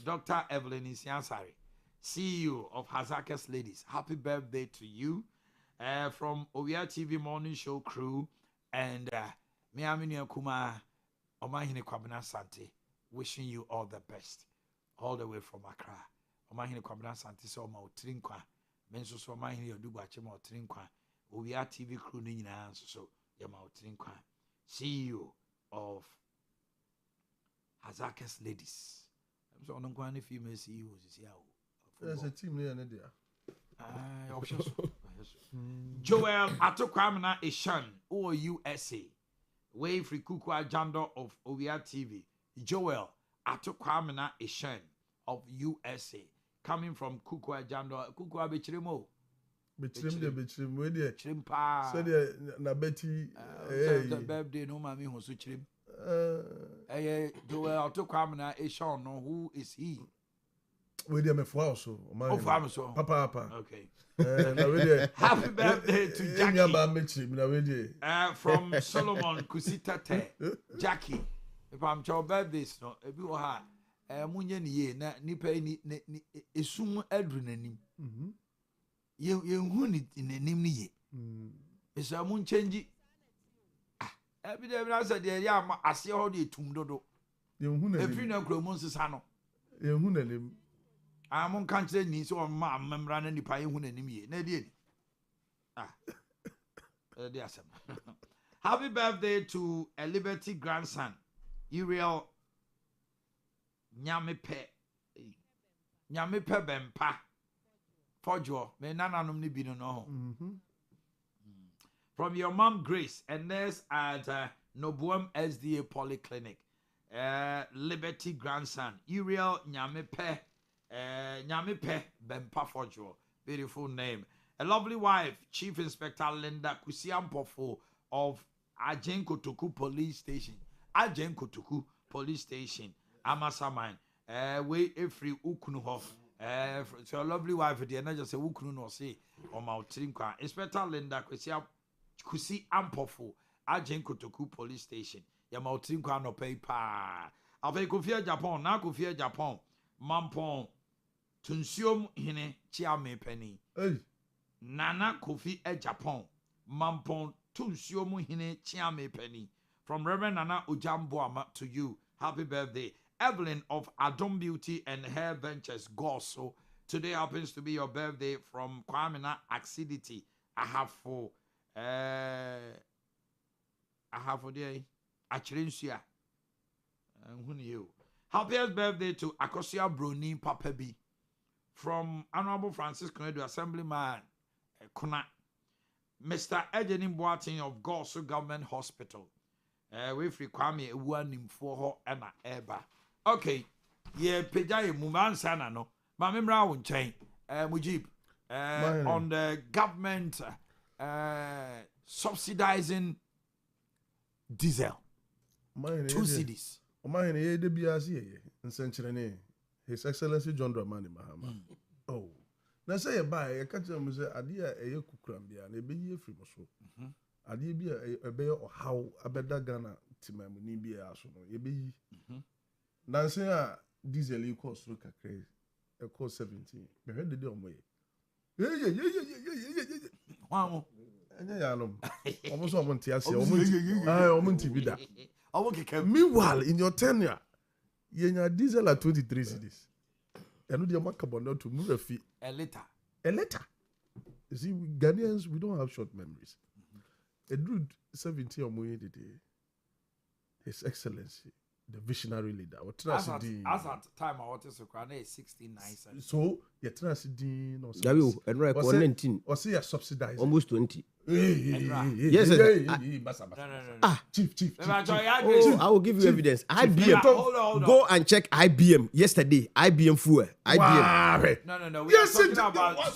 Dr. Evelyn Nsiasare, CEO of Hazakes Ladies. Happy birthday to you. From Owia TV Morning Show crew and Miami Kuma Omanhene Kwabena Sante, wishing you all the best. All the way from Accra. Omanhene Kwabena Sante so ma utrinkwa. Menso so Omanhene Yaw Adu-Boakye ma utrinkwa. Owia TV crew ni nyina so yama utrinkwa. CEO of Hazakes Ladies. I'm so on one female CEOs is here. There's a team there, Nadia. Joel Atokwamena Ishan, USA. Way free Kukwa Jando of Owia TV. Joel Atokwamena Ishan of USA. Coming from Kukwa Jando. Kukwa Bichirimo. Betrim, where they Chrimpa. said na Betty. Birthday, no mammy who's chrim. Joel Atokwamena Ishan, no, who is he? We them a also. Oh, farm so. Papa. Okay. Happy birthday to Jackie. From Solomon Kusitate. Jackie. If I'm your birthdays, no, if you are Munyan ye, na nipa ni esum adrenanim. You hunit in a name ye. It's a moon change. Every day I said, yeah, I see all the tumdodo. You hun a funeral cromons is hano. You hun I'm country ni so ma memra na nipa hu nanim ye. Na die ni. Happy birthday to a Liberty grandson, Uriel Nyamepe Bempa. Fojo, me nananom ni bi no. From your mom Grace, a nurse at Nobuam SDA Polyclinic. Liberty grandson, Uriel Nyamepe Bempa Fojo. Beautiful name. A lovely wife, Chief Inspector Linda Kusiampofo of Ajenkotoku Police Station. Ajenkotoku Police Station. Amasaman. We every ukunu so a lovely wife, the not just a ukunu no say or Moutrinkwa. Inspector Linda Kusiampofo, Ajenkotoku Police Station. Yamautrinkwa no paper. Ave Kofia Japan, na Kofia Japan. Mampon Tunsium Hine Chiame Penny. Nana Kofi Japan, Mampon Tunsiomu Hine Chiame Penny. From Reverend Nana Ujamboama to you. Happy birthday. Evelyn of Adom Beauty and Hair Ventures Goso. Today happens to be your birthday from Kwamina Axidity. I have for the Achrensia. Who knew? Happiest birthday to Akosia Bruni Papabi. From Honorable Francis Konedu Assemblyman Kuna, Mr. Ejenim Boating of Gosu Government Hospital. We free Kwame one in for her and Eba. Okay, yeah, Pejay Muman Sana no. Mamimra won't change. Mujib on the government subsidizing diesel. 2 cities. Omanhene de biasi nsenkyerene His Excellency John Dramani Mahama. Oh. Na say ba e ka tell me say ade a eye kukuram bia na ebeyi efiri mo so. Ade bi a ebe ohaw abeda Ghana timamu ni bia aso no ebeyi. Na say a diesel e cost ro kakre e cost 17. Me hwe de omo ye. Wow. Anya ya no. Omo so omo ntiase omo nti bi da. Meanwhile, in your tenure, you have diesel at 23 cities. And you have carbon to move a fee. A letter. You see, Ghanaians, we don't have short memories. A dude 70 or more day. His Excellency, the visionary leader. As at time, I wanted to cry 69 cents. So, you're transcending or something. And right, 19. Or say you're subsidizing. Almost 20. Yes, Chief. I will give you evidence. IBM. Hold on. Go and check IBM yesterday. IBM fuel. IBM. No. We are talking about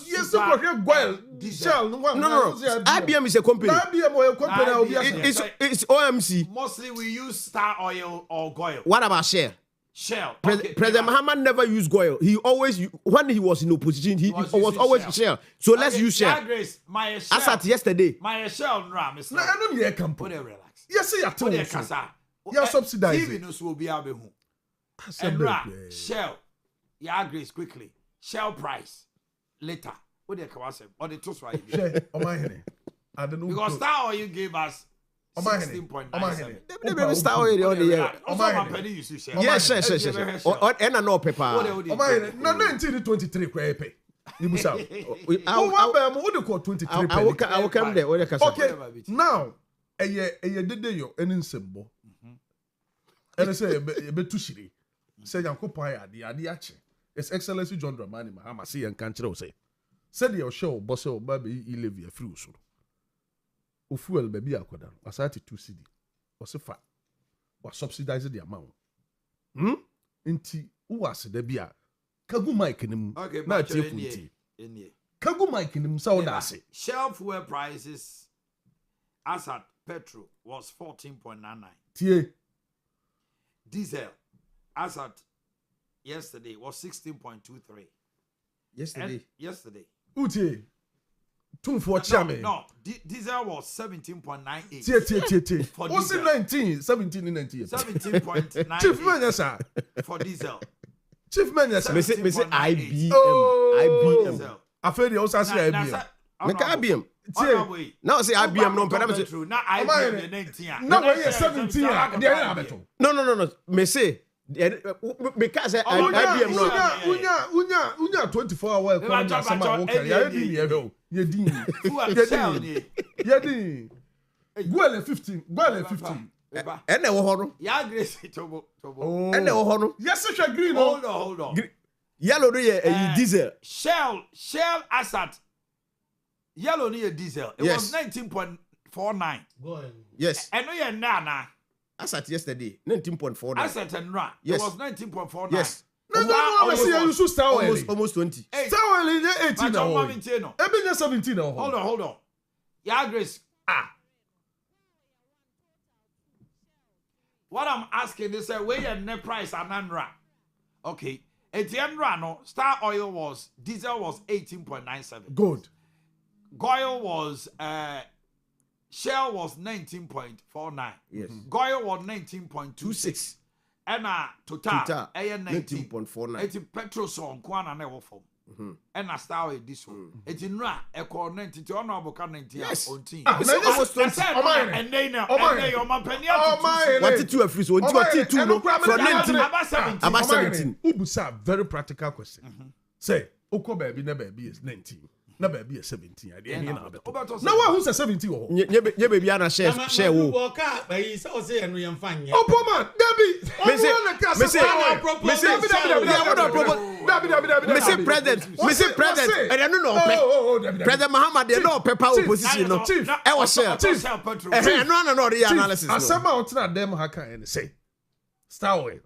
Shell. No. IBM is a company. It's OMC. Mostly we use Star Oil or Goil. What about Shell? President Muhammad never used Goil. He always, when he was in opposition, he was always Shell. So let's use Shell. As at yesterday. My Shell, no, I don't need a company. Relax. Yes, you are telling me. You are subsidizing. TV news will be able to. Shell. Yeah, Grace, quickly. Shell price. Later. What do you come say? Or the toast right? Omanhene. I don't know. Because Star Oil gave us 16.97. They start already on the year. Yes. And I know paper. Omanhene. No, 1923 kwepe. I will come there. Okay. Now, a did yo any symbol. And I say a bit too shitty. Say Yankopaya, the Adiachi. His Excellency John Dramani Mahama see and can't say. Said your show, Bosso, baby, he live your fruit. Fuel baby akoda asati 2 cedi was fa was subsidize the amount nti uwase da bia kagu mic nim na tie funti kagu mic nim so da say Shell fuel prices as at petrol was 14.99 tie diesel as at yesterday was 16.23 yesterday utie No, diesel was 17.98. Tie. What's it 19? 17 in 19. 17.98. Chief Manager for diesel. Chief Manager. Me say IBM. IBM. After the also say IBM. Me ka IBM. Now say IBM no pay. Now IBM 19. Now we 17. No. Me say because IBM unya 24 hour economy asama wo carry ye din gwele 15 ene wo ho no ya grace tobo ene wo ho no yes hwe green no hold on yellow no ye diesel shell asset yellow no ye diesel it was 19.49 yes eno ye na asset yesterday 19.49 asset and ra yes. It was 19.49 yes no you should start almost 20 start well in 18 now ebe 17 now hold on ya grace what I'm asking is where your net price and NRA. Okay. At the NRA, no, Star Oil was, diesel was 18.97. Good. Goil was, Shell was 19.49. Yes. Goil was 19.26. And Total, 19.49. It's petrol song, Kwana never form. And Star Oil this one. It's in NRA, echo 90 to honorable 90. Yes. Almost 20. And they now, what two of freeze? What two no from 19 about 17. Ubusa very practical question. Say, Oko baby na baby is 19. Na baby is 17. I didn't know. Now who's a 17 or? Nye baby ana share wo. Waka bayi say o say enu yem fanye. Oh poor man, Debbie. Mr. President, and I don't know. President Muhammad, they know paper opposition. No, I was share. No, the analysis. As some out na them haka and say, Star Oil.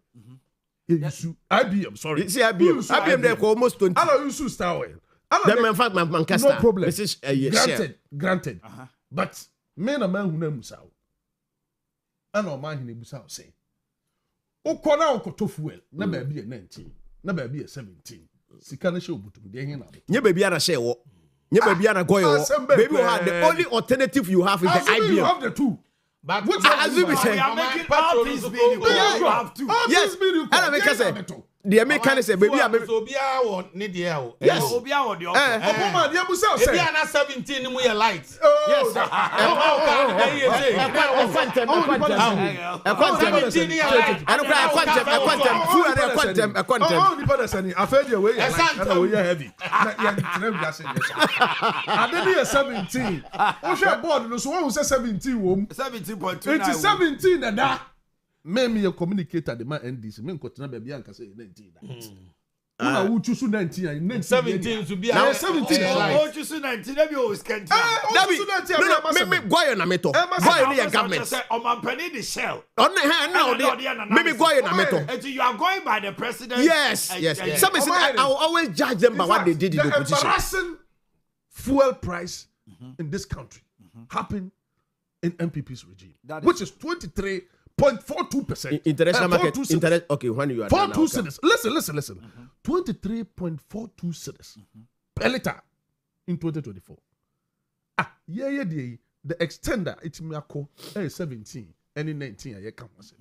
IBM, sorry. See IBM there for almost 20. I know you should Star Oil. Them in fact Manchester. No problem. Granted. But men a man who know Musa. I know Omanhene Musa say. O kona o koto fuel. Na baby a 19. Na baby a 17. Sika na show butum de hin na. Nye baby ana share wo. Nye baby ana go yo. Baby the only alternative you have is the IBM. You have the two. But what as you be saying? You are making all these videos. You have two. Yes. And I make say the American say baby Obia won ni de o. Yes. Obia won the Opoma de abusa say. Ebi ana 17 mu ye light. Yes. Me communicator the man NDC me nkotena ba bia nka say 19 una wo chusu 19 17 to be 17 oh chusu 19 na bi o scanty na bi me goyo na meto goyo ni government say omanpani the shell on na me goyo na meto you are going by the president. Yes. Some say I will always judge them by what they did in the opposition. Embarrassing fuel price in this country happened in MPP's regime, which is 23.42%. International market. Okay, when you are 42 cedis. Listen. 23.42 cedis per liter in 2024. The extender it's miracle 17 and 19 I can say.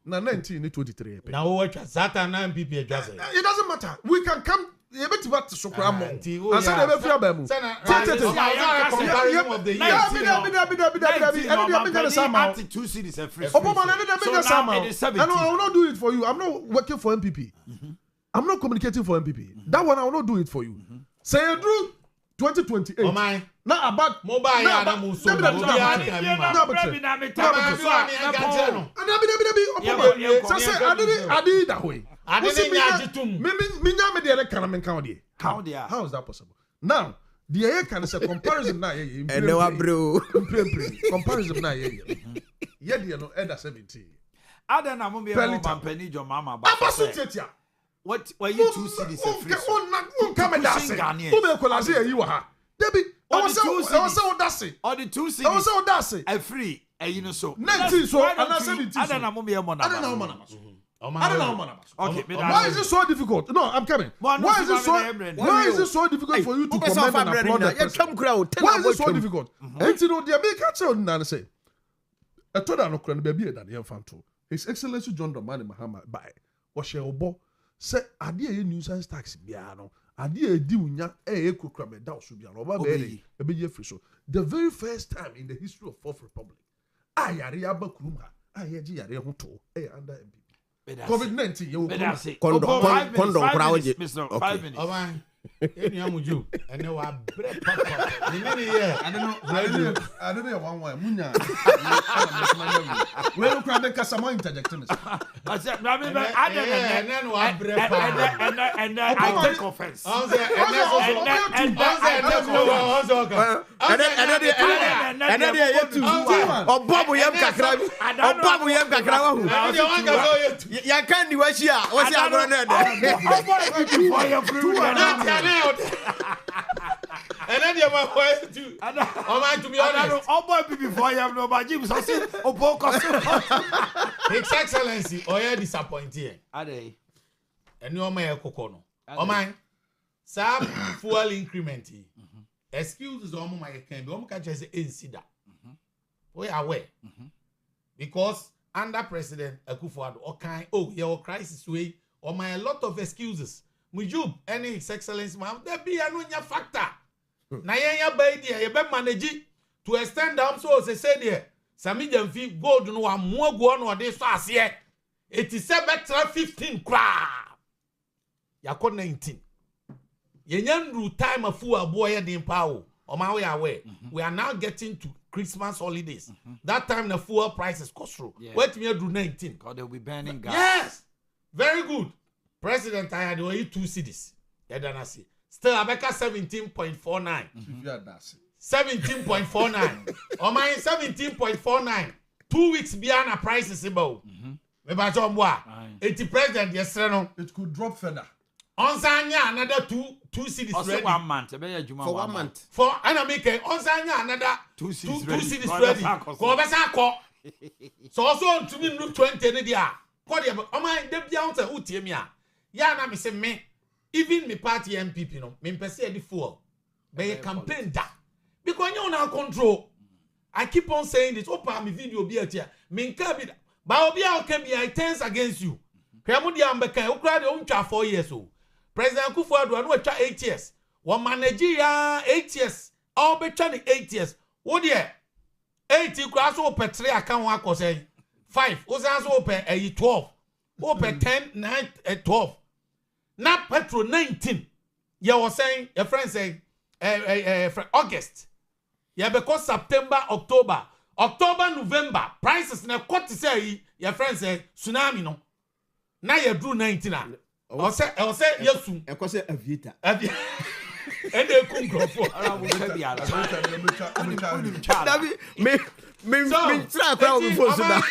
Now 19 in 23. Now what Satan and MPP it doesn't matter. We can come a bit about Sokramo. And say they be free bemu. I will not do it for you. I'm not working for MPP. I'm not communicating for MPP. That one I will not do it for you. Say you do 2028. Oh my. Not about mobile How is that possible? Now, the air can say comparison now. And no, bro. Comparison now. Yeah, you know, Eda 17. I don't know, Penny, your mama. What were you 2 cities? Debbie, or the 2 cities. I was so dassy. A free, and you know so. 19 so, and I 17. I don't know, okay, why is it so difficult? No, I'm coming. Why is it so difficult for you to comment and applaud the president? Why is it so difficult? And you know, the American child say, I told her no cran baby than the infant. His Excellency John Dramani Mahama by Washe say, I dear nuisance tax biano. I dear Dunya, Kukram, down Subiano, a baby free show. The very first time in the history of Fourth Republic, I Ariaba Kruma, I Yari Hoto, under MPP. COVID-19. You will Condom crowd. 5 minutes. Any amuju, and no, I break papa. I don't know one way. Munya. We don't cry because someone interjecting us. I said, and I take offense. And then you were going to. To be honest, all boy before you have no budget. So say, His Excellency, Oya disappointed. Ade. And you may kokono. Oh my, some fuel increment. Excuses on my can be. Catch as incident. We are aware because under President Akufo-Addo, okay, your crisis way. Or my a lot of excuses. Mujub, any His Excellency, ma'am, there be a no factor. Na yenya baby, you be manage to extend down so as I said there. Sami Jamfi gold no one more go on or this fast here. 87 15 cra. Yako 19. Yenyan time a fool boy in power. On my way away. We are now getting to Christmas holidays. That time the fuel prices cost through. Wait me do 19. Because they'll be burning gas. Yes. Very good. President I had only 2 cities. Still Abeka 17.49. 17.49. Or my 17.49. 2 weeks beyond a price is about. Maybe John Bois. 80 president yesterday. It could drop further. On Sanya another two cities ready. 1 month. For 1 month. For Anamike on Sanya another 2 cities ready. Go Besako. So also to me 20 dia. Oh my, they be out who team ya. Ya na me say me, even me party MPP no, me pese the fool. Be campaign da. Because you now control. I keep on saying this. Opa me video be at here. Me nka be ba obi a can be I tense against you. Kwemu dia mbeka o kra de o ntwa 4 years o. President Akufo-Addo no twa 8 years. One Nigeria 8 years. All be twa 8 years. Wo de 8 kra so petre aka ho akose. 5. Osanso open 12. Open 10, 9, 12. Now petrol 19. You were saying, your friend saying, August. Yeah, because September, October, November, prices na quite say, your friend say, tsunami no. Now you drew 19. I'll say, yes, soon. I was a Vita. And they couldn't go for. Me try crowd before so that.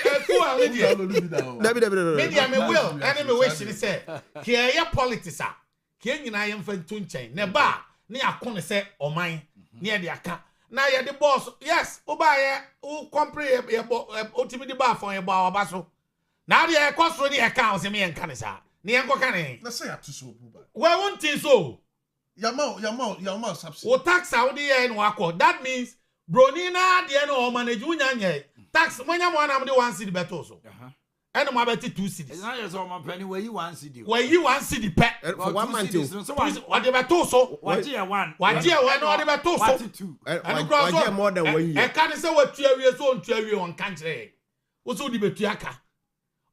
Media me will enemy wish ni say Kyeɛ politics a Kyeɛ nyina yɛ mfa ntunchen ne ba ne akone say oman ne ye de aka na ye de boss yes oba ye o compare ye otimi de ba fon ye ba oba so na de ye kosoro ne ye ka o se me ye nka ne sa ne ye nkoka ne na say atu so buba we won't so yama subsidy o tax Saudi ye no akọ that means Bronina de no manage unyanye tax mwanya mwana mde 1 cedi beto so and mo abeti 2 cedis na yes o man penny where you 1 cedi where you 1 cedi pe for 1 month so what de beto so what year 1 what year 1 no de beto so 2 and cross so more than 1 year e kan say what awie so ontu awie on country wo so de betu aka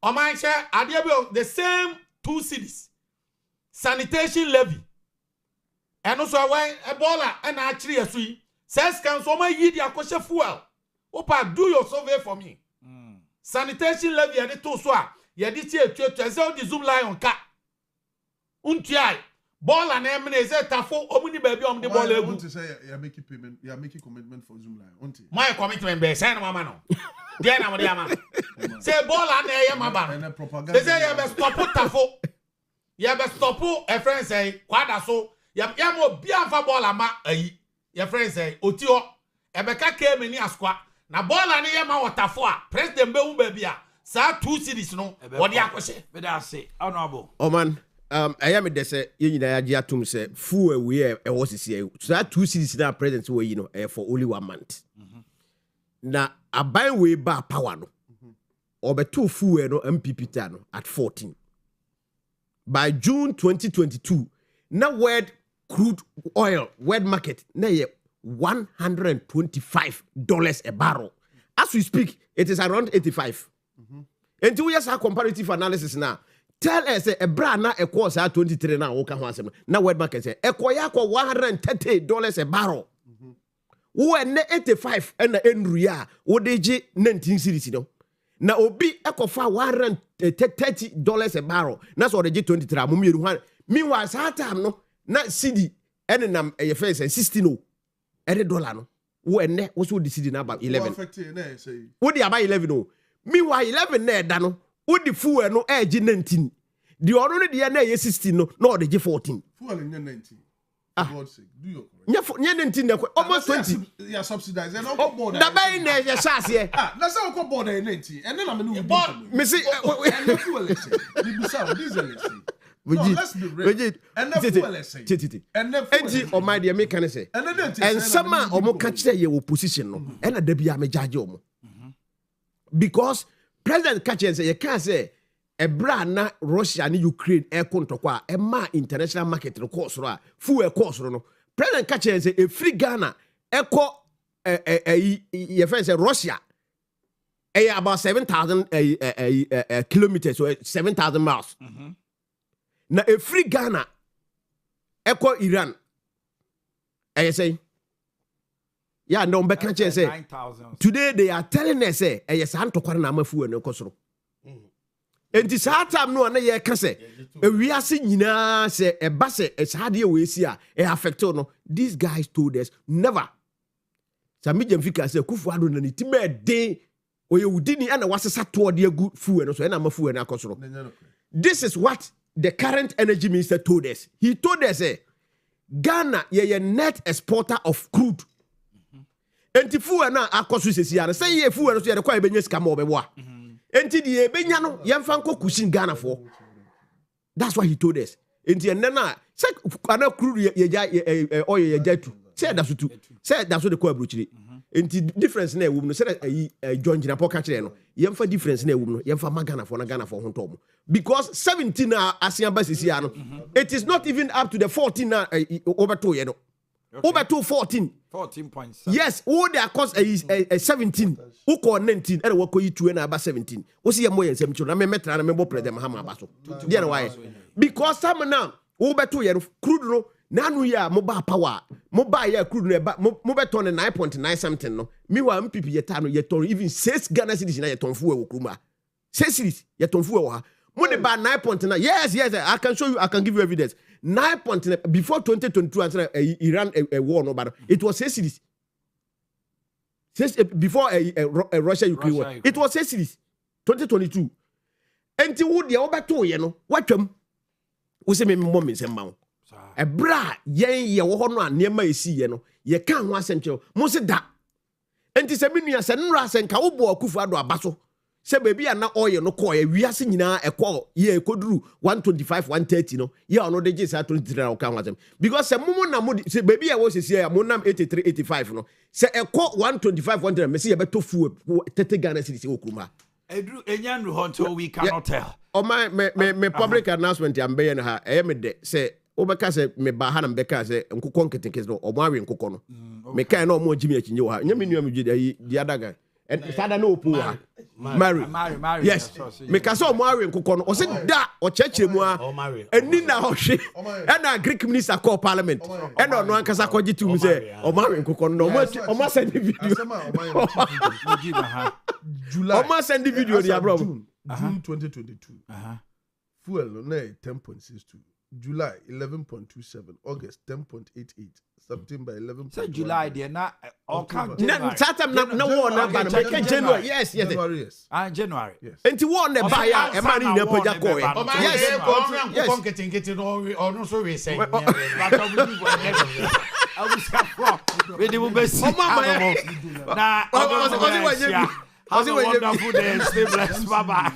o man she ade be the same 2 cedis sanitation levy and so when ebola and actually asui says can so my yi dia kwhye fuel opa do your survey for me sanitation levy and to so a ye di tie tuatua say o di zoom line on ka untuai bola na emne say tafo omuni ba bi omde bola egu want to say you are making payment, you are making commitment for zoom line unti my commitment be say na mama no dia na mo dia ma say bola na ye mama no say you be stop tafo you be stop a friend say kwada so ya mo bia fa bola ma ayi your friend say otio ebeka came ni askwa na bola ni ye ma watafo a president be wu ba bia sa 2 cities no wo de akose be da say honorable oh man I am de say ye nyina ya gi atum say fu we e wo sisi sa 2 cities na president we you know for only 1 month na aban we ba power no obeto fu we no MPP ta no at 14 by June 2022 na word crude oil world market na ye $125 a barrel. As we speak, it is around 85. enti we yes comparative analysis now tell us a brand na e course 23 na wo ka ho asem na world market say e koya kwa $130 a barrel wo ene 85 na enruya wo de gi 19 series no na obi ekofa $130 a barrel na so de gi 23 amomieru ha meanwhile that time no na cedi ene nam e face 16 no ene dollar no wo ene wo so de cedi na about 11 wo de about 11 no meanwhile 11 na da no wo de fuel no e gi 19 the ono no de na e 16 no na de gi 14 fuel in 19 God sake, do your nya 19 almost 20 you subsidize and no border da bay na ye chance here let's say we border 19 and then I'm no me see fuel diesel let's be real. And the fuel essay. And o my dear me can say. And some o mo catch the opposition no. And da bia me judge o mo. Because President catch say you can say e bra na Russia and Ukraine e kontokwa e ma international market no course ro a fuel course ro no. President catch say e free Ghana e ko your friend say Russia about 7,000 kilometers or 7,000 miles. Na a free Ghana eko Iran say yeah no be can say today they are telling us say yes an tokware na amafu no kosoro enti saa time no na ye ka say e wiase nyina say e ba say e saade we si a e affect no these guys told us never Samijam fika say Kufuado na ni tibe den oye udini ana wasesa to de agu fuwe no so na amafu na kosoro. This is what the current energy minister told us. He told us, Ghana ye net exporter of crude. Enti fuwe na akosu sesi ya. Say ye fuwe no so ye kwa ebenye skama obewa. Enti di ebenya no yemfa nko kushin Ghana for. That's what he told us. Enti enna say ana crude ye oil ye jatu. Say that so tu. Say that's what the kwa bruchiri. Enti difference na ewum no say John Jina po ka kire no yemfa difference na ewum no yemfa magana for ho ntom because 17 na asian basisi ya no it is not even up to the 14 na obeto ye no obeto 14.7 yes all their cost is 17 who call 19 and we call you 2 na about 17 wo see yemo yensem chu na me metra na me bo president Mahama abaso dey na why because some now obeto ye no crude no nanu ya mobile power mobile ya crude no ba mobeto ne 9.9 something no meanwhile mpp yeta no yeton even 6 Ghana cedis na yeton fuwe wo kruma 6 cedis yeton fuwe wo ha mo de ba 9.9 yes I can show you I can give you evidence 9.9 before 2022 until Iran war no but it was 6 cedis before Russia Ukraine war it was 6 cedis 2022 enti wo de obeto ye no watwam wo se me mom nsem e bra ye wo ho no anema esi ye no ye kan ho asemche mo se da enti se menua se nra se nka wo bo Akufuado abaso se baby na oil no ko ye wiase nyina e ko ye koduru 125 130 no ye ono de je sa 23 na kan ho asem because se mumu na mo se baby e wo sesi ya mo nam 83 85 no se e ko 125 130 me se ye beto fu 30 Ghana cedis wo kuruma Edru enyanru ho until we cannot tell o my public announcement am be ha e me de se obeka se me ba ha na mbeka se nkukọ nketekese no omo awe nkukọ no me kan na omo jimi akinye wo ha nya me nua me gye di adaga and sada na opu ha Mary yes me ka se omo awe nkukọ no o se da o chechire mu a eni na ho hwe e na Greek minister call parliament e na no ankasa ko gitu mu se omo awe nkukọ no omo send video July omo send video dia bro June 2022 fuel no 10.62 July 11.27, August 10.88, September 11. So July there na all count. Na war na ba na January. Yes. January. January. Yes. Enti war na ba ya e ma ni na paja ko ye. Yes. Ko nkete no no so we say. I was from. We dey be see. Na Have a wonderful day. Stay blessed. Bye-bye.